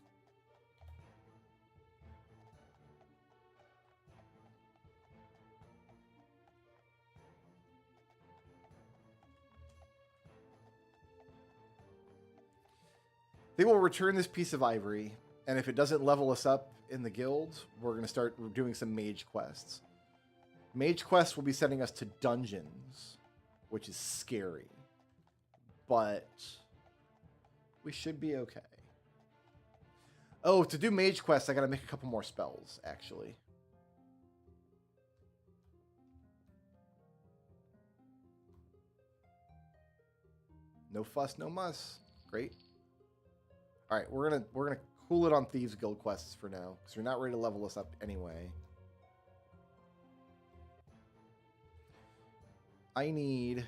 They will return this piece of ivory, and if it doesn't level us up in the guild, we're going to start doing some mage quests. Mage quests will be sending us to dungeons, which is scary. But we should be okay. Oh, to do mage quests, I got to make a couple more spells, actually. No fuss, no muss. Great. All right, we're gonna cool it on Thieves Guild quests for now, because we're not ready to level us up anyway. I need...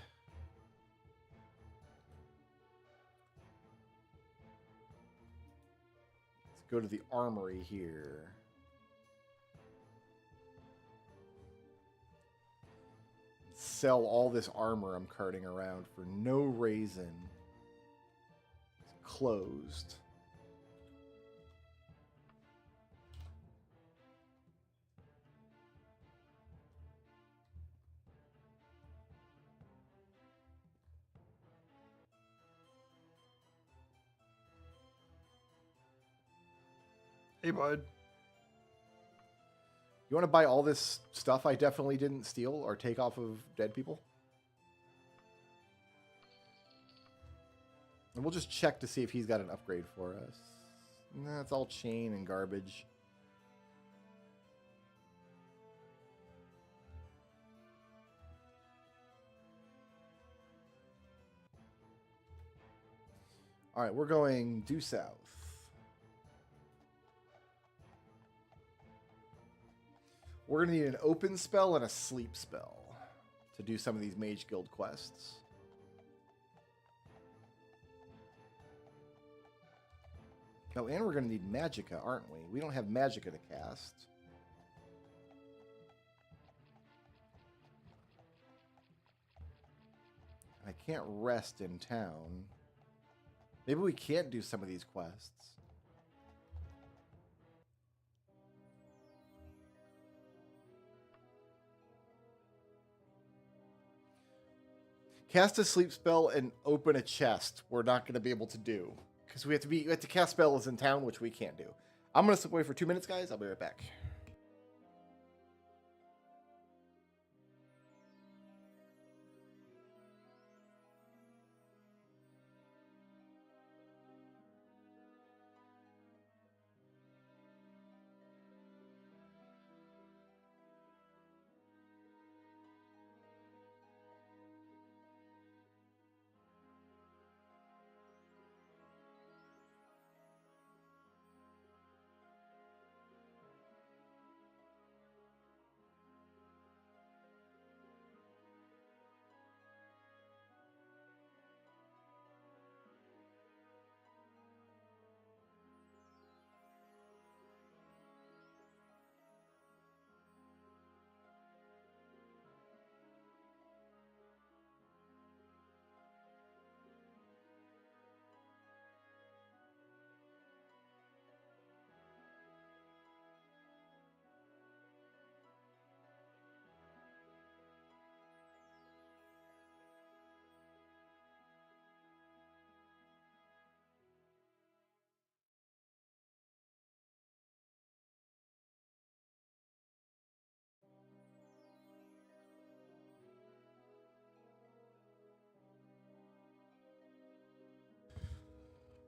Let's go to the armory here. Sell all this armor I'm carting around for no reason. It's closed. Hey, bud. You want to buy all this stuff I definitely didn't steal or take off of dead people? And we'll just check to see if he's got an upgrade for us. Nah, it's all chain and garbage. All right, we're going due south. We're going to need an open spell and a sleep spell to do some of these Mage Guild quests. Oh, and we're going to need magicka, aren't we? We don't have magicka to cast. I can't rest in town. Maybe we can't do some of these quests. Cast a sleep spell and open a chest. We're not going to be able to do because we have to cast spells in town, which we can't do. I'm going to slip away for 2 minutes, guys. I'll be right back.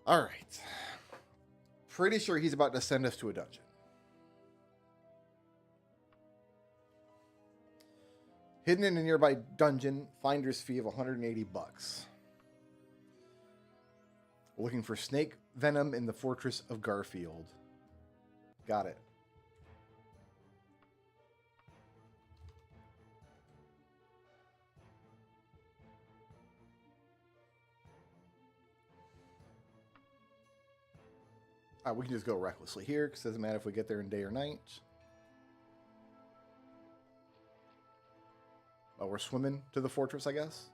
All right. Pretty sure he's about to send us to a dungeon. Hidden in a nearby dungeon, finder's fee of 180 bucks. Looking for snake venom in the fortress of Garfield. Got it. We can just go recklessly here because it doesn't matter if we get there in day or night. Oh, we're swimming to the fortress, I guess.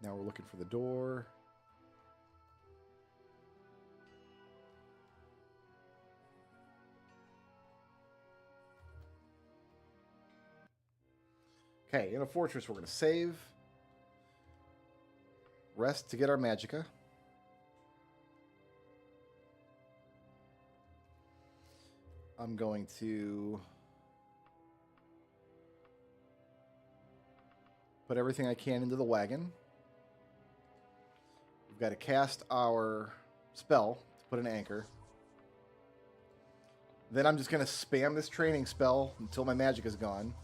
Now we're looking for the door. Okay, in a fortress, we're going to save. Rest to get our magicka. I'm going to put everything I can into the wagon. We've got to cast our spell to put an anchor. Then I'm just going to spam this training spell until my magic is gone.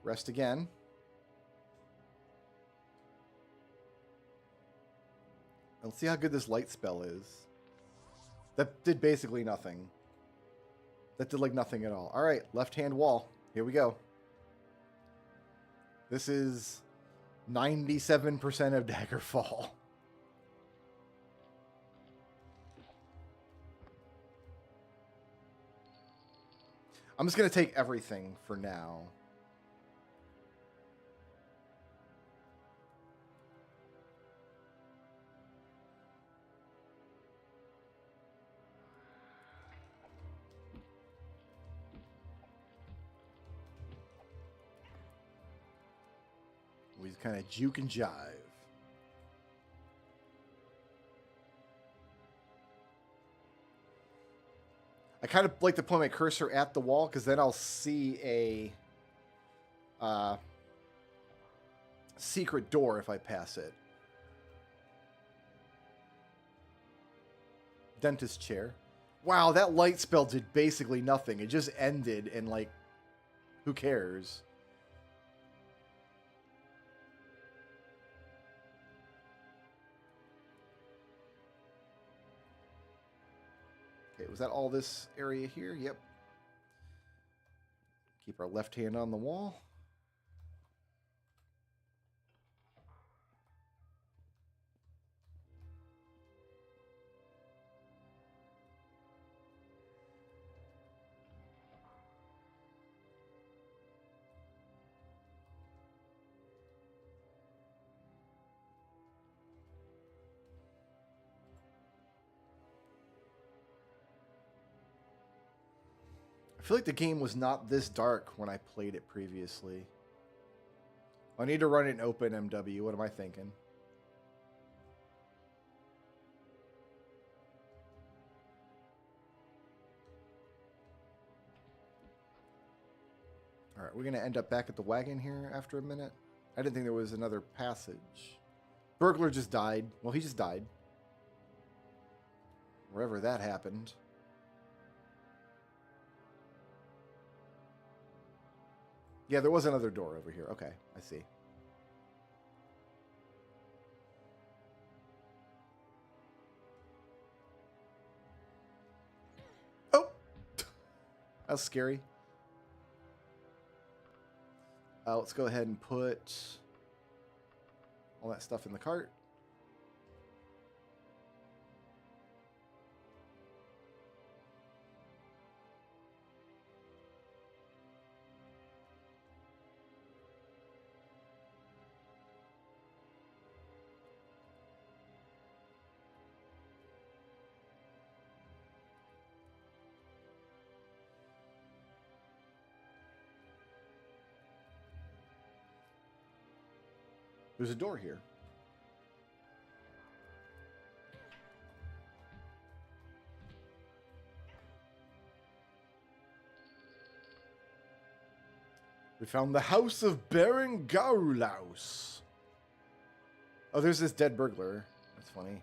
Rest again. Let's see how good this light spell is. That did basically nothing. That did like nothing at all. All right, left-hand wall. Here we go. This is 97% of Daggerfall. I'm just going to take everything for now. We just kind of juke and jive. I kind of like to point my cursor at the wall because then I'll see a secret door if I pass it. Dentist chair. Wow, that light spell did basically nothing. It just ended and like, who cares? Okay, was that all this area here? Yep. Keep our left hand on the wall. I feel like the game was not this dark when I played it previously. I need to run it in open MW. What am I thinking? All right, we're going to end up back at the wagon here after a minute. I didn't think there was another passage. Burglar just died. Well, he just died. Wherever that happened. Yeah, there was another door over here. Okay, I see. Oh! That was scary. Let's go ahead and put all that stuff in the cart. There's a door here. We found the house of Baron Gaulaus. Oh, there's this dead burglar. That's funny.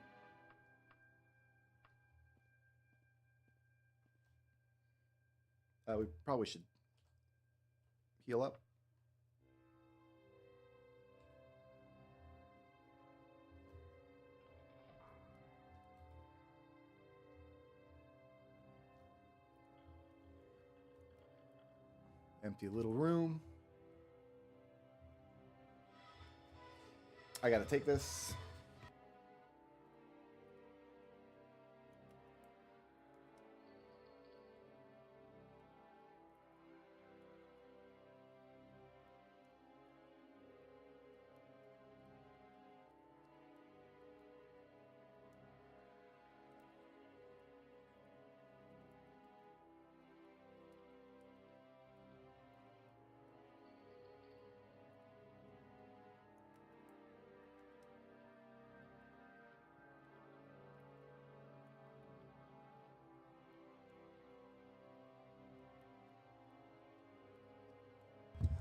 We probably should heal up. Empty little room. I gotta take this.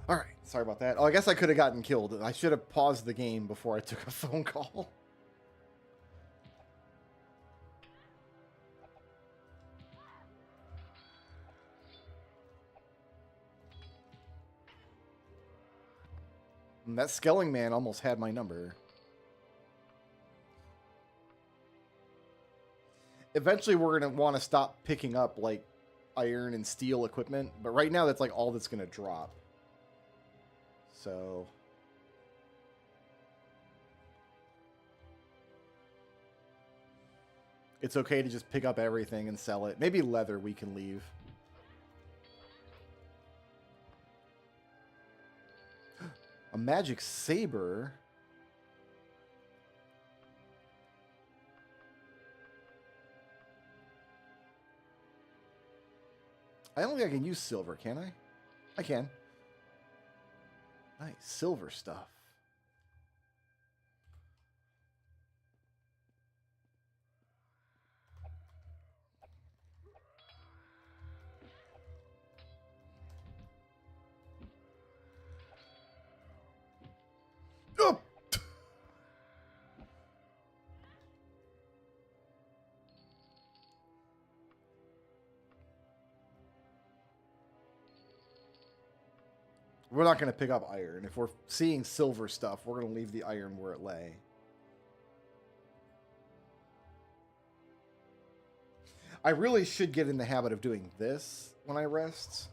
All right, sorry about that. Oh, I guess I could have gotten killed. I should have paused the game before I took a phone call. And that Skelling man almost had my number. Eventually, we're going to want to stop picking up, like, iron and steel equipment. But right now, that's, like, all that's going to drop. So... it's okay to just pick up everything and sell it. Maybe leather we can leave. A magic saber? I don't think I can use silver, can I? I can. Nice, silver stuff. Oh! We're not going to pick up iron. If we're seeing silver stuff, we're going to leave the iron where it lay. I really should get in the habit of doing this when I rest.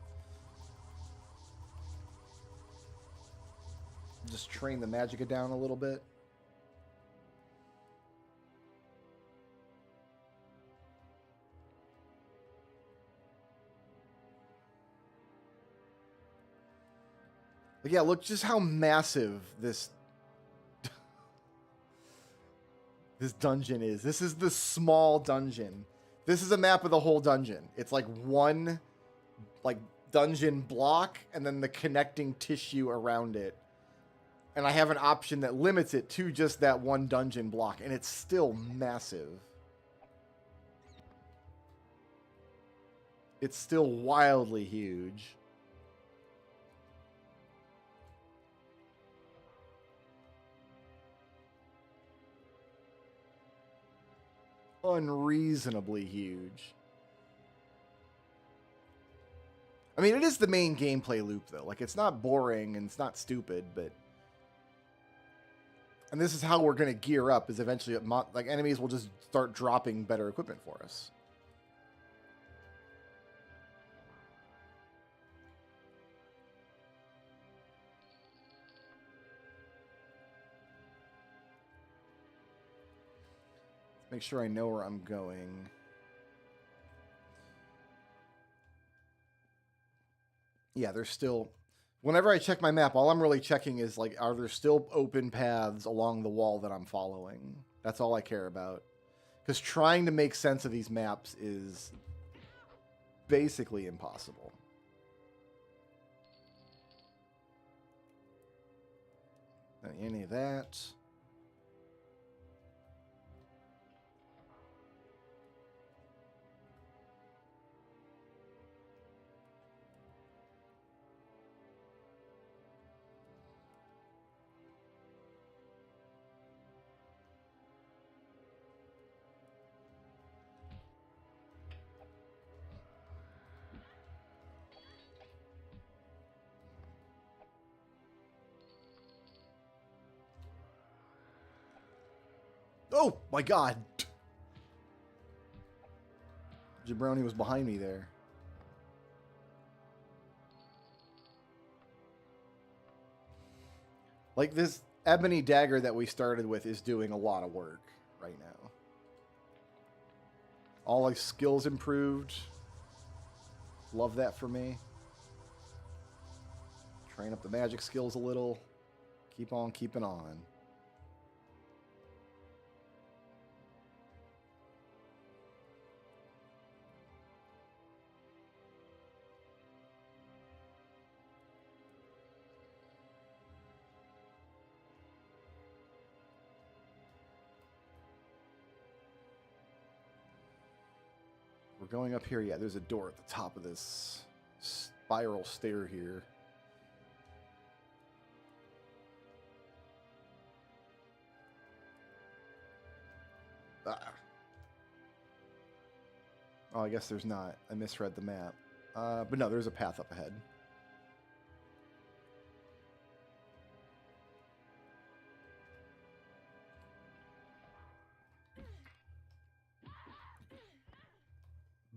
just train the magicka down a little bit. But yeah, look just how massive this this dungeon is. This is the small dungeon. This is a map of the whole dungeon. It's like one like dungeon block and then the connecting tissue around it. And I have an option that limits it to just that one dungeon block, and it's still massive. It's still wildly huge. Unreasonably huge. I mean, it is the main gameplay loop, though. Like, it's not boring and it's not stupid, but... And this is how we're going to gear up, is eventually, like, enemies will just start dropping better equipment for us. Let's make sure I know where I'm going. Yeah, there's still... Whenever I check my map, all I'm really checking is, like, are there still open paths along the wall that I'm following? That's all I care about. Because trying to make sense of these maps is basically impossible. Not any of that. Oh, my God. Jabroni was behind me there. Like, this ebony dagger that we started with is doing a lot of work right now. All my skills improved. Love that for me. Train up the magic skills a little. Keep on keeping on. We're going up here. Yeah, there's a door at the top of this spiral stair here. Ah. Oh, I guess there's not. I misread the map. But no, there's a path up ahead.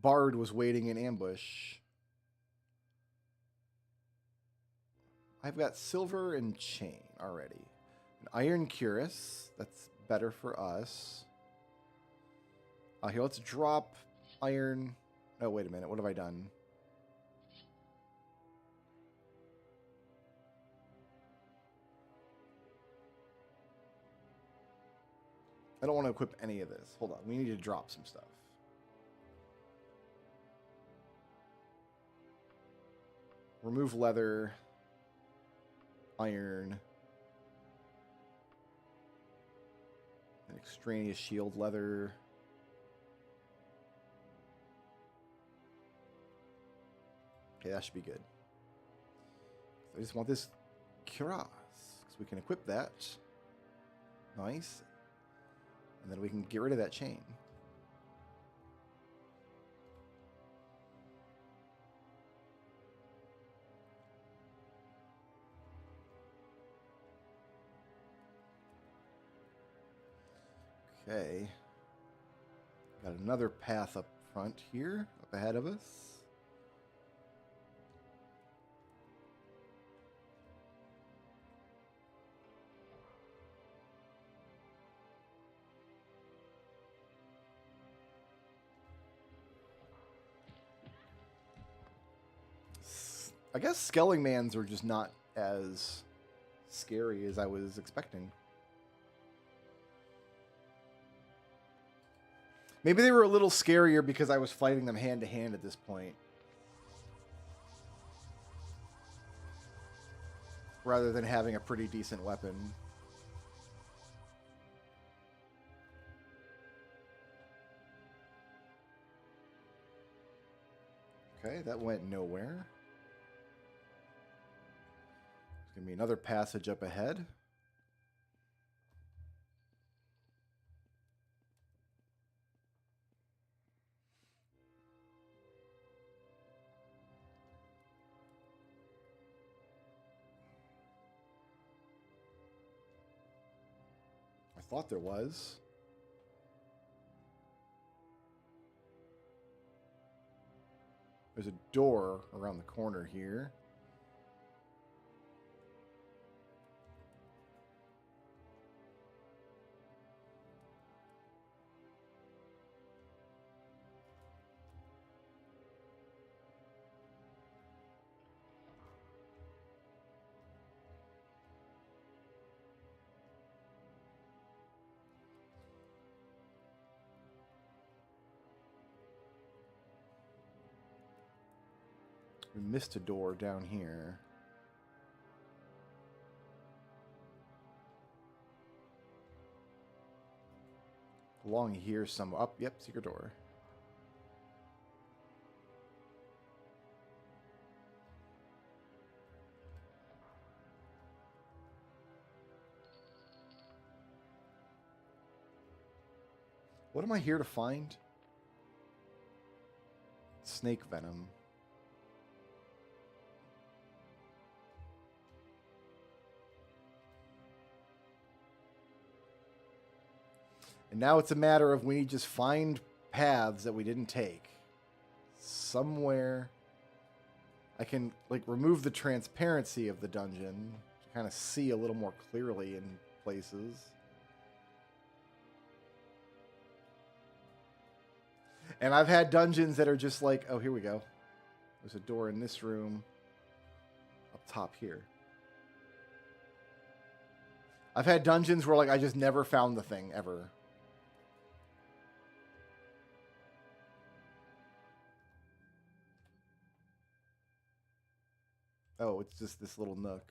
Bard was waiting in ambush. I've got silver and chain already. An iron cuirass. That's better for us. Here, let's drop iron. Oh, wait a minute. What have I done? I don't want to equip any of this. Hold on. We need to drop some stuff. Remove leather. Iron. An extraneous shield leather. Okay, that should be good. I just want this cuirass, because we can equip that. Nice. And then we can get rid of that chain. Okay. Got another path up front here, up ahead of us. I guess Skellingmans are just not as scary as I was expecting. Maybe they were a little scarier because I was fighting them hand to hand at this point, rather than having a pretty decent weapon. Okay, that went nowhere. There's going to be another passage up ahead. I thought there was. There's a door around the corner here. We missed a door down here. Along here some up. Yep, secret door. What am I here to find? Snake venom. And now it's a matter of we need to just find paths that we didn't take. Somewhere I can like remove the transparency of the dungeon to kind of see a little more clearly in places. And I've had dungeons that are just like, oh, here we go. There's a door in this room up top here. I've had dungeons where like I just never found the thing ever. Oh, it's just this little nook.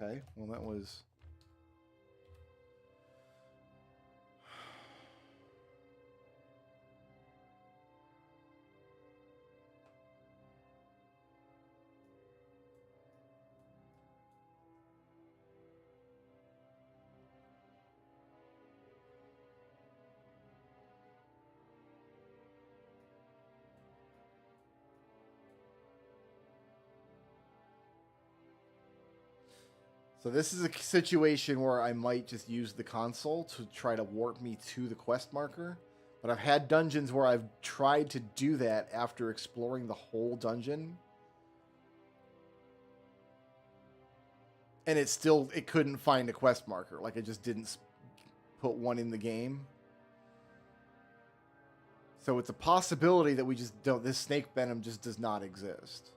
Okay, well that was... So this is a situation where I might just use the console to try to warp me to the quest marker. But I've had dungeons where I've tried to do that after exploring the whole dungeon. And it couldn't find a quest marker. Like, it just didn't put one in the game. So it's a possibility that we just don't... This snake venom just does not exist.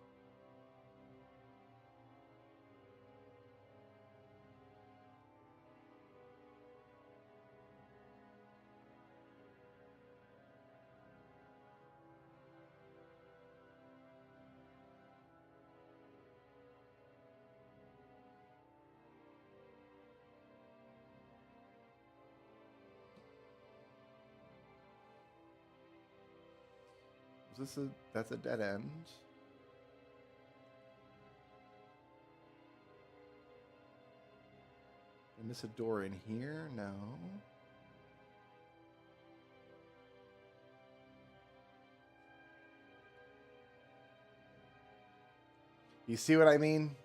That's a dead end. I miss a door in here? No. You see what I mean?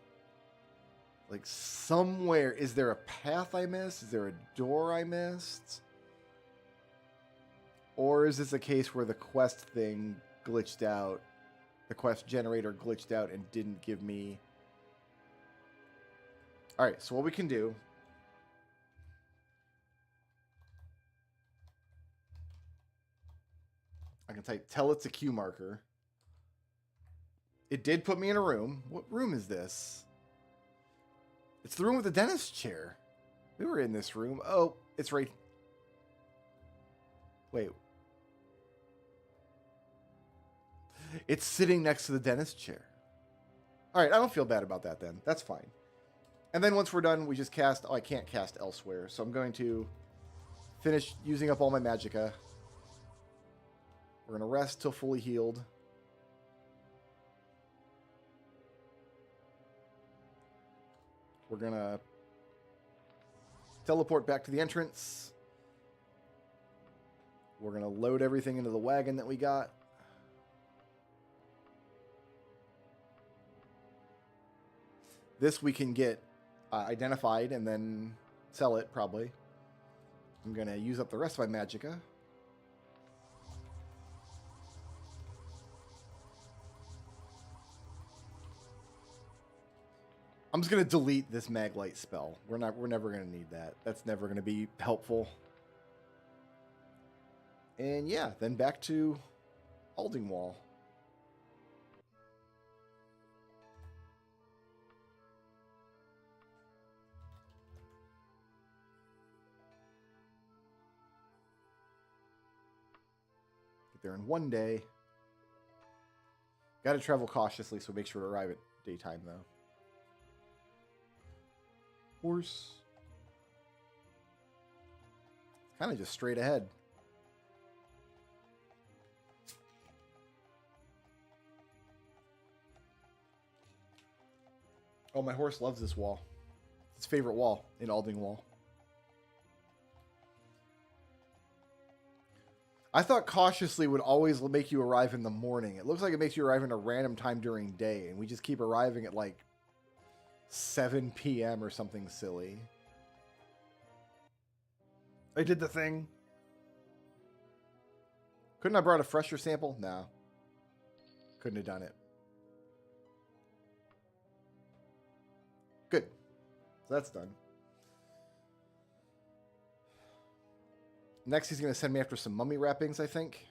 Like somewhere, is there a path I missed? Is there a door I missed? Or is this a case where the quest thing glitched out, the quest generator glitched out and didn't give me... Alright, so what we can do... I can type, tell it's a Q marker. It did put me in a room. What room is this? It's the room with the dentist chair. We were in this room. Oh, it's right. Wait. It's sitting next to the dentist chair. All right, I don't feel bad about that then. That's fine. And then once we're done, we just cast... Oh, I can't cast elsewhere. So I'm going to finish using up all my magicka. We're going to rest till fully healed. We're going to teleport back to the entrance. We're going to load everything into the wagon that we got. This we can get identified and then sell it, probably. I'm going to use up the rest of my magicka. I'm just going to delete this Maglite spell. We're never going to need that. That's never going to be helpful. And yeah, then back to Aldingwall. Get there in one day. Got to travel cautiously, so make sure to arrive at daytime, though. Horse. It's kind of just straight ahead. Oh, my horse loves this wall. It's his favorite wall in Aldingwall. I thought cautiously would always make you arrive in the morning. It looks like it makes you arrive in a random time during day, and we just keep arriving at like 7 p.m. or something silly. I did the thing. Couldn't I brought a fresher sample? No. Couldn't have done it. Good. So that's done. Next, he's going to send me after some mummy wrappings, I think.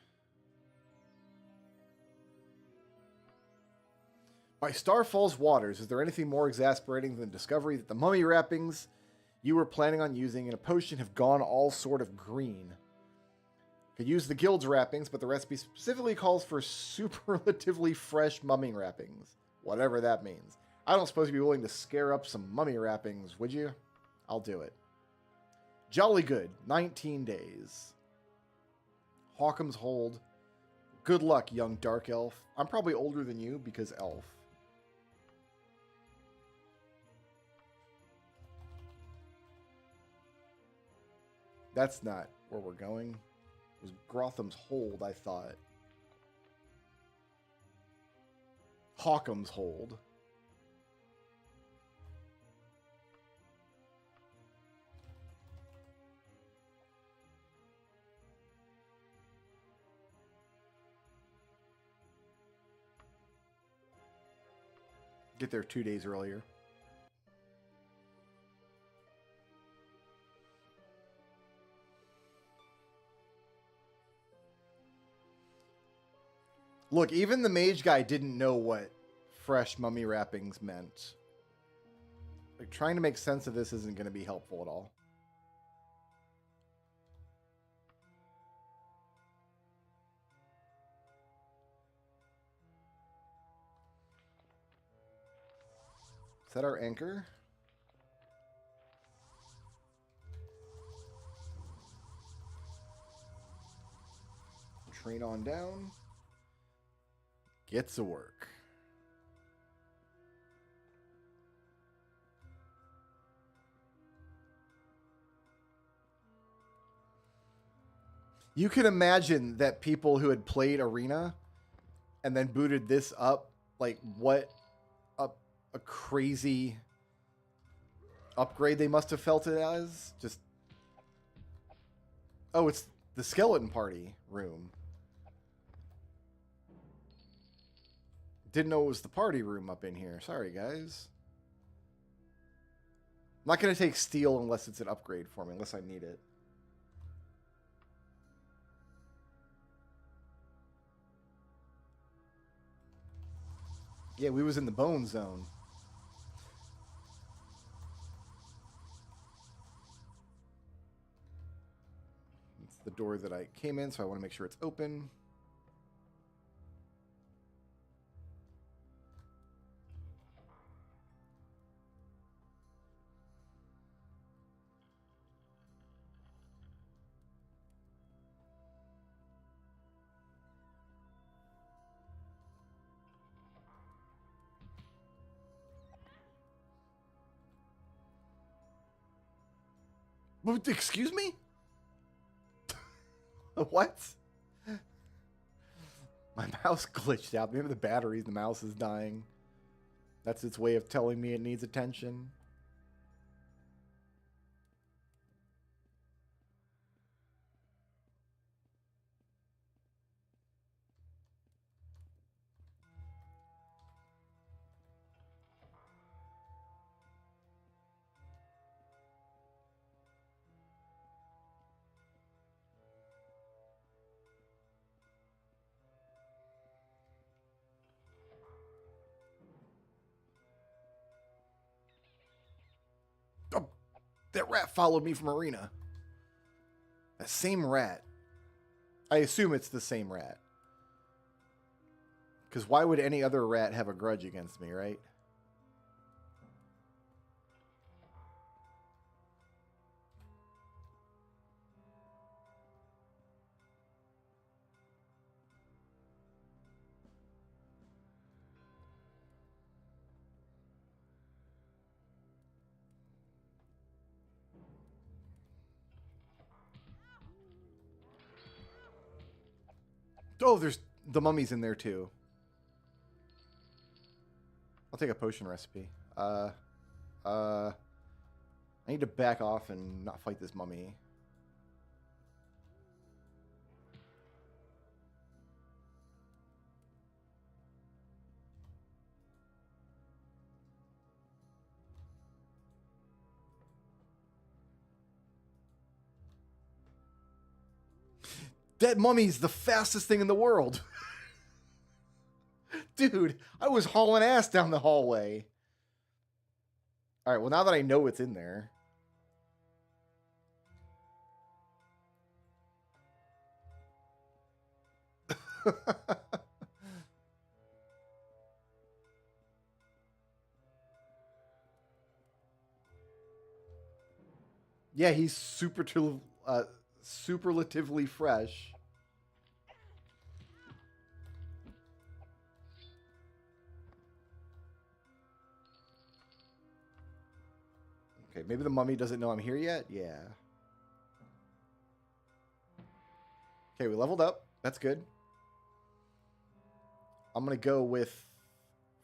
By Starfall's waters, is there anything more exasperating than the discovery that the mummy wrappings you were planning on using in a potion have gone all sort of green? Could use the guild's wrappings, but the recipe specifically calls for superlatively fresh mummy wrappings. Whatever that means. I don't suppose you'd be willing to scare up some mummy wrappings, would you? I'll do it. Jolly good. 19 days. Hawkham's Hold. Good luck, young dark elf. I'm probably older than you because elf. That's not where we're going. It was Grotham's Hold, I thought. Hawkham's Hold. Get there 2 days earlier. Look, even the mage guy didn't know what fresh mummy wrappings meant. Like, trying to make sense of this isn't going to be helpful at all. Set our anchor. Train on down. Get to work. You can imagine that people who had played Arena and then booted this up, like what a crazy upgrade they must have felt it as. Just, oh, it's the skeleton party room. Didn't know it was the party room up in here. Sorry, guys. I'm not going to take steel unless it's an upgrade for me, unless I need it. Yeah, we was in the bone zone. It's the door that I came in, so I want to make sure it's open. Excuse me? What? My mouse glitched out. Maybe the batteries, the mouse is dying. That's its way of telling me it needs attention. Oh, that rat followed me from arena. That same rat. I assume it's the same rat. Because why would any other rat have a grudge against me, right? Oh, there's the mummies in there too. I'll take a potion recipe. I need to back off and not fight this mummy. That mummy's the fastest thing in the world. Dude, I was hauling ass down the hallway. All right, well, now that I know it's in there. Yeah, he's superlatively fresh. Okay, maybe the mummy doesn't know I'm here yet? Yeah. Okay, we leveled up. That's good. I'm going to go with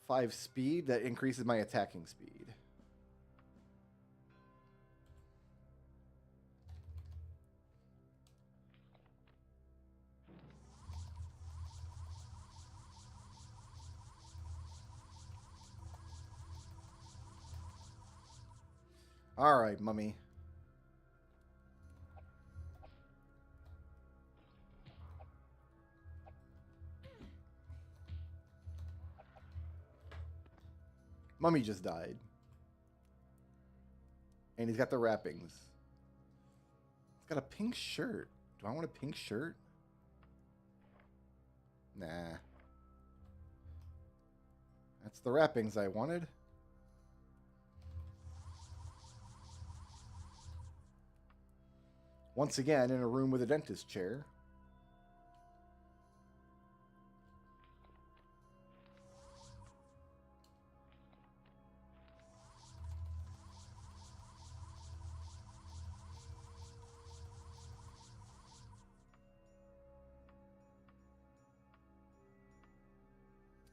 5 speed. That increases my attacking speed. All right, mummy. Mummy just died. And he's got the wrappings. He's got a pink shirt. Do I want a pink shirt? Nah. That's the wrappings I wanted. Once again, in a room with a dentist chair.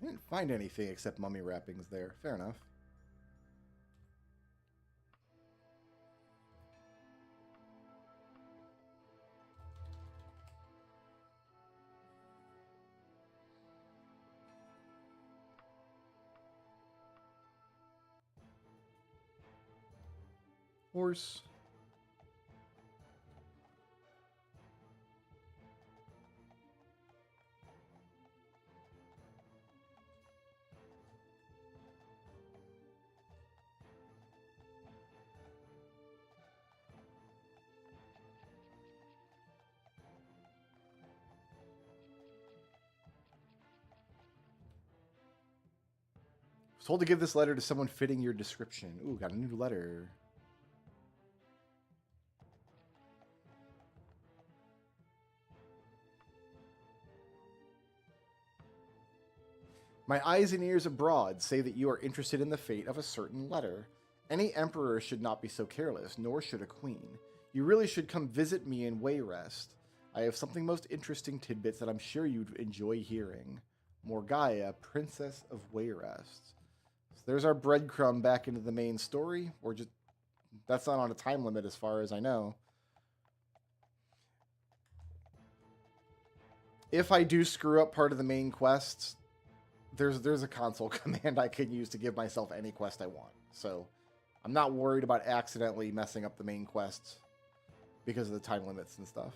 I didn't find anything except mummy wrappings there. Fair enough. Horse. Told to give this letter to someone fitting your description. Ooh, got a new letter. My eyes and ears abroad say that you are interested in the fate of a certain letter. Any emperor should not be so careless, nor should a queen. You really should come visit me in Wayrest. I have something most interesting tidbits that I'm sure you'd enjoy hearing. Morgaya, Princess of Wayrest. So there's our breadcrumb back into the main story. Or just that's not on a time limit as far as I know. If I do screw up part of the main quest, there's a console command I can use to give myself any quest I want. So I'm not worried about accidentally messing up the main quest because of the time limits and stuff.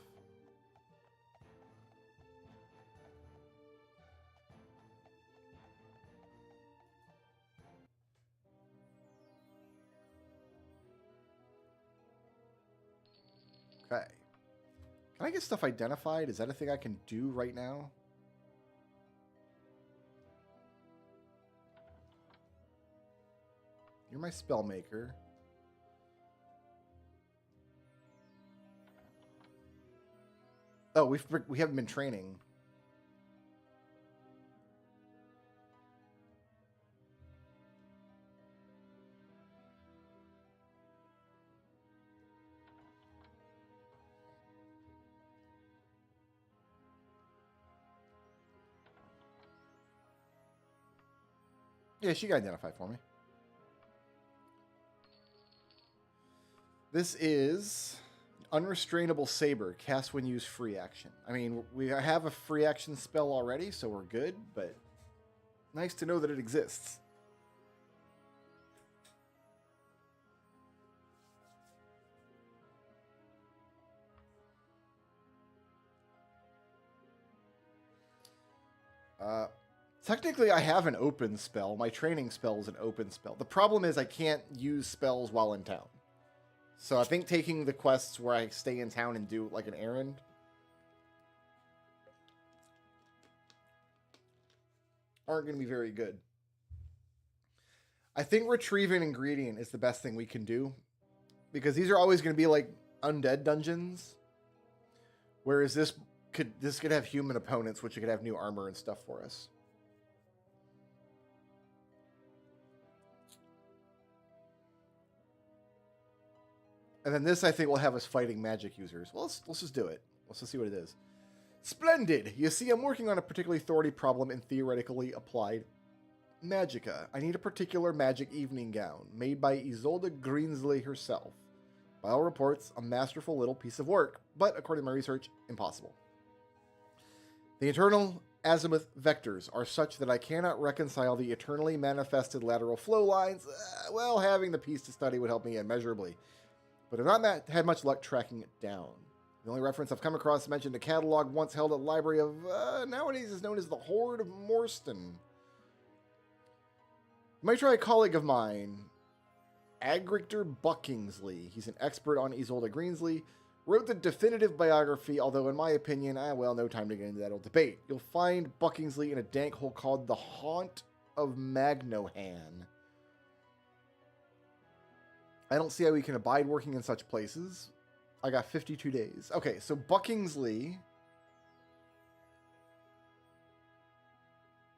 Okay. Can I get stuff identified? Is that a thing I can do right now? You're my spell maker. Oh, we haven't been training. Yeah, she can identify for me. This is Unrestrainable Saber, cast when used free action. I mean, we have a free action spell already, so we're good, but nice to know that it exists. Technically, I have an open spell. My training spell is an open spell. The problem is I can't use spells while in town. So I think taking the quests where I stay in town and do like an errand aren't going to be very good. I think retrieve an ingredient is the best thing we can do, because these are always going to be like undead dungeons, whereas this could have human opponents, which could have new armor and stuff for us. And then this, I think, will have us fighting magic users. Well, let's just do it. Let's just see what it is. Splendid! You see, I'm working on a particularly thorny problem in theoretically applied magicka. I need a particular magic evening gown, made by Isolde Greensley herself. By all reports, a masterful little piece of work, but according to my research, impossible. The eternal azimuth vectors are such that I cannot reconcile the eternally manifested lateral flow lines. Well, having the piece to study would help me immeasurably, but I've not had much luck tracking it down. The only reference I've come across mentioned a catalog once held at the library of, nowadays is known as the Hoard of Morstan. You might try a colleague of mine, Agrictor Buckingsley. He's an expert on Isolde Greensley. Wrote the definitive biography, although in my opinion, well, no time to get into that old debate. You'll find Buckingsley in a dank hole called the Haunt of Magnohan. I don't see how we can abide working in such places. I got 52 days. Okay, so Buckingsley.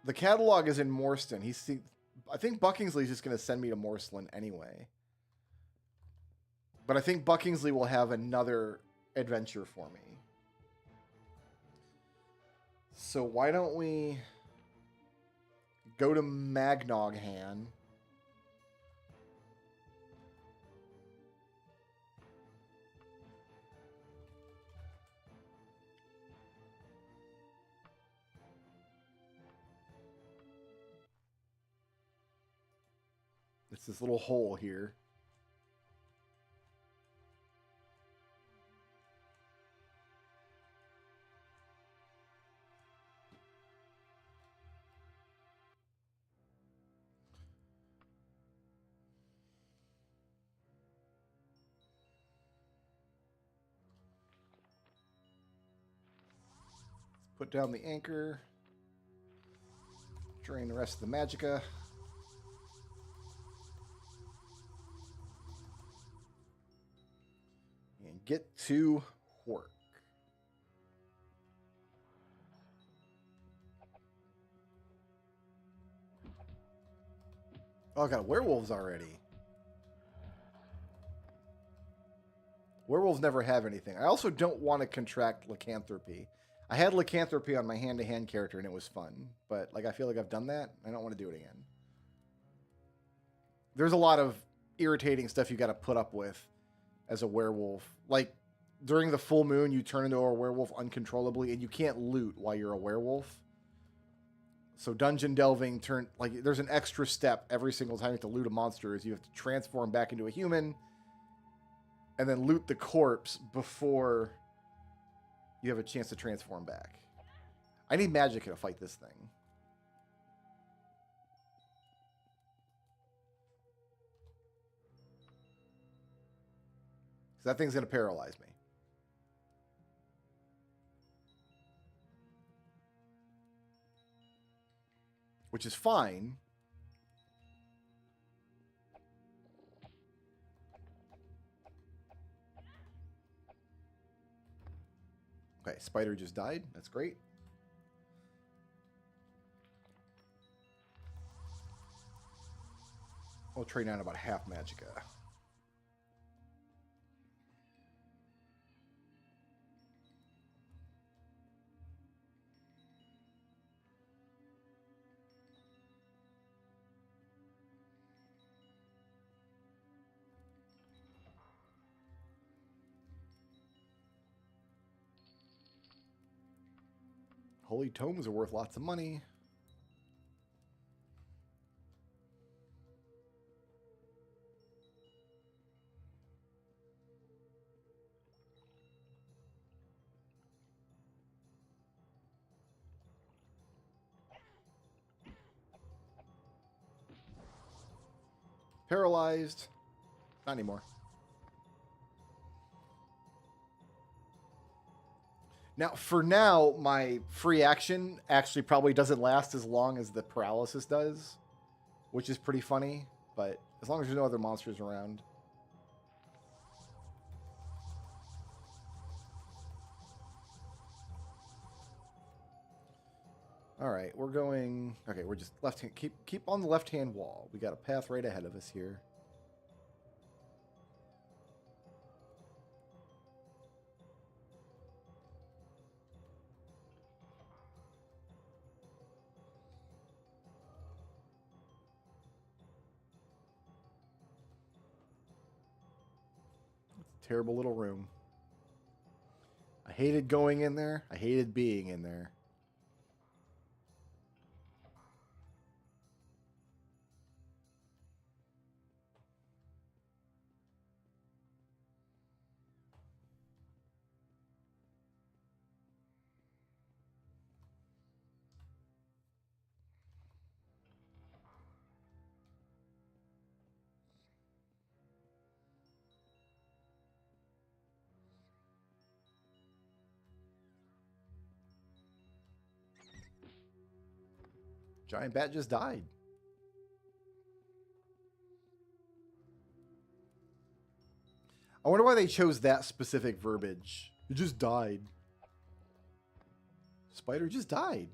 The catalog is in Morstan. I think Buckingsley's just going to send me to Morsland anyway. But I think Buckingsley will have another adventure for me. So why don't we go to Magnoghan. It's this little hole here. Put down the anchor. Drain the rest of the magicka. to work. Oh, I got werewolves already. Werewolves never have anything. I also don't want to contract lycanthropy. I had lycanthropy on my hand-to-hand character, and it was fun. But like, I feel like I've done that. I don't want to do it again. There's a lot of irritating stuff you got to put up with as a werewolf. Like, during the full moon, you turn into a werewolf uncontrollably, and you can't loot while you're a werewolf. So dungeon delving, there's an extra step every single time you have to loot a monster, is you have to transform back into a human, and then loot the corpse before you have a chance to transform back. I need magic to fight this thing. So that thing's going to paralyze me. Which is fine. Okay, spider just died. That's great. We'll trade down about half magicka. Holy tomes are worth lots of money. Paralyzed. Not anymore. Now, for now, my free action actually probably doesn't last as long as the paralysis does, which is pretty funny, but as long as there's no other monsters around. All right, we're going... Okay, we're just left-hand... Keep on the left-hand wall. We got a path right ahead of us here. Terrible little room. I hated going in there. I hated being in there. Giant bat just died. I wonder why they chose that specific verbiage. It just died. Spider just died.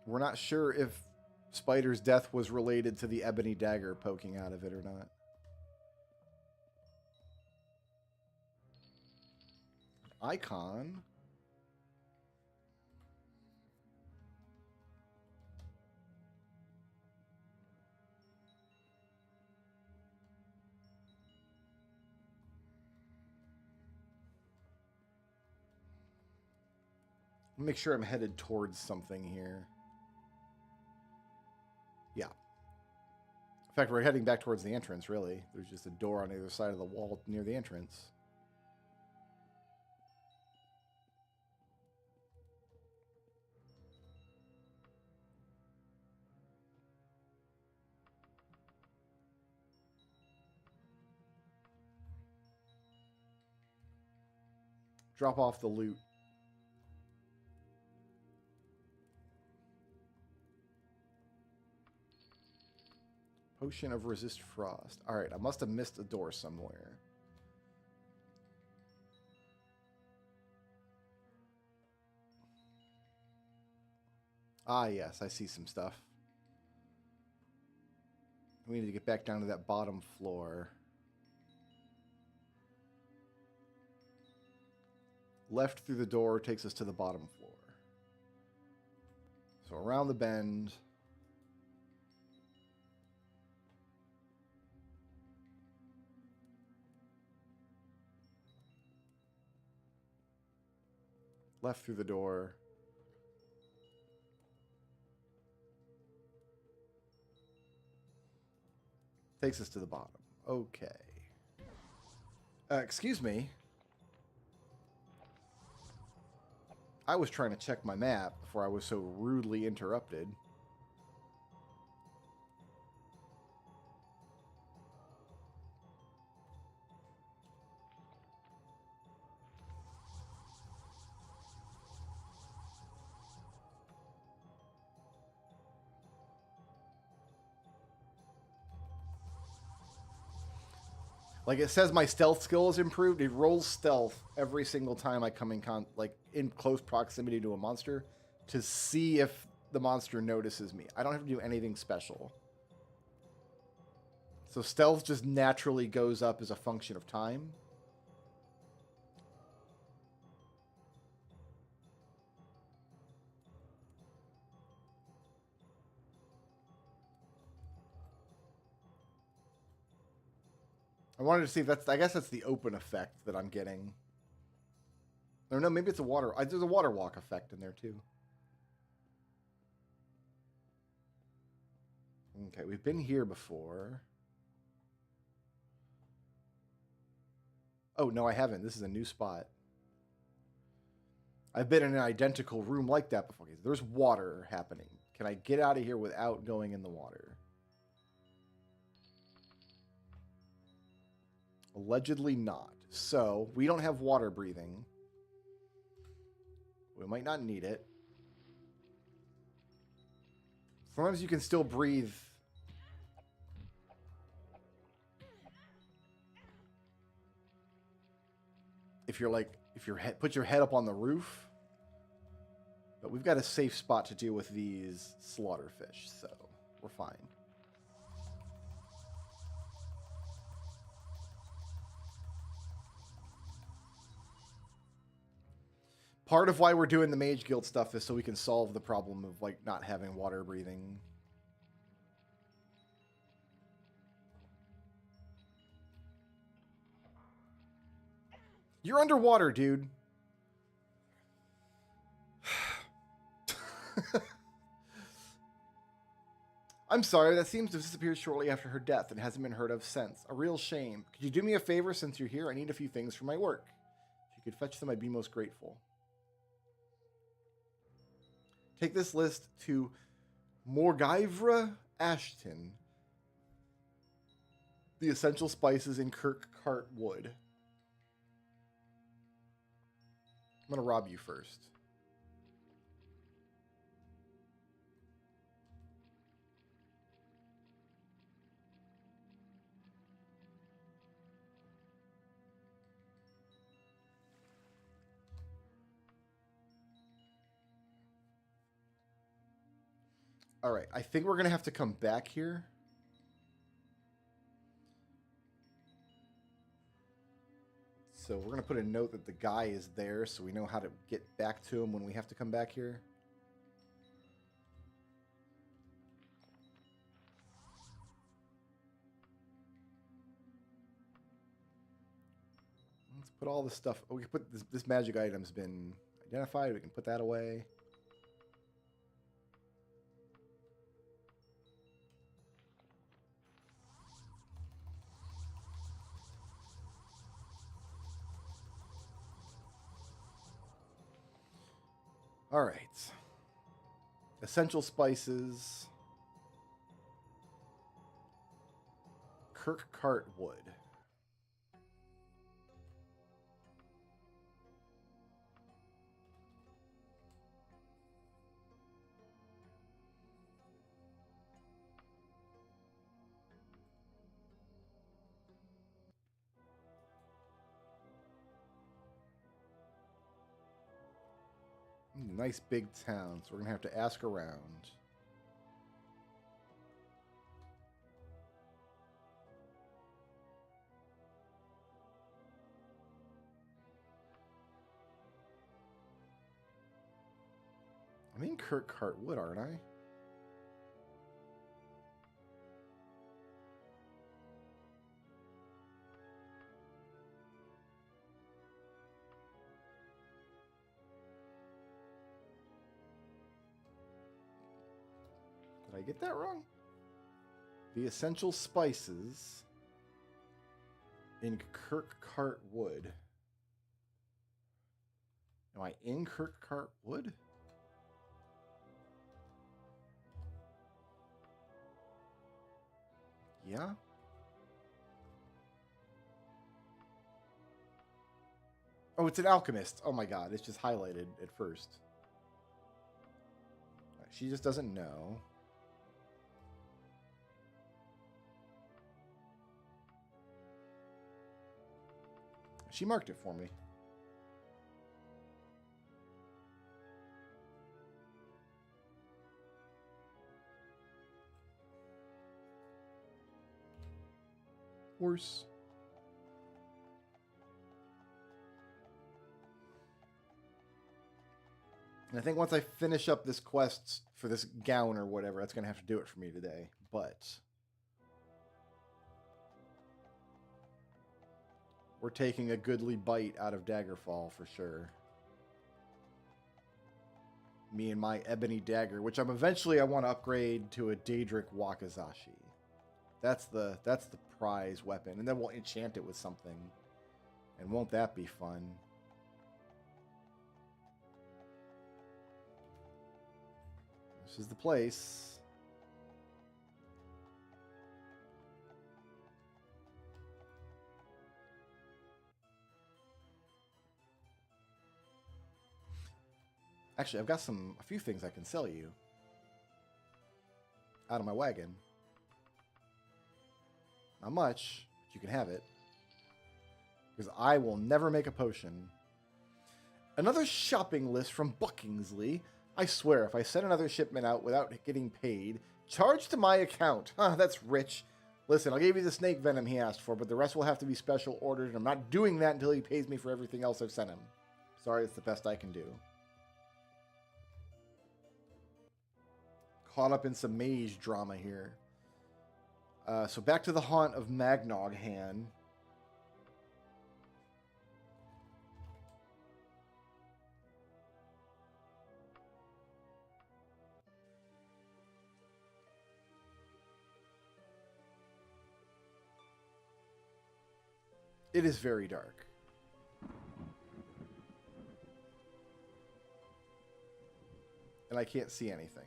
We're not sure if Spider's death was related to the ebony dagger poking out of it or not. Icon. Make sure I'm headed towards something here. Yeah. In fact, we're heading back towards the entrance, really. There's just a door on either side of the wall near the entrance. Drop off the loot. Potion of resist frost. All right, I must have missed a door somewhere. Ah, yes, I see some stuff. We need to get back down to that bottom floor. Left through the door takes us to the bottom floor. So around the bend. Left through the door. Takes us to the bottom. Okay. Excuse me. I was trying to check my map before I was so rudely interrupted. Like, it says my stealth skill is improved. It rolls stealth every single time I come in close proximity to a monster to see if the monster notices me. I don't have to do anything special. So stealth just naturally goes up as a function of time. I wanted to see if that's... I guess that's the open effect that I'm getting. Or no, maybe it's a water... There's a water walk effect in there, too. Okay, we've been here before. Oh, no, I haven't. This is a new spot. I've been in an identical room like that before. Okay, there's water happening. Can I get out of here without going in the water? Allegedly not. So, we don't have water breathing. We might not need it. Sometimes you can still breathe. If you're like, put your head up on the roof. But we've got a safe spot to deal with these slaughterfish, so we're fine. Part of why we're doing the Mage Guild stuff is so we can solve the problem of, like, not having water breathing. You're underwater, dude. I'm sorry, that seems to have disappeared shortly after her death and hasn't been heard of since. A real shame. Could you do me a favor since you're here? I need a few things for my work. If you could fetch them, I'd be most grateful. Take this list to Morgivra Ashton. The essential spices in Kirkcart Wood. I'm going to rob you first. All right, I think we're going to have to come back here. So we're going to put a note that the guy is there so we know how to get back to him when we have to come back here. Let's put all the stuff... Oh, we can put this magic item's been identified. We can put that away. All right. Essential spices. Kirkcart Wood. Nice big town, so we're going to have to ask around. I'm in Kirkcart Wood, aren't I? Did I get that wrong? The essential spices in Kirkcart Wood. Am I in Kirkcart Wood? Yeah. Oh, it's an alchemist. Oh my god, it's just highlighted at first. She just doesn't know. She marked it for me. Horse. And I think once I finish up this quest for this gown or whatever, that's going to have to do it for me today. But we're taking a goodly bite out of Daggerfall for sure. Me and my ebony dagger, which I want to upgrade to a Daedric Wakizashi. That's the prize weapon, and then we'll enchant it with something. And won't that be fun? This is the place. Actually, I've got a few things I can sell you out of my wagon. Not much, but you can have it. Because I will never make a potion. Another shopping list from Buckingsley. I swear, if I send another shipment out without getting paid, charge to my account. Huh, that's rich. Listen, I'll give you the snake venom he asked for, but the rest will have to be special ordered, and I'm not doing that until he pays me for everything else I've sent him. Sorry, it's the best I can do. Caught up in some mage drama here. So back to the haunt of Magnoghan. It is very dark. And I can't see anything.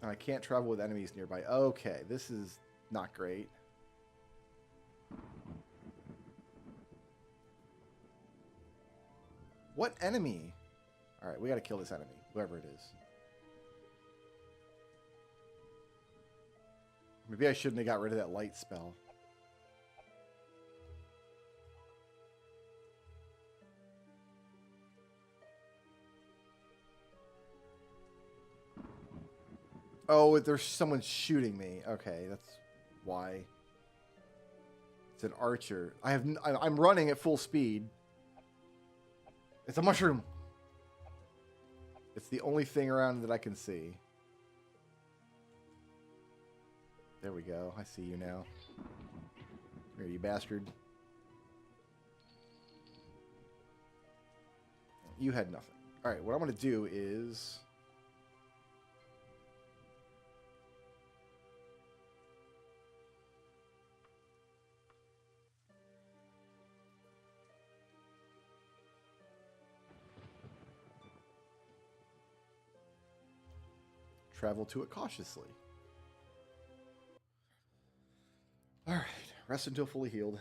And I can't travel with enemies nearby. Okay, this is not great. What enemy? Alright, we gotta kill this enemy, whoever it is. Maybe I shouldn't have got rid of that light spell. Oh, there's someone shooting me. Okay, that's why. It's an archer. I'm running at full speed. It's a mushroom. It's the only thing around that I can see. There we go. I see you now. Here, you bastard. You had nothing. Alright, what I'm going to do is... travel to it cautiously. Alright, rest until fully healed.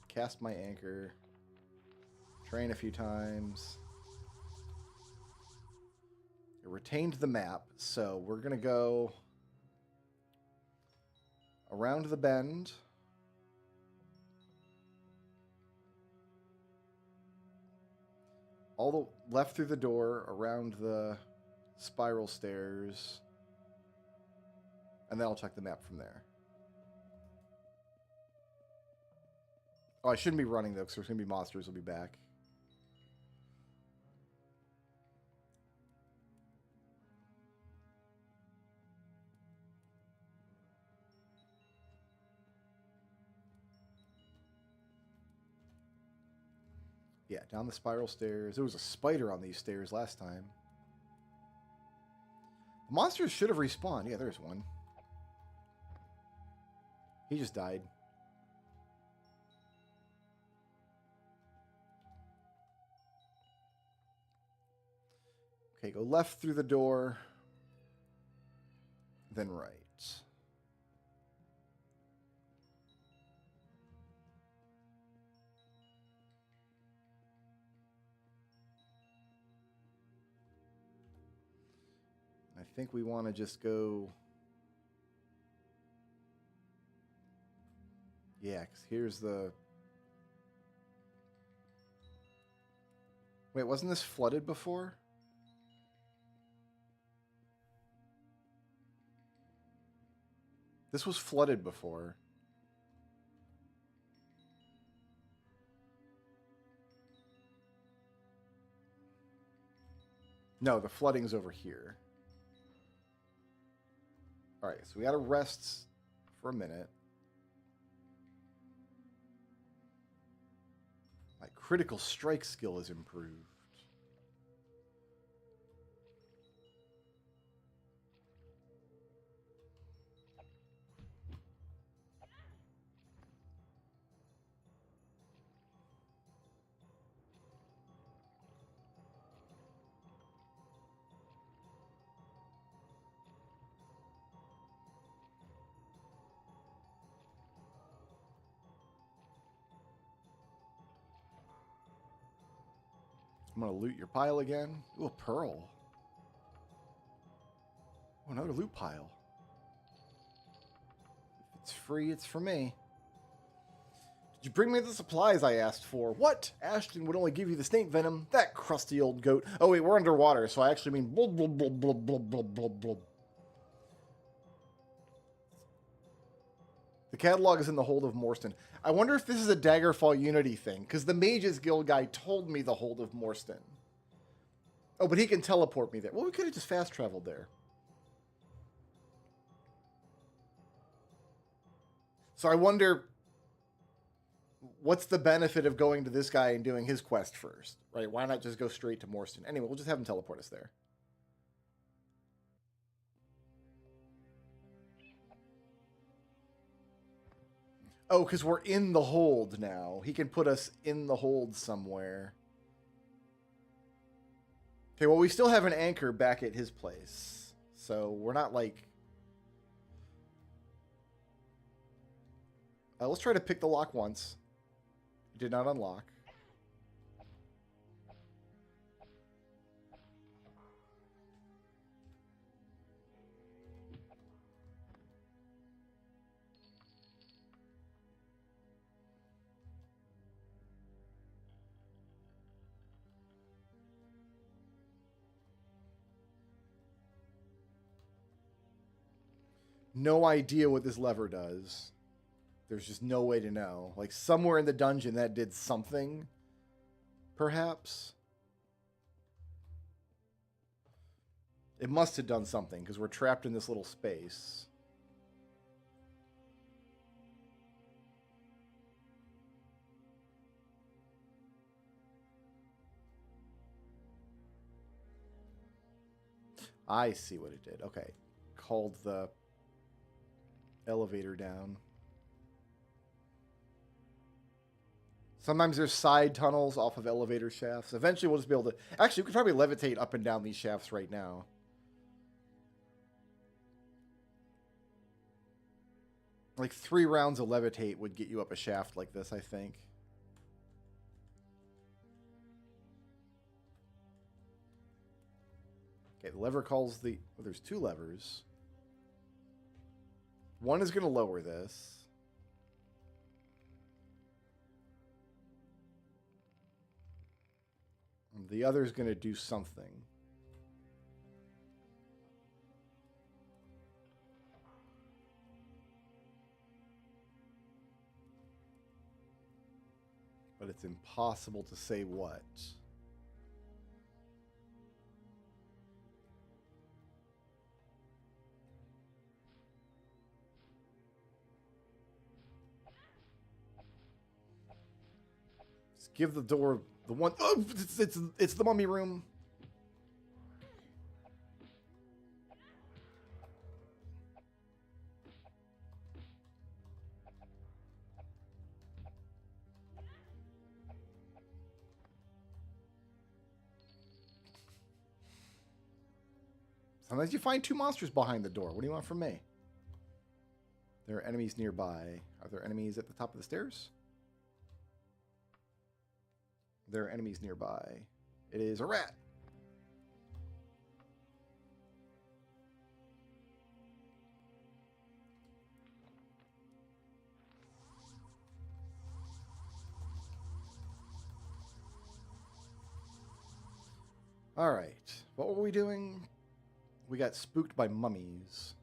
Cast my anchor. Train a few times. It retained the map, so we're going to go around the bend. All the left through the door, around the spiral stairs, and then I'll check the map from there. Oh, I shouldn't be running, though, because there's going to be monsters will be back. Yeah, down the spiral stairs. There was a spider on these stairs last time. The monsters should have respawned. Yeah, there's one. He just died. Okay, go left through the door, then right. I think we want to just go... Yeah, because here's the... Wait, wasn't this flooded before? This was flooded before. No, the flooding's over here. Alright, so we gotta rest for a minute. My critical strike skill is improved. I'm going to loot your pile again. Ooh, a pearl. Oh, another loot pile. If it's free, it's for me. Did you bring me the supplies I asked for? What? Ashton would only give you the snake venom. That crusty old goat. Oh, wait, we're underwater, so I actually mean blub, blub, blub, blub, blub, blub, blub, blub. The catalog is in the hold of Morstan. I wonder if this is a Daggerfall Unity thing, because the Mages Guild guy told me the hold of Morstan. Oh, but he can teleport me there. Well, we could have just fast traveled there. So I wonder, what's the benefit of going to this guy and doing his quest first, right? Why not just go straight to Morstan? Anyway, we'll just have him teleport us there. Oh, because we're in the hold now. He can put us in the hold somewhere. Okay, well, we still have an anchor back at his place. So we're not like... let's try to pick the lock once. It did not unlock. No idea what this lever does. There's just no way to know. Like, somewhere in the dungeon that did something, perhaps. It must have done something, because we're trapped in this little space. I see what it did. Okay. Called the elevator down. Sometimes there's side tunnels off of elevator shafts. Eventually we'll just be able to... Actually, we could probably levitate up and down these shafts right now. Like 3 rounds of levitate would get you up a shaft like this, I think. Okay, the lever calls the... Oh, there's two levers. One is going to lower this. And the other is going to do something. But it's impossible to say what. Just give the door the one... Oh, it's the mummy room. Sometimes you find two monsters behind the door. What do you want from me? There are enemies nearby. Are there enemies at the top of the stairs? There are enemies nearby. It is a rat. All right. What were we doing? We got spooked by mummies.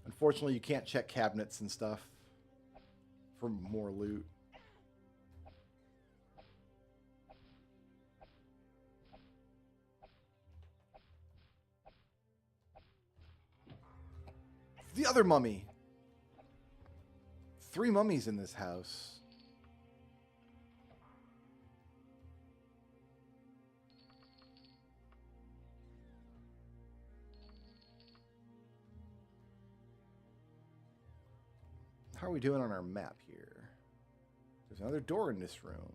Unfortunately, you can't check cabinets and stuff for more loot. The other mummy. 3 mummies in this house. How are we doing on our map here? There's another door in this room.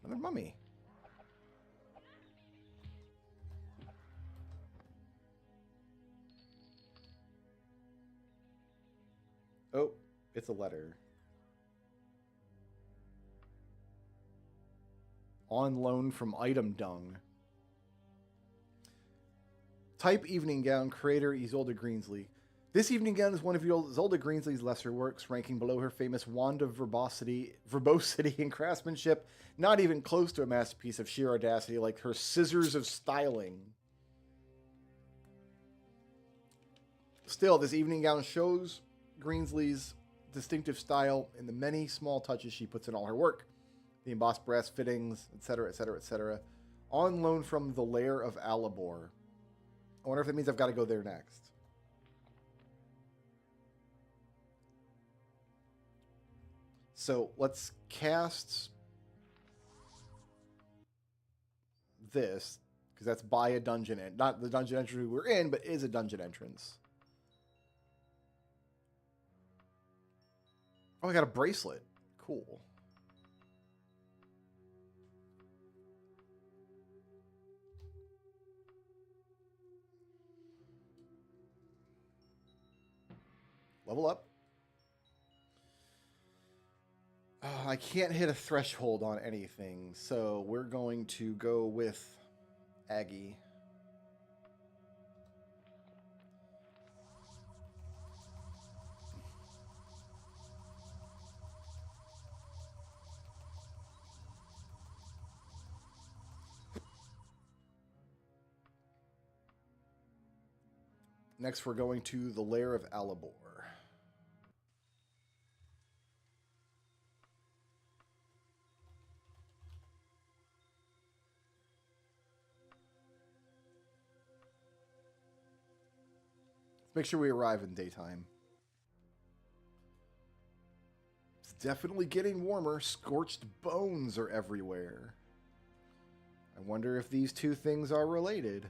Another mummy. Oh, it's a letter. On loan from Item Dung. Type evening gown, creator Isolde Greensley. This evening gown is one of Isolde Greensley's lesser works, ranking below her famous wand of verbosity and craftsmanship, not even close to a masterpiece of sheer audacity like her scissors of styling. Still, this evening gown shows Greensley's distinctive style in the many small touches she puts in all her work. The embossed brass fittings, etc., etc., etc. On loan from the Lair of Alibor. I wonder if that means I've got to go there next. So let's cast this, because that's by a dungeon, not the dungeon entrance we're in, but is a dungeon entrance. Oh, I got a bracelet. Cool. Level up. Oh, I can't hit a threshold on anything, so we're going to go with Aggie. Next, we're going to the Lair of Alibor. Make sure we arrive in daytime. It's definitely getting warmer. Scorched bones are everywhere. I wonder if these two things are related.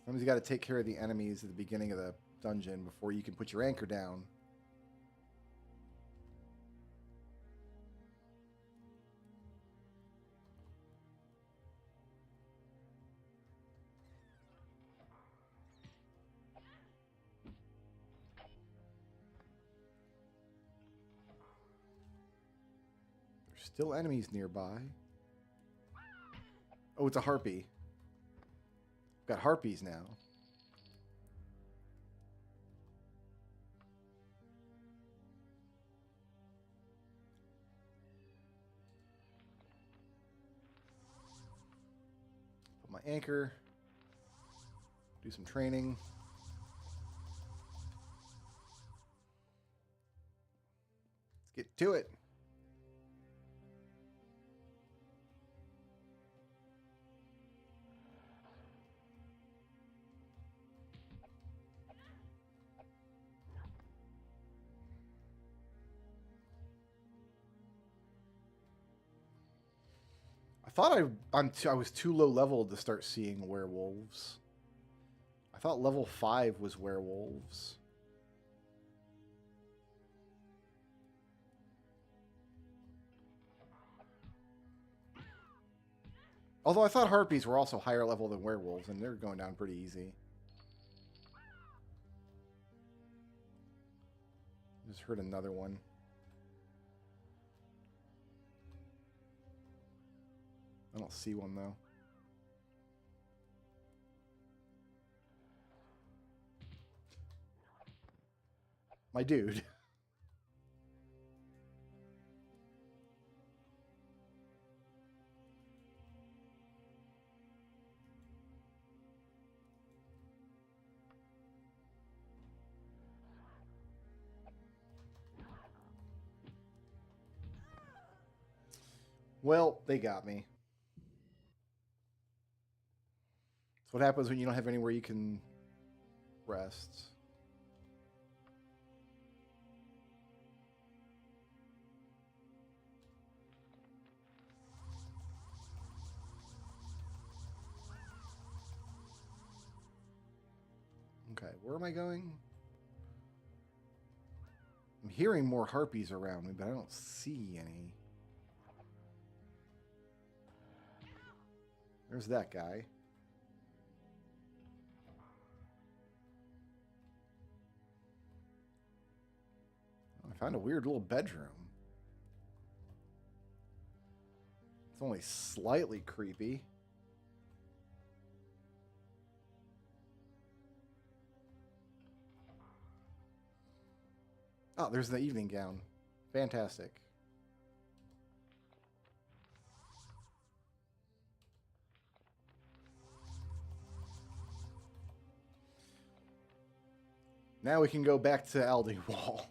Sometimes you got to take care of the enemies at the beginning of the dungeon before you can put your anchor down. There's still enemies nearby. Oh, it's a harpy. Got harpies now. Put my anchor. Do some training. Let's get to it. I thought I was too low level to start seeing werewolves. I thought level 5 was werewolves. Although I thought harpies were also higher level than werewolves, and they're going down pretty easy. Just heard another one. I don't see one, though. My dude. Well, they got me. That's what happens when you don't have anywhere you can rest. Okay, where am I going? I'm hearing more harpies around me, but I don't see any. There's that guy. I found a weird little bedroom. It's only slightly creepy. Oh, there's the evening gown. Fantastic. Now we can go back to Elda Wall.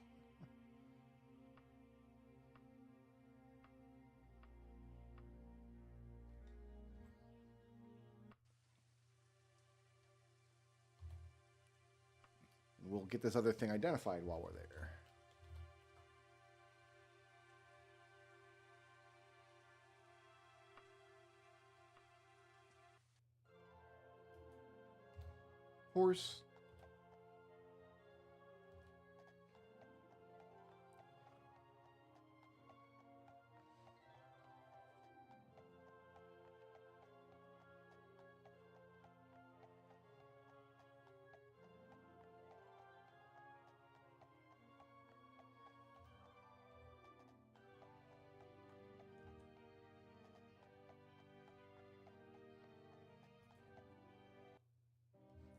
We'll get this other thing identified while we're there. Horse.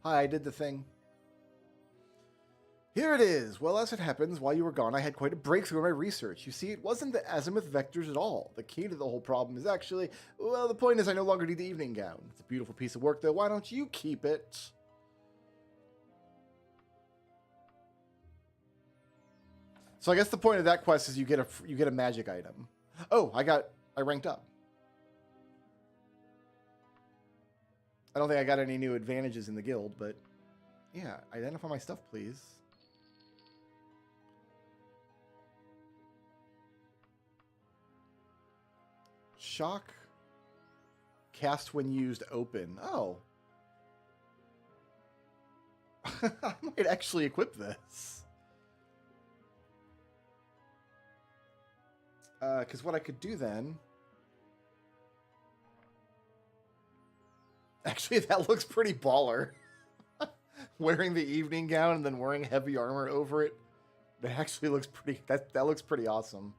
Hi, I did the thing. Here it is. Well, as it happens, while you were gone, I had quite a breakthrough in my research. You see, it wasn't the azimuth vectors at all. The key to the whole problem is actually, well, the point is I no longer need the evening gown. It's a beautiful piece of work, though. Why don't you keep it? So I guess the point of that quest is you get a magic item. Oh, I ranked up. I don't think I got any new advantages in the guild, but yeah, identify my stuff, please. Shock. Cast when used open. Oh. I might actually equip this. Because what I could do then... Actually, that looks pretty baller. Wearing the evening gown and then wearing heavy armor over it. That actually looks pretty... That looks pretty awesome.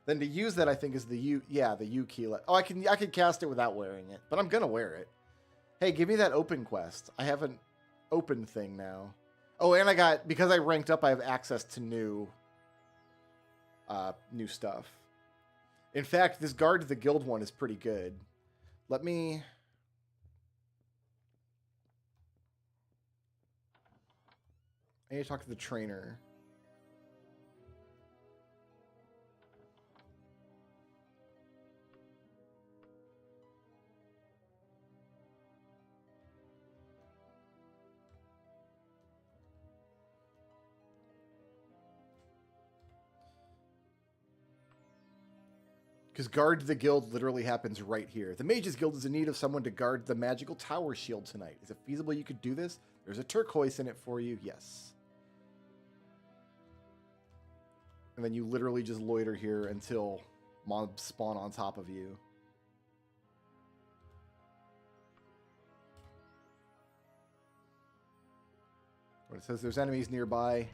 Then to use that, I think, is the U... Yeah, the U key. Oh, I can cast it without wearing it. But I'm going to wear it. Hey, give me that open quest. I have an open thing now. Oh, and I got... Because I ranked up, I have access to new stuff. In fact, this Guard to the Guild one is pretty good. Let me... I need to talk to the trainer. Because Guard to the Guild literally happens right here. The Mages Guild is in need of someone to guard the magical tower shield tonight. Is it feasible you could do this? There's a turquoise in it for you. Yes. And then you literally just loiter here until mobs spawn on top of you. When it says there's enemies nearby...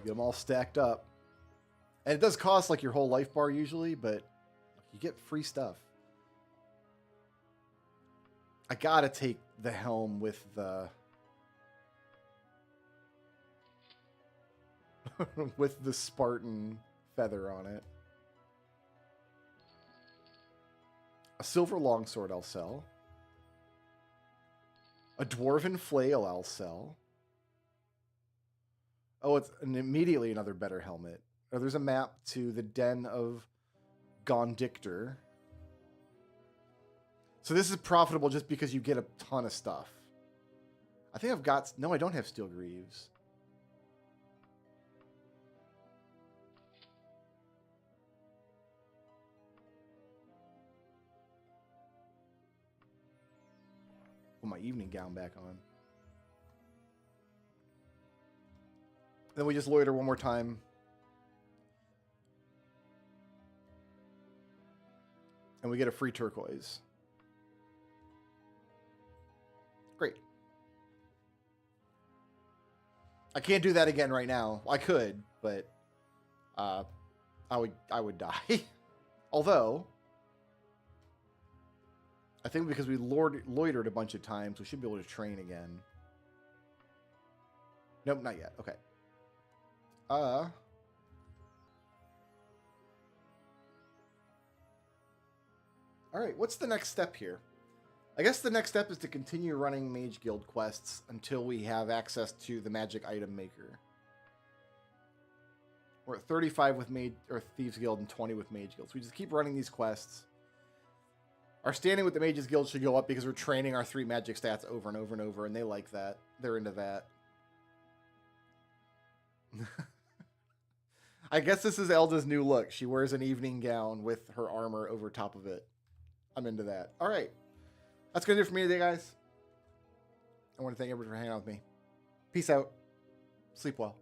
Get them all stacked up. And it does cost like your whole life bar usually, but you get free stuff. I gotta take the helm with the... with the Spartan feather on it. A silver longsword I'll sell. A dwarven flail I'll sell. Oh, it's immediately another better helmet. Oh, there's a map to the Den of Gondictor. So this is profitable just because you get a ton of stuff. I think I've got... No, I don't have steel greaves. Put my evening gown back on. Then we just loiter one more time. And we get a free turquoise. Great. I can't do that again right now. I could, but I would die. Although, I think because we loitered a bunch of times, we should be able to train again. Nope, not yet. Okay. All right, what's the next step here? I guess the next step is to continue running Mage Guild quests until we have access to the magic item maker. We're at 35 with Thieves Guild and 20 with Mage Guild. So we just keep running these quests. Our standing with the Mages Guild should go up because we're training our 3 magic stats over and over and over, and they like that. They're into that. I guess this is Elda's new look. She wears an evening gown with her armor over top of it. I'm into that. All right. That's going to do it for me today, guys. I want to thank everybody for hanging out with me. Peace out. Sleep well.